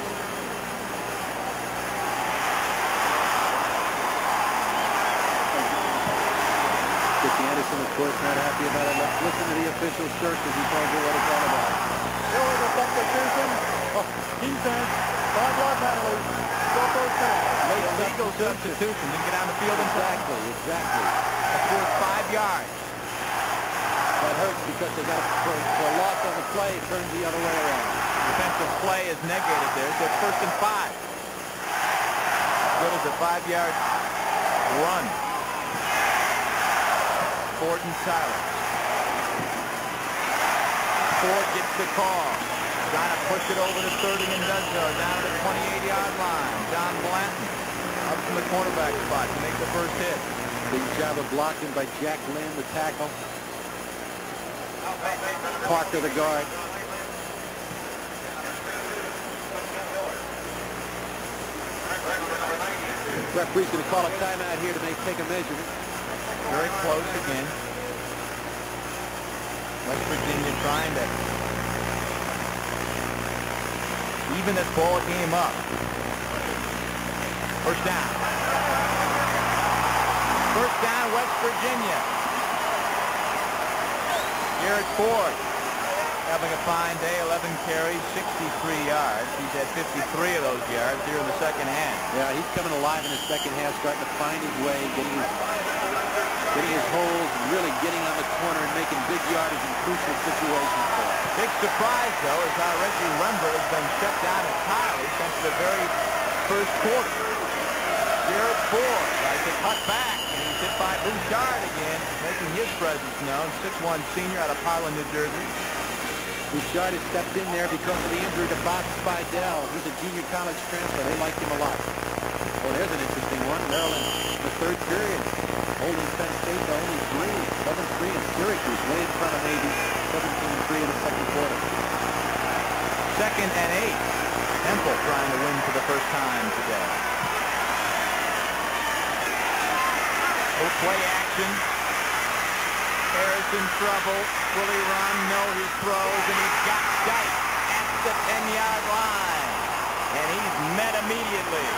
Ricky Anderson, of course, not happy about it. Let's listen to the official search as he tells you what it's all about. There was a substitution. Defense. 5-yard penalty. Go first down. Late legal substitution. Didn't get on the field in time. Exactly. That's worth 5 yards. That hurts because they got a loss on the play. It turns the other way around. Defensive play is negated there. So it's 1st and 5. Good as a 5-yard run. Ford and Silas. Ford gets the call. Trying to push it over to 30 and does so. Down to the 28-yard line. John Blanton up from the cornerback spot to make the first hit. Big job of blocking by Jack Lynn, the tackle. Parker, the guard. Referee's going to call a timeout here to take a measurement. Very close again. West Virginia trying to even this ball game up. First down. First down, West Virginia. Garrett Ford having a fine day, 11 carries, 63 yards. He's had 53 of those yards here in the second half. Yeah, he's coming alive in the second half, starting to find his way, getting his holes, and really getting on the corner and making big yardage in crucial situations for him. Big surprise, though, is how Reggie Rembert has been shut down entirely since the very first quarter. Garrett Ford tries to cut back, and he's hit by Bouchard again, making his presence known. 6'1" senior out of Harlan, New Jersey. Bouchard has stepped in there because of the injury to Bob Spidell. He's a junior college transfer. They like him a lot. Oh, there's an interesting one. Maryland, the third period. Holding Penn State to only 7-3 in Syracuse, way in front of Navy. 17-3 in the second quarter. 2nd and 8. Temple trying to win for the first time today. Oh, play action. Harris in trouble. Will he run? No, he throws, and he's got Dyke at the 10-yard line. And he's met immediately.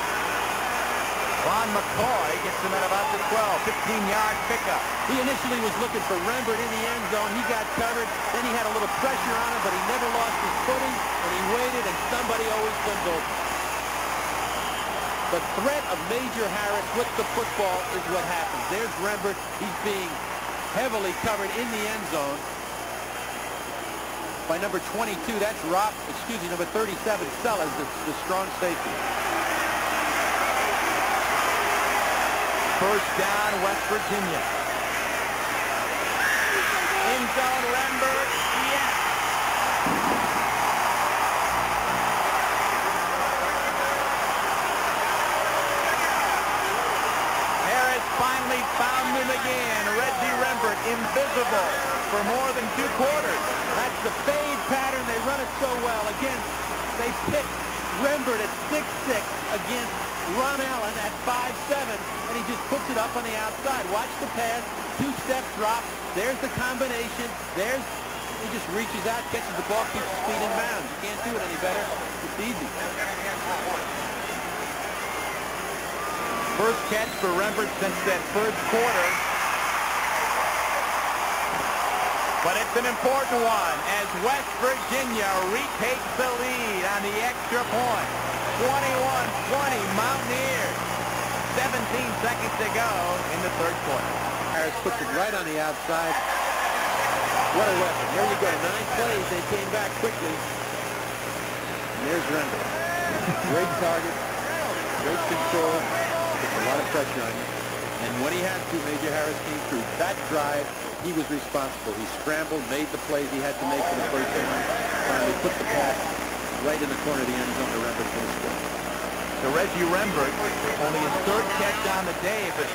Von McCoy gets him at about the 12, 15-yard pickup. He initially was looking for Rembert in the end zone. He got covered. Then he had a little pressure on him, but he never lost his footing, and he waited, and somebody always comes open. The threat of Major Harris with the football is what happens. There's Rembert. He's being heavily covered in the end zone by number 22. That's number 37, Sellers, the strong safety. First down, West Virginia. In zone, Rembert. Yes. Harris finally found him again. Reggie Rembert, invisible for more than 2 quarters. That's the fade pattern. They run it so well. Again, they pick Rembert at 6'6" against Ron Allen at 5'7", and he just puts it up on the outside. Watch the pass, 2-step drop. There's the combination. He just reaches out, catches the ball, keeps his feet in bounds. You can't do it any better. It's easy. First catch for Rembert since that first quarter. But it's an important one as West Virginia retakes the lead on the extra point. 21-20 Mountaineers. 17 seconds to go in the third quarter. Harris puts it right on the outside. What a weapon. There you go. 9 plays. They came back quickly. And there's Rembert. Great target. Great control. Puts a lot of pressure on you. And when he had to, Major Harris came through. That drive, he was responsible. He scrambled, made the plays he had to make for the first time. Finally put the pass right in the corner of the end zone to Rembert for the score. So Reggie Rembert, only his third catch on the day, but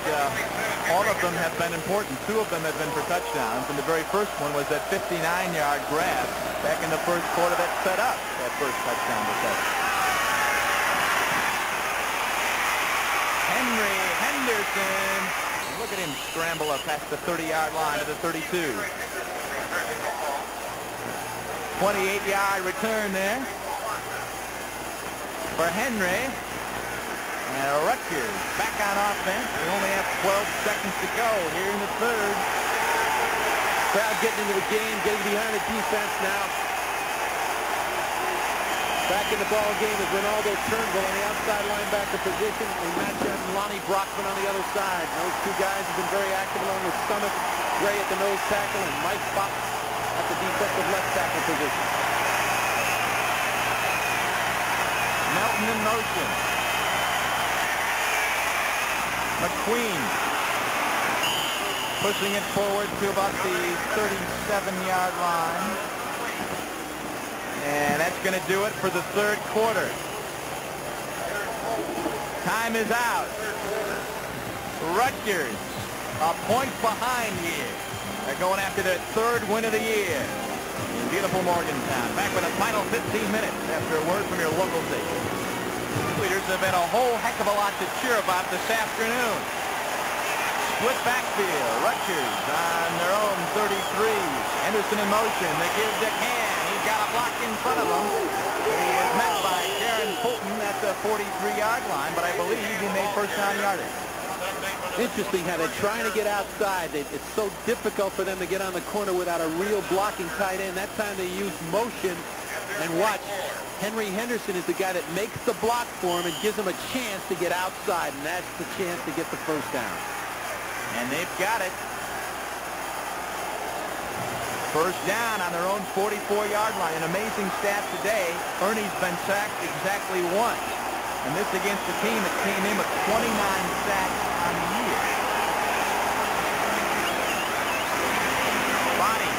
all of them have been important. 2 of them have been for touchdowns, and the very first one was that 59-yard grab back in the first quarter that set up that first touchdown reception. Henry Henderson, look at him scramble up past the 30-yard line to the 32. 28-yard return there for Henry. And Rutgers back on offense. We only have 12 seconds to go here in the third. Crowd getting into the game, getting behind the defense now. Back in the ball game is Ronaldo Turnbull in the outside linebacker position. We match up Lonnie Brockman on the other side. Those 2 guys have been very active along with Summit, Gray at the nose tackle, and Mike Fox at the defensive left tackle position. Melton in motion. McQueen pushing it forward to about the 37-yard line. And that's going to do it for the third quarter. Time is out. Rutgers a point behind here. They're going after their 3rd win of the year in beautiful Morgantown. Back with the final 15 minutes after a word from your local station. Leaders have been a whole heck of a lot to cheer about this afternoon. Split backfield. Rutgers on their own 33. Henderson in motion. They give to Can. He's got a block in front of him. He is met by Karen Fulton at the 43-yard line, but I believe he made first down yardage. Interesting how they're trying to get outside. It's so difficult for them to get on the corner without a real blocking tight end. That time they used motion. And watch, Henry Henderson is the guy that makes the block for him and gives him a chance to get outside, and that's the chance to get the first down. And they've got it. First down on their own 44-yard line. An amazing stat today. Ernie's been sacked exactly once. And this against a team that came in with 29 sacks on the year. Bonnie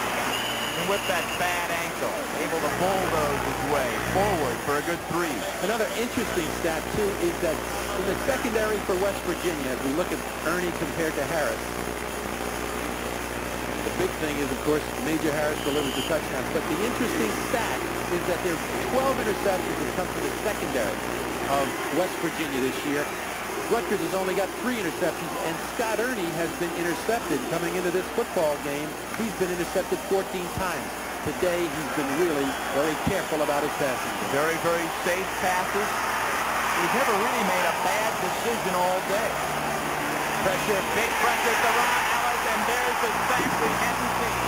with that bad ankle, able to bulldoze his way forward for a good 3. Another interesting stat, too, is that in the secondary for West Virginia, as we look at Ernie compared to Harris, the big thing is, of course, Major Harris delivers the touchdown. But the interesting stat is that there's 12 interceptions that come from the secondary of West Virginia this year. Rutgers has only got 3 interceptions, and Scott Ernie has been intercepted coming into this football game. He's been intercepted 14 times. Today, he's been really very careful about his passing. Very, very safe passes. He's never really made a bad decision all day. Pressure, big pressure to Ron Ellis, and there's the sack we hadn't seen.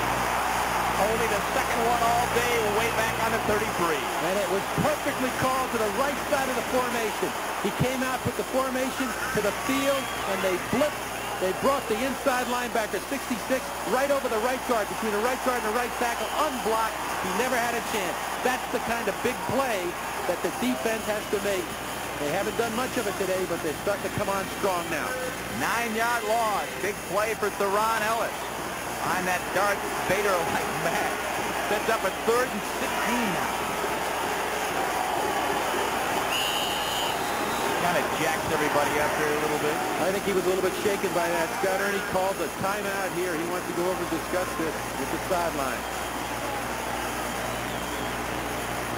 Only the second one all day, way back on the 33. And it was perfectly called to the right side of the formation. He came out, put the formation to the field, and they blipped. They brought the inside linebacker, 66, right over the right guard, between the right guard and the right tackle, unblocked. He never had a chance. That's the kind of big play that the defense has to make. They haven't done much of it today, but they're starting to come on strong now. 9-yard loss. Big play for Theron Ellis. On that Darth Vader like mad. Sets up a 3rd and 16 now. Kind of jacks everybody up here a little bit. I think he was a little bit shaken by that. Scott Ernie called a timeout here. He wants to go over and discuss this with the sideline.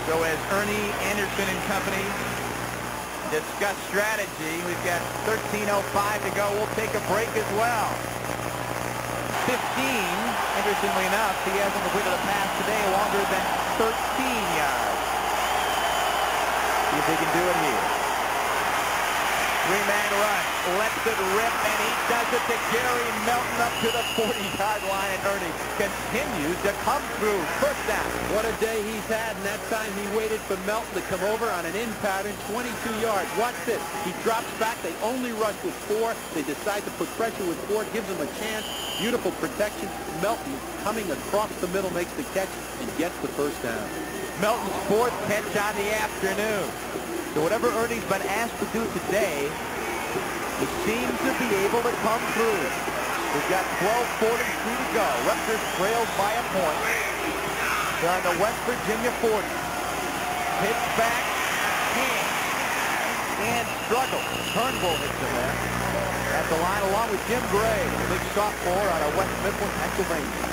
So as Ernie Anderson and company discuss strategy, we've got 13:05 to go. We'll take a break as well. 15, interestingly enough, he hasn't completed a pass today longer than 13 yards. See if they can do it here. 3-man rush, lets it rip, and he does it to Gary Melton up to the 40-yard line, and Ernie continues to come through. First down. What a day he's had, and that time he waited for Melton to come over on an in pattern, 22 yards. Watch this. He drops back. They only rush with 4. They decide to put pressure with 4, gives him a chance. Beautiful protection. Melton coming across the middle makes the catch and gets the first down. Melton's 4th catch on the afternoon. So whatever Ernie's been asked to do today, he seems to be able to come through. We've got 12:43 to go. Rutgers trails by a point. They're on the West Virginia 40. Pitch back, and struggle. Turnbull hits him there. At the line along with Jim Gray, the big sophomore out of West Mifflin, Pennsylvania.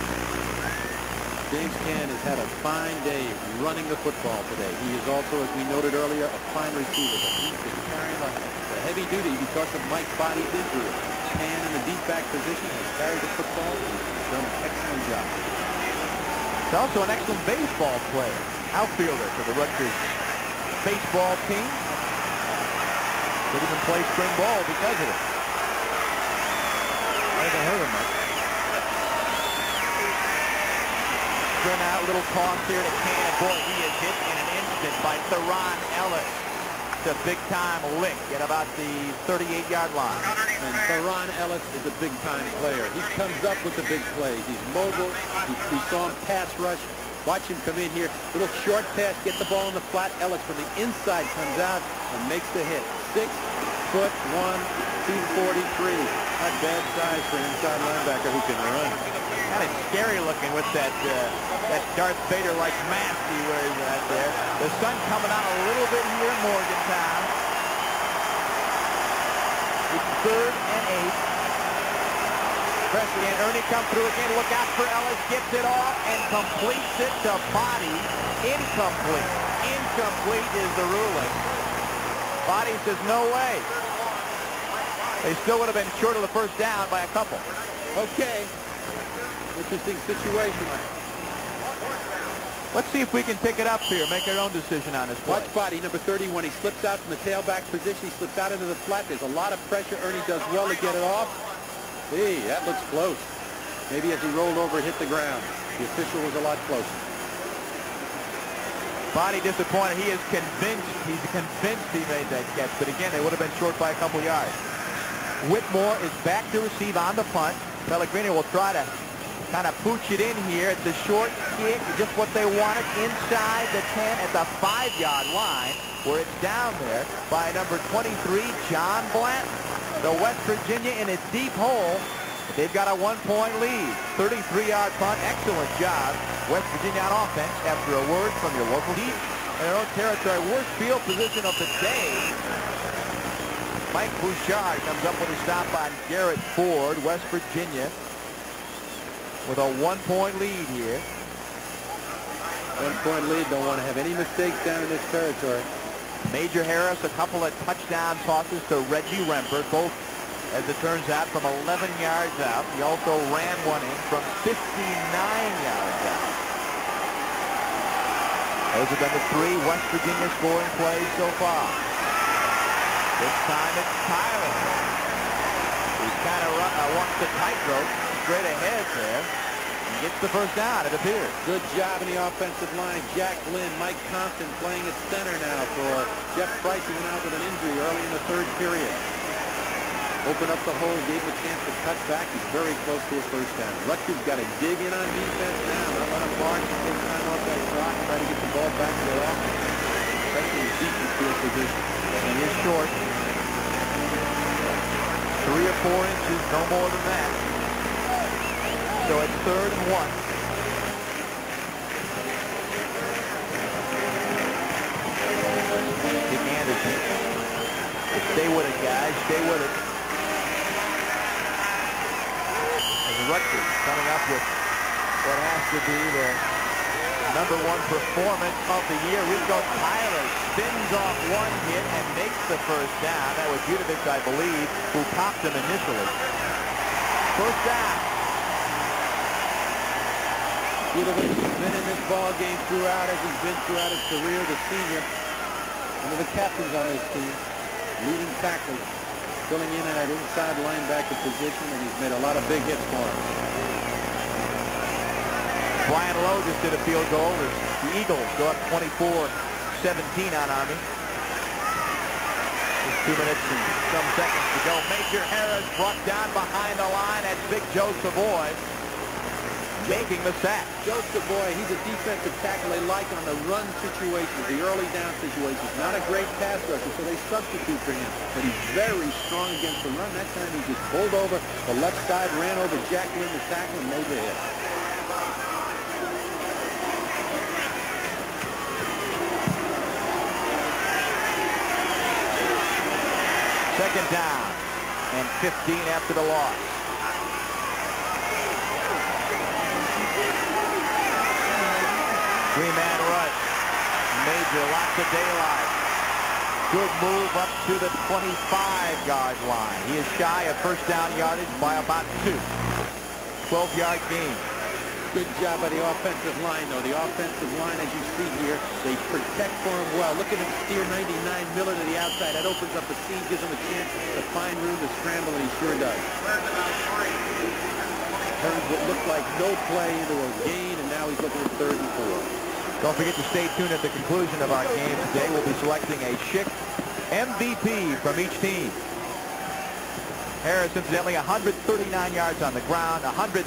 James Cann has had a fine day running the football today. He is also, as we noted earlier, a fine receiver. But he's been carrying the heavy duty because of Mike Body's injury. Cann in the deep back position has carried the football. He's done an excellent job. He's also an excellent baseball player. Outfielder for the Rutgers baseball team. Could even play spring ball because of it. I haven't heard of much. Spin out, little toss here to Cann. Boy, he is hit in an instant by Theron Ellis. It's a big-time lick at about the 38-yard line. And Theron Ellis is a big-time player. He comes up with the big plays. He's mobile. We saw him pass rush. Watch him come in here. Little short pass, get the ball in the flat. Ellis from the inside comes out and makes the hit. 6'1", 243. Not bad size for an inside linebacker who can run. Kind of scary looking with that Darth Vader-like mask he wears right there. The sun coming out a little bit here in Morgantown. It's 3rd and 8. Presley and Ernie come through again. Look out for Ellis. Gets it off and completes it to Body. Incomplete. Incomplete is the ruling. Body says no way. They still would have been short of the first down by a couple. Okay. Interesting situation. Let's see if we can pick it up here, make our own decision on this play. Watch Body, number 31. He slips out from the tailback position. He slips out into the flat. There's a lot of pressure. Ernie does well to get it off. Hey, that looks close. Maybe as he rolled over, it hit the ground. The official was a lot closer. Body disappointed. He is convinced. He's convinced he made that catch. But again, they would have been short by a couple yards. Whitmore is back to receive on the punt. Pellegrini will try to kind of pooch it in here. It's a short kick, just what they wanted, inside the 10 at the 5-yard line, where it's down there by number 23, John Blanton. The West Virginia in a deep hole. They've got a 1-point lead. 33-yard punt. Excellent job. West Virginia on offense after a word from your local team. In their own territory, worst field position of the day. Mike Bouchard comes up with a stop on Garrett Ford, West Virginia, with a 1-point lead here. 1-point lead. Don't want to have any mistakes down in this territory. Major Harris, a couple of touchdown tosses to Reggie Rempert, both, as it turns out, from 11 yards out. He also ran one in from 59 yards out. Those have been the 3 West Virginia scoring plays so far. This time it's Tyler. He kind of walks the tightrope straight ahead there. And gets the first down, it appears. Good job in the offensive line. Jack Lynn, Mike Compton playing at center now for Jeff Price. He went out with an injury early in the third period. Open up the hole, gave him a chance to cut back. He's very close to a first down. Rutgers got to dig in on defense now. Not let him march and take time off that clock. Try to get the ball back to their offense. Especially in decent field position. And he's short. 3 or 4 inches, no more than that. So it's 3rd and 1. Dick Anderson. Stay with it, guys. Stay with it. As Rutgers coming up with what has to be the #1 performance of the year. Rico Tyler spins off one hit and makes the first down. That was Udovich, I believe, who popped him initially. First down. Udovich has been in this ball game throughout, as he's been throughout his career, the senior. One of the captains on this team, leading tackler, filling in at inside linebacker position, and he's made a lot of big hits for him. Brian Lowe just did a field goal as the Eagles go up 24-17 on Army. Just 2 minutes and some seconds to go. Major Harris brought down behind the line. That's Big Joe Savoy making the sack. Joe Savoy, he's a defensive tackle they like on the run situations, the early down situations. Not a great pass rusher, so they substitute for him. But he's very strong against the run. That time he just pulled over the left side, ran over Jack Lynn, the tackle, and made the hit. Second down and 15 after the loss. Three-man rush. Major, lots of daylight. Good move up to the 25-yard line. He is shy of first down yardage by about 2. 12-yard gain. Good job by the offensive line, though. The offensive line, as you see here, they protect for him well. Look at him steer 99 Miller to the outside. That opens up a seam, gives him a chance to find room to scramble, and he sure does. Turns what looked like no play into a gain, and now he's looking at 3rd and 4. Don't forget to stay tuned at the conclusion of our game today. We'll be selecting a Schick MVP from each team. Harris, incidentally, 139 yards on the ground, 139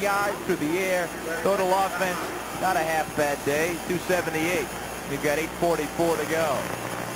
yards through the air. Total offense, not a half bad day, 278. We've got 8:44 to go.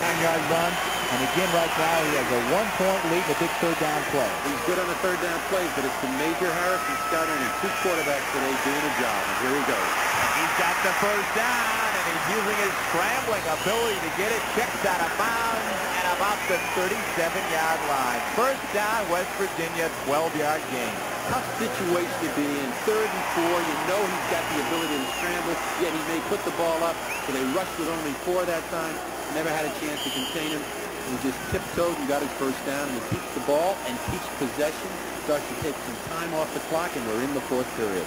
9-yard run, and again right now he has a 1-point lead, a big 3rd down play. He's good on the 3rd down plays, but it's the Major Harris and Scott and 2 quarterbacks today doing a job. And here he goes. He's got the first down, and he's using his scrambling ability to get it checked out of bounds at about the 37-yard line. First down, West Virginia, 12-yard gain. Tough situation to be in. 3rd and 4. You know he's got the ability to scramble, yet he may put the ball up. So they rushed with only 4 that time. Never had a chance to contain him. He just tiptoed and got his first down. And he keeps the ball and keeps possession. Starts to take some time off the clock, and we're in the 4th period.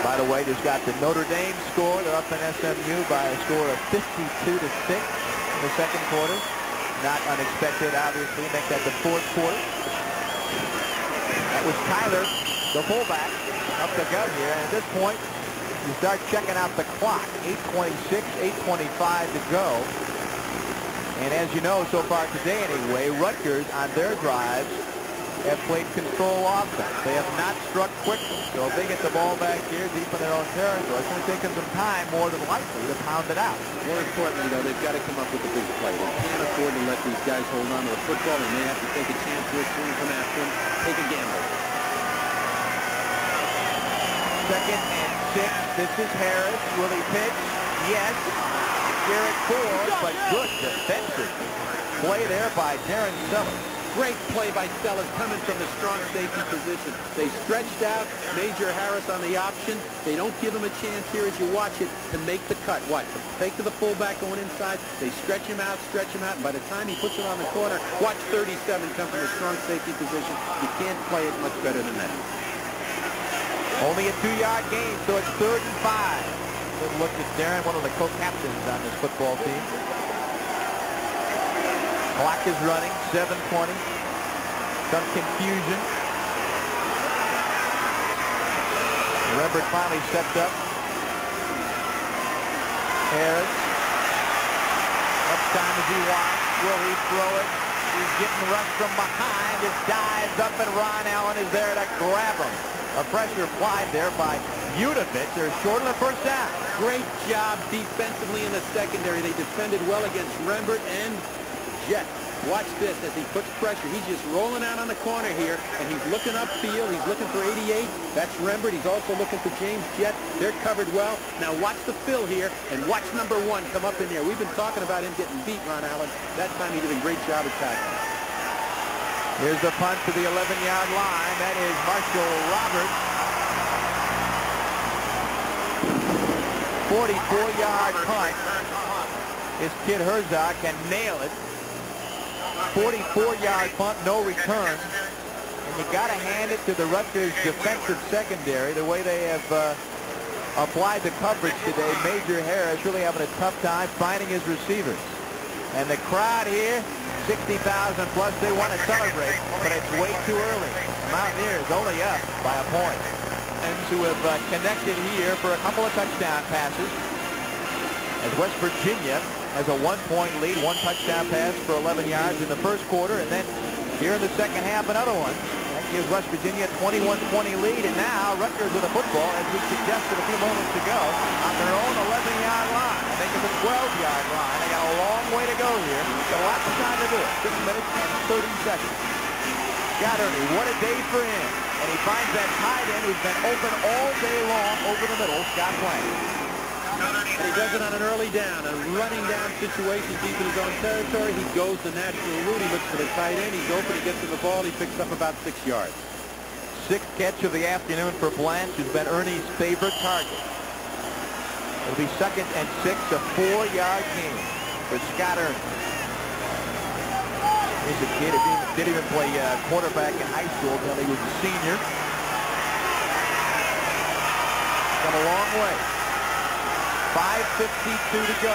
By the way, just got the Notre Dame score. They're up in SMU by a score of 52-6 in the 2nd quarter. Not unexpected, obviously. Make that the 4th quarter. That was Tyler, the fullback, up the gut here. And at this point, you start checking out the clock. 8:26, 8:25 to go. And as you know, so far today anyway, Rutgers on their drives have played control offense. They have not struck quickly. So if they get the ball back here deep in their own territory, it's going to take them some time, more than likely, to pound it out. More importantly, though, they've got to come up with a big play. They can't afford to let these guys hold on to the football. They may have to take a chance here soon, come after him, take a gamble. 2nd and 6. This is Harris. Will he pitch? Yes. Garrett Ford, but good defensive play there by Darren Sellers. Great play by Sellers coming from the strong safety position. They stretched out Major Harris on the option. They don't give him a chance here as you watch it to make the cut. Watch, the fake to the fullback going inside. They stretch him out, and by the time he puts it on the corner, watch 37 come from a strong safety position. You can't play it much better than that. Only a 2-yard gain, so it's 3rd and 5. Good look at Darren, one of the co-captains on this football team. Clock is running, 7:20. Some confusion. Rembert finally stepped up. Harris. Much time as he wants. Will he throw it? He's getting rushed from behind. It dives up, and Ron Allen is there to grab him. A pressure applied there by Udovich. They're short on the first down. Great job defensively in the secondary. They defended well against Rembert and Jet. Watch this as he puts pressure. He's just rolling out on the corner here, and he's looking upfield. He's looking for 88. That's Rembert. He's also looking for James Jet. They're covered well. Now watch the fill here, and watch number 1 come up in there. We've been talking about him getting beat, Ron Allen. That time he did a great job of tackling. Here's the punt to the 11-yard line. That is Marshall Roberts. 44-yard punt. His kid Herzog can nail it. 44-yard punt, no return. And you got to hand it to the Rutgers defensive secondary, the way they have applied the coverage today. Major Harris really having a tough time finding his receivers. And the crowd here, 60,000 plus, they want to celebrate, but it's way too early. The Mountaineers only up by a point. And to have connected here for a couple of touchdown passes, as West Virginia has a 1-point lead, 1 touchdown pass for 11 yards in the first quarter, and then here in the second half, another one. That gives West Virginia a 21-20 lead, and now Rutgers with the football, as we suggested a few moments ago, on their own 11-yard line. I think it's a 12-yard line. They got a long way to go here. Got lots of time to do it. 6 minutes and 30 seconds. Scott Ernie, what a day for him. And he finds that tight end who's been open all day long over the middle, Scott Blank. And he does it on an early down, a running down situation deep in his own territory. He goes the natural route. He looks for the tight end. He's open. He gets to the ball. He picks up about 6 yards. 6th catch of the afternoon for Blanche, who's been Ernie's favorite target. It'll be 2nd and 6, a 4-yard gain for Scott Ernie. He's a kid who didn't even play quarterback in high school until he was a senior. Come a long way. 5:52 to go.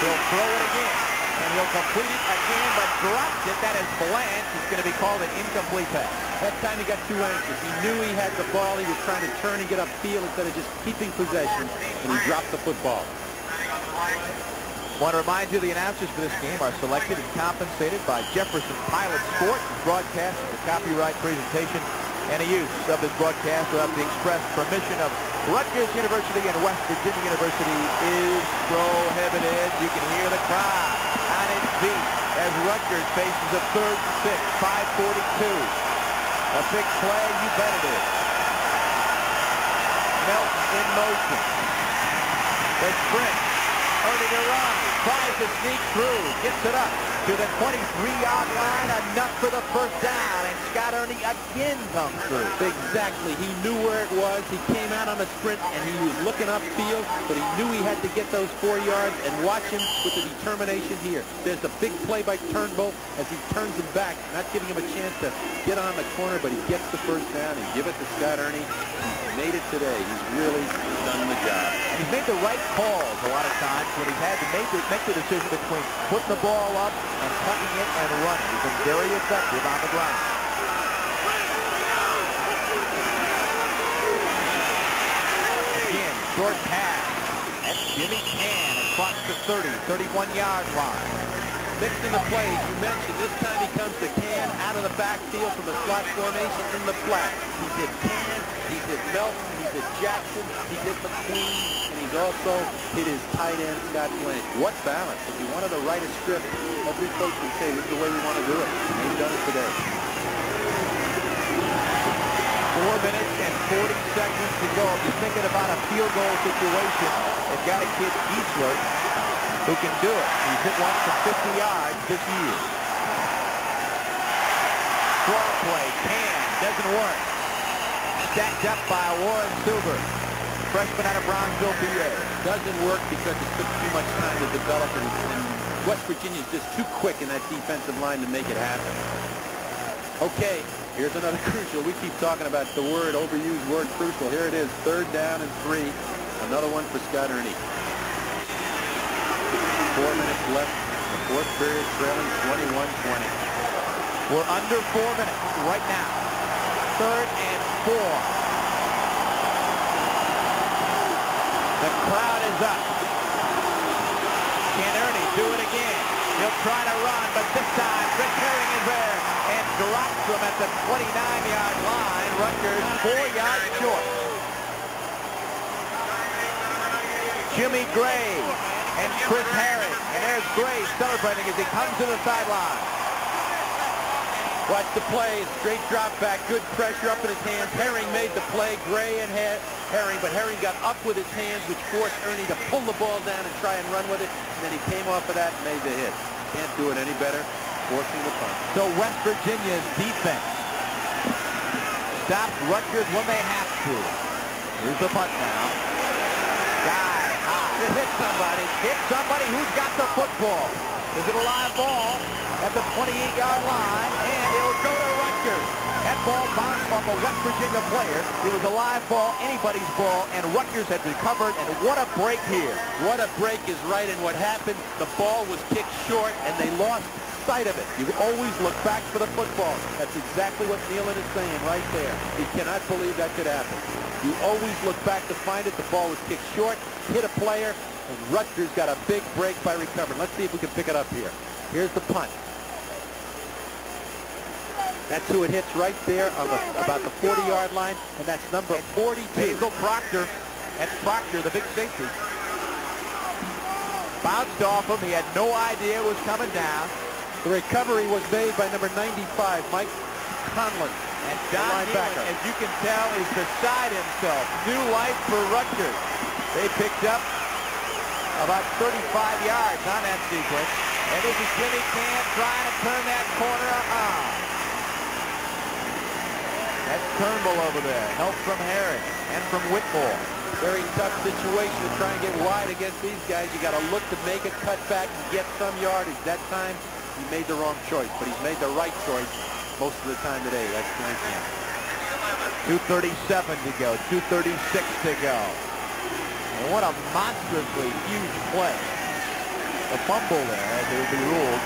He'll throw it again, and he'll complete it again, but drops it. That is Blanche. It's going to be called an incomplete pass. That time he got too anxious. He knew he had the ball. He was trying to turn and get upfield instead of just keeping possession, and he dropped the football. Want to remind you the announcers for this game are selected and compensated by Jefferson Pilot Sport. Broadcast is a copyright presentation, and a use of this broadcast without the express permission of Rutgers University and West Virginia University is prohibited. You can hear the crowd on its feet as Rutgers faces a 3rd and 6, 5:42. A big play, you bet it is. Melton in motion. The sprint. Ernie to run. Tries to sneak through. Gets it up to the 23-yard line. Enough for the first down. And Scott Ernie again comes through. Exactly. He knew where it was. He came out on the sprint, and he was looking upfield, but he knew he had to get those 4 yards. And watch him with the determination here. There's a big play by Turnbull as he turns him back, not giving him a chance to get on the corner, but he gets the first down and give it to Scott Ernie. He's made it today. He's really done the job. He's made the right calls a lot of times when he's had to make the decision between putting the ball up and tucking it and running. He's been very effective on the ground. Again, short pass. That's Jimmy Can across the 30, 31-yard line. Mixing the plays, you mentioned this time he comes to Can out of the backfield from the slot formation in the flat. He did Can, he did Melton, he did Jackson, he did McQueen, and he's also hit his tight end, Scott Blanche. What balance. If you wanted to write a script, every coach would say this is the way we want to do it. And he's done it today. 4 minutes and 40 seconds to go. If you're thinking about a field goal situation, they've got a kid, Giesler, who can do it. He's hit one from 50 yards this year. Throw play, doesn't work. Stacked up by Warren Silver, freshman out of Brownsville, PA. Doesn't work because it took too much time to develop, and West Virginia's just too quick in that defensive line to make it happen. Okay, here's another crucial. We keep talking about the overused word crucial. Here it is, 3rd down and 3. Another one for Scott Ernie. 4 minutes left in the fourth period, trailing 21-20. We're under 4 minutes right now. 3rd and 4. The crowd is up. Can Ernie do it again? He'll try to run, but this time Rick Herring is there and drops them at the 29-yard line. Rutgers 4 yards short. Jimmy Gray and Chris Herring. And there's Gray celebrating as he comes to the sideline. Watch the play. Straight drop back. Good pressure up in his hands. Herring made the play. Gray and Herring, but Herring got up with his hands, which forced Ernie to pull the ball down and try and run with it. And then he came off of that and made the hit. Can't do it any better. Forcing the punt. So West Virginia's defense stops Rutgers when they have to. Here's the punt now. Guy high. Hit somebody. Hit somebody who's got the football. Is it a live ball at the 28-yard line? And it'll go to Rutgers. That ball bounced off a West Virginia player. It was a live ball, anybody's ball, and Rutgers had recovered, and what a break here. What a break is right, and what happened, the ball was kicked short, and they lost sight of it. You always look back for the football. That's exactly what Nealon is saying right there. He cannot believe that could happen. You always look back to find it. The ball was kicked short, hit a player, and Rutgers got a big break by recovering. Let's see if we can pick it up here. Here's the punt. That's who it hits right there on about the 40-yard line, and that's number 42. Basil Proctor. That's Proctor, the big safety. Bounced off him. He had no idea it was coming down. The recovery was made by number 95, Mike Conlon. And Don Nealon, as you can tell, is beside himself. New life for Rutgers. They picked up about 35 yards on that sequence. And this is Jimmy Camp trying to turn that corner. That's Turnbull over there. Help from Herring and from Whitmore. Very tough situation to try and get wide against these guys. You got to look to make it, cut back, and get some yardage. That time, he made the wrong choice, but he's made the right choice most of the time today. That's Jimmy Camp. 2:37 to go. 2:36 to go. And what a monstrously huge play. A fumble there, as it would be ruled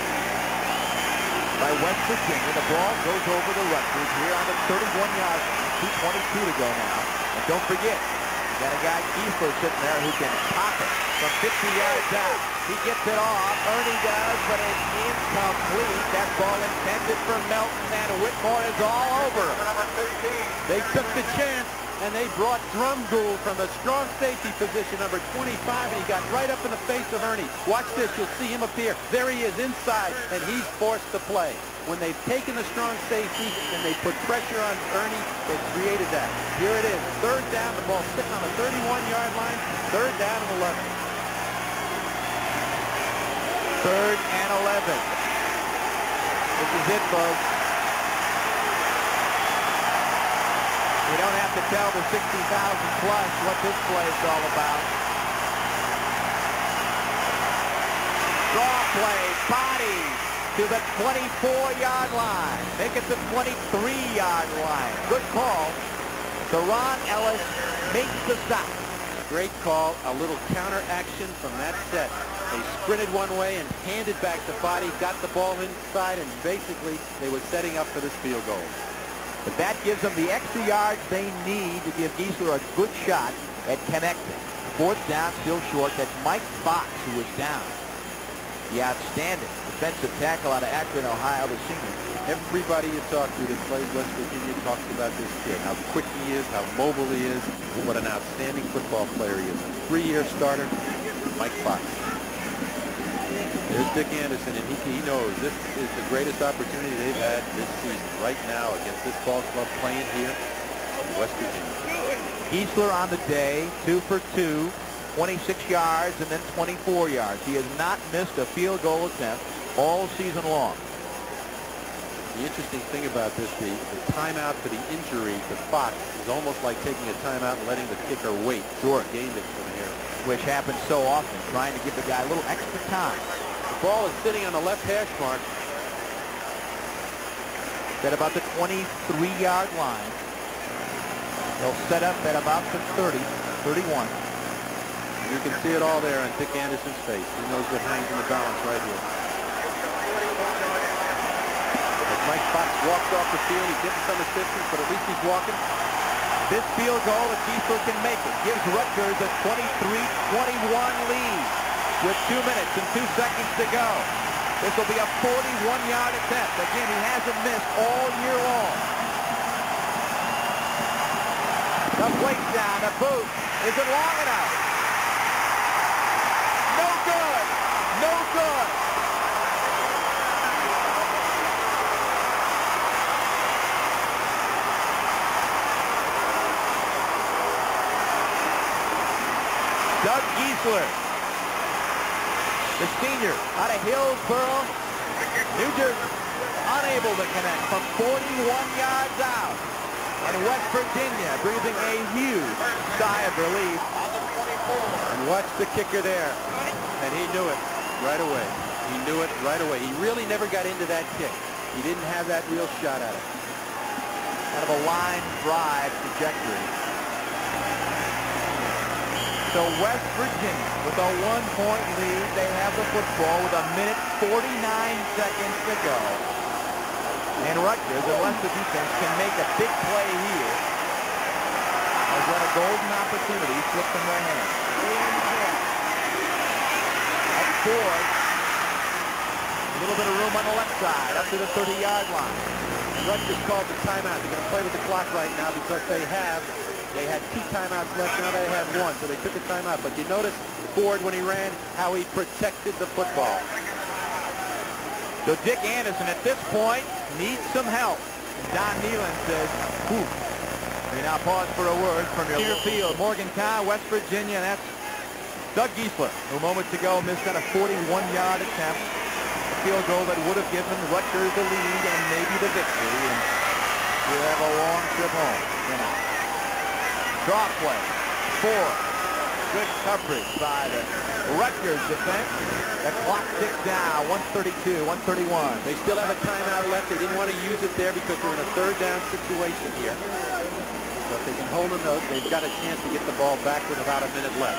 by West Virginia. The ball goes over to Rutgers here on the 31-yard line. 2:22 to go now. And don't forget, you got a guy, Kiesler, sitting there who can pop it from 50 yards out. He gets it off. Ernie does, but it's incomplete. That ball intended for Melton, and Whitmore is all over. They took the chance, and they brought Drumgoole from the strong safety position, number 25, and he got right up in the face of Ernie. Watch this. You'll see him appear. There he is inside, and he's forced to play. When they've taken the strong safety and they put pressure on Ernie, they've created that. Here it is. 3rd down. The ball sitting on the 31-yard line. 3rd down and 11. 3rd and 11. This is it, folks. We don't have to tell the 60,000 plus what this play is all about. Draw play, body to the 24-yard line. Make it the 23-yard line. Good call. Deron Ellis makes the stop. Great call. A little counter action from that set. They sprinted one way and handed back to Body, got the ball inside, and basically they were setting up for this field goal. But that gives them the extra yards they need to give Giesler a good shot at connecting. 4th down, still short. That's Mike Fox, who was down. The outstanding defensive tackle out of Akron, Ohio, the senior. Everybody you talk to that plays West Virginia talks about this kid, how quick he is, how mobile he is, what an outstanding football player he is. A 3-year starter, Mike Fox. There's Dick Anderson, and he knows this is the greatest opportunity they've had this season, right now, against this ball club playing here in West Virginia. Giesler on the day, 2 for 2, 26 yards and then 24 yards. He has not missed a field goal attempt all season long. The interesting thing about this, the timeout for the injury to Fox is almost like taking a timeout and letting the kicker wait. Sure. Gained it from here. Which happens so often, trying to give the guy a little extra time. The ball is sitting on the left hash mark. At about the 23-yard line. They'll set up at about the 30, 31. You can see it all there on Dick Anderson's face. He knows what hangs in the balance right here. As Mike Fox walks off the field, he's getting some assistance, but at least he's walking. This field goal, if Giesler can make it, gives Rutgers a 23-21 lead with 2 minutes and 2 seconds to go. This will be a 41-yard attempt. Again, he hasn't missed all year long. The plate down, the boot isn't long enough. No good. No good. Doug Giesler, the senior out of Hillsboro, New Jersey, unable to connect from 41 yards out. And West Virginia breathing a huge sigh of relief. And watch the kicker there. And he knew it right away. He knew it right away. He really never got into that kick. He didn't have that real shot at it. Kind of a line drive trajectory. So West Virginia with a 1-point lead. They have the football with 1 minute 49 seconds to go. And Rutgers, unless the defense can make a big play here, has got a golden opportunity slipped in their hands. Up forward. A little bit of room on the left side, up to the 30-yard line. Rutgers called the timeout. They're going to play with the clock right now because they had 2 timeouts left. Now they have 1, so they took a timeout. But you notice Ford, when he ran, how he protected the football. So Dick Anderson at this point needs some help. Don Nealon says, whew. We now pause for a word from your field. Morgantown, West Virginia. That's Doug Giesler, who moments ago missed on a 41-yard attempt. A field goal that would have given Rutgers the lead and maybe the victory. And we'll have a long trip home. Draw play. Ford. Good coverage by the Rutgers defense. The clock ticks down. 132, 131. They still have a timeout left. They didn't want to use it there because they're in a 3rd down situation here. So if they can hold them, they've got a chance to get the ball back with about a minute left.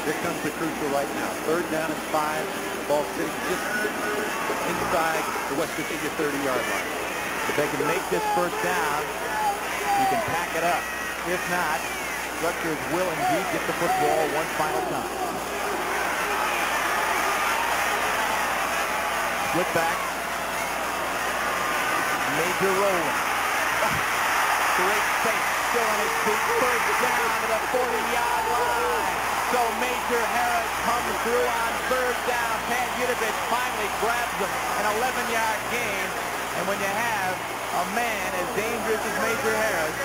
Here comes the crucial right now. 3rd down and 5. Ball sitting just inside the West Virginia 30-yard line. If they can make this first down, you can pack it up. If not, Rutgers will indeed get the football one final time. Split back. Major rolling. Great space. Still on his feet. First down to the 40-yard line. So Major Harris comes through on 3rd down. Pat Yudovich finally grabs him. An 11-yard gain. And when you have a man as dangerous as Major Harris,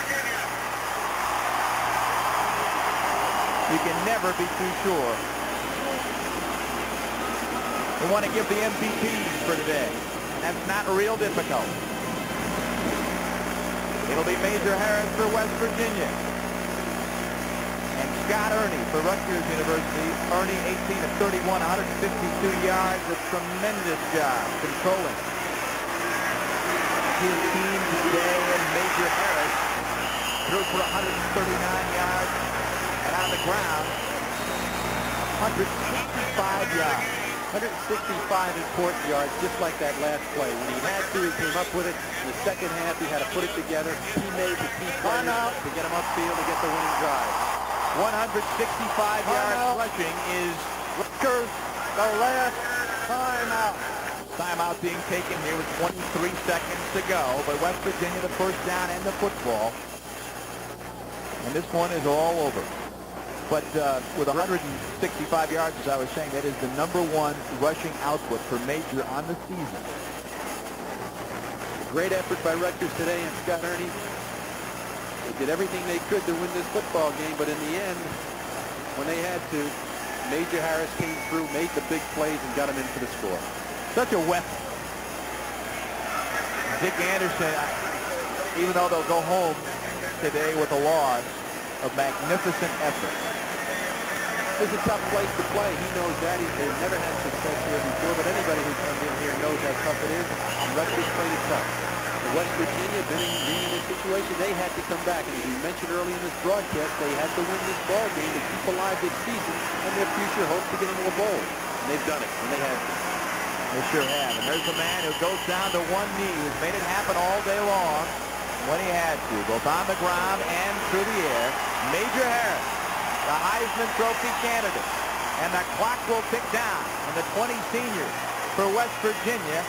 you can never be too sure. We want to give the MVPs for today. And that's not real difficult. It'll be Major Harris for West Virginia. And Scott Ernie for Rutgers University. Ernie 18 of 31, 152 yards. A tremendous job controlling his team today. And Major Harris threw for 139 yards. And on the ground, 165 yards. 165 important yards, just like that last play. When he had to, he came up with it. In the second half, he had to put it together. He made the key play to get him upfield to get the winning drive. 165 yards rushing is Rutgers, the last timeout. Timeout being taken here with 23 seconds to go. But West Virginia the first down and the football. And this one is all over. But with 165 yards, as I was saying, that is the #1 rushing output for Major on the season. Great effort by Rutgers today, and Scott Ernie. They did everything they could to win this football game, but in the end, when they had to, Major Harris came through, made the big plays, and got him in for the score. Such a weapon. Dick Anderson, even though they'll go home today with a loss, a magnificent effort. This is a tough place to play. He knows that. They've never had success here before, but anybody who comes in here knows how tough it is. And Rutgers played it tough. West Virginia being in this situation, they had to come back. And as we mentioned early in this broadcast, they had to win this ball game to keep alive this season and their future hopes to get into a bowl. And they've done it, and they have. They sure have. And there's a man who goes down to one knee, who's made it happen all day long when he had to, both on the ground and through the air. Major Harris, the Heisman Trophy candidate. And the clock will tick down. And the 20 seniors for West Virginia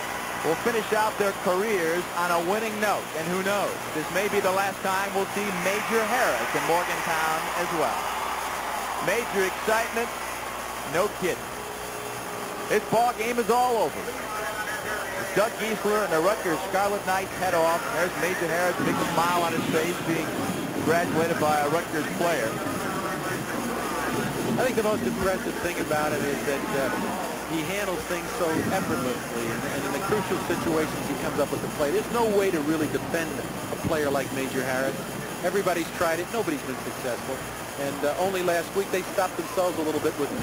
will finish out their careers on a winning note. And who knows, this may be the last time we'll see Major Harris in Morgantown as well. Major excitement, no kidding. This ball game is all over. Doug Giesler and the Rutgers Scarlet Knights head off. There's Major Harris, big smile on his face, being congratulated by a Rutgers player. I think the most impressive thing about it is that he handles things so effortlessly, and in the crucial situations he comes up with the play. There's no way to really defend a player like Major Harris. Everybody's tried it. Nobody's been successful. And only last week they stopped themselves a little bit with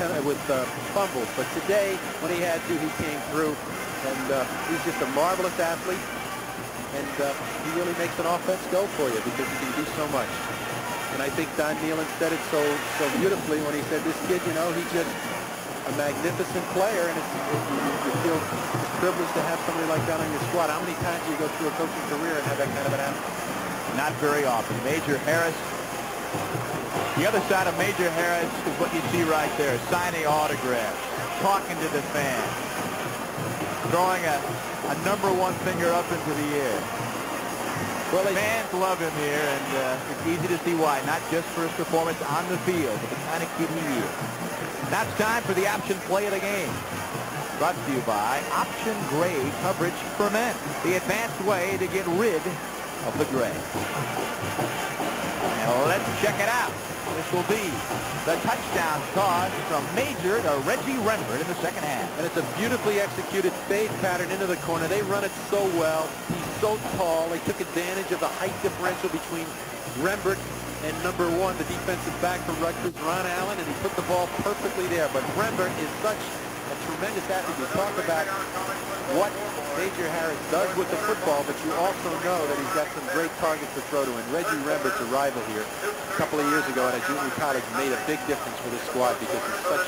fumbles. But today, when he had to, he came through. And he's just a marvelous athlete. And he really makes an offense go for you because he can do so much. And I think Don Nehlen said it so beautifully when he said, this kid, you know, he's just a magnificent player, and you feel privileged to have somebody like that on your squad. How many times do you go through a coaching career and have that kind of an athlete? Not very often. Major Harris. The other side of Major Harris is what you see right there, signing autographs, talking to the fans, throwing a #1 finger up into the air. Well, the fans love him here, and it's easy to see why. Not just for his performance on the field, but the kind of kid he is. Now it's time for the option play of the game. Brought to you by Option Gray Coverage for Men, the advanced way to get rid of the gray. And let's check it out. This will be the touchdown toss from Major to Reggie Rembert in the second half. And it's a beautifully executed fade pattern into the corner. They run it so well. He's so tall. They took advantage of the height differential between Rembert and #1, the defensive back for Rutgers, Ron Allen, and he put the ball perfectly there. But Rembert is such a tremendous athlete. You talk about what Major Harris does with the football, but you also know that he's got some great targets to throw to. And Reggie Rembert's arrival here a couple of years ago at a junior college made a big difference for this squad because he's such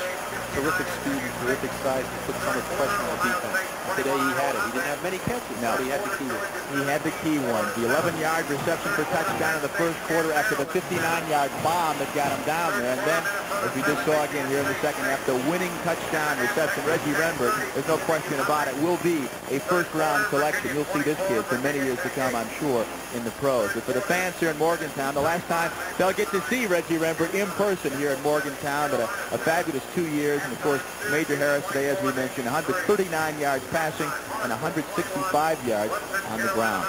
terrific speed and terrific size to put so much pressure on the defense. Today he had it. He didn't have many catches, but he had the key one. He had the key one. The 11-yard reception for touchdown in the first quarter after the 59-yard bomb that got him down there. And then, as we just saw again here in the second half, the winning touchdown reception. Reggie Rembert, there's no question about it, will be a first-round selection. You'll see this kid for many years to come, I'm sure, in the pros. But for the fans here in Morgantown, the last time they'll get to see Reggie Rembert in person here in Morgantown, but a fabulous 2 years. And, of course, Major Harris today, as we mentioned, 139 yards passing and 165 yards on the ground.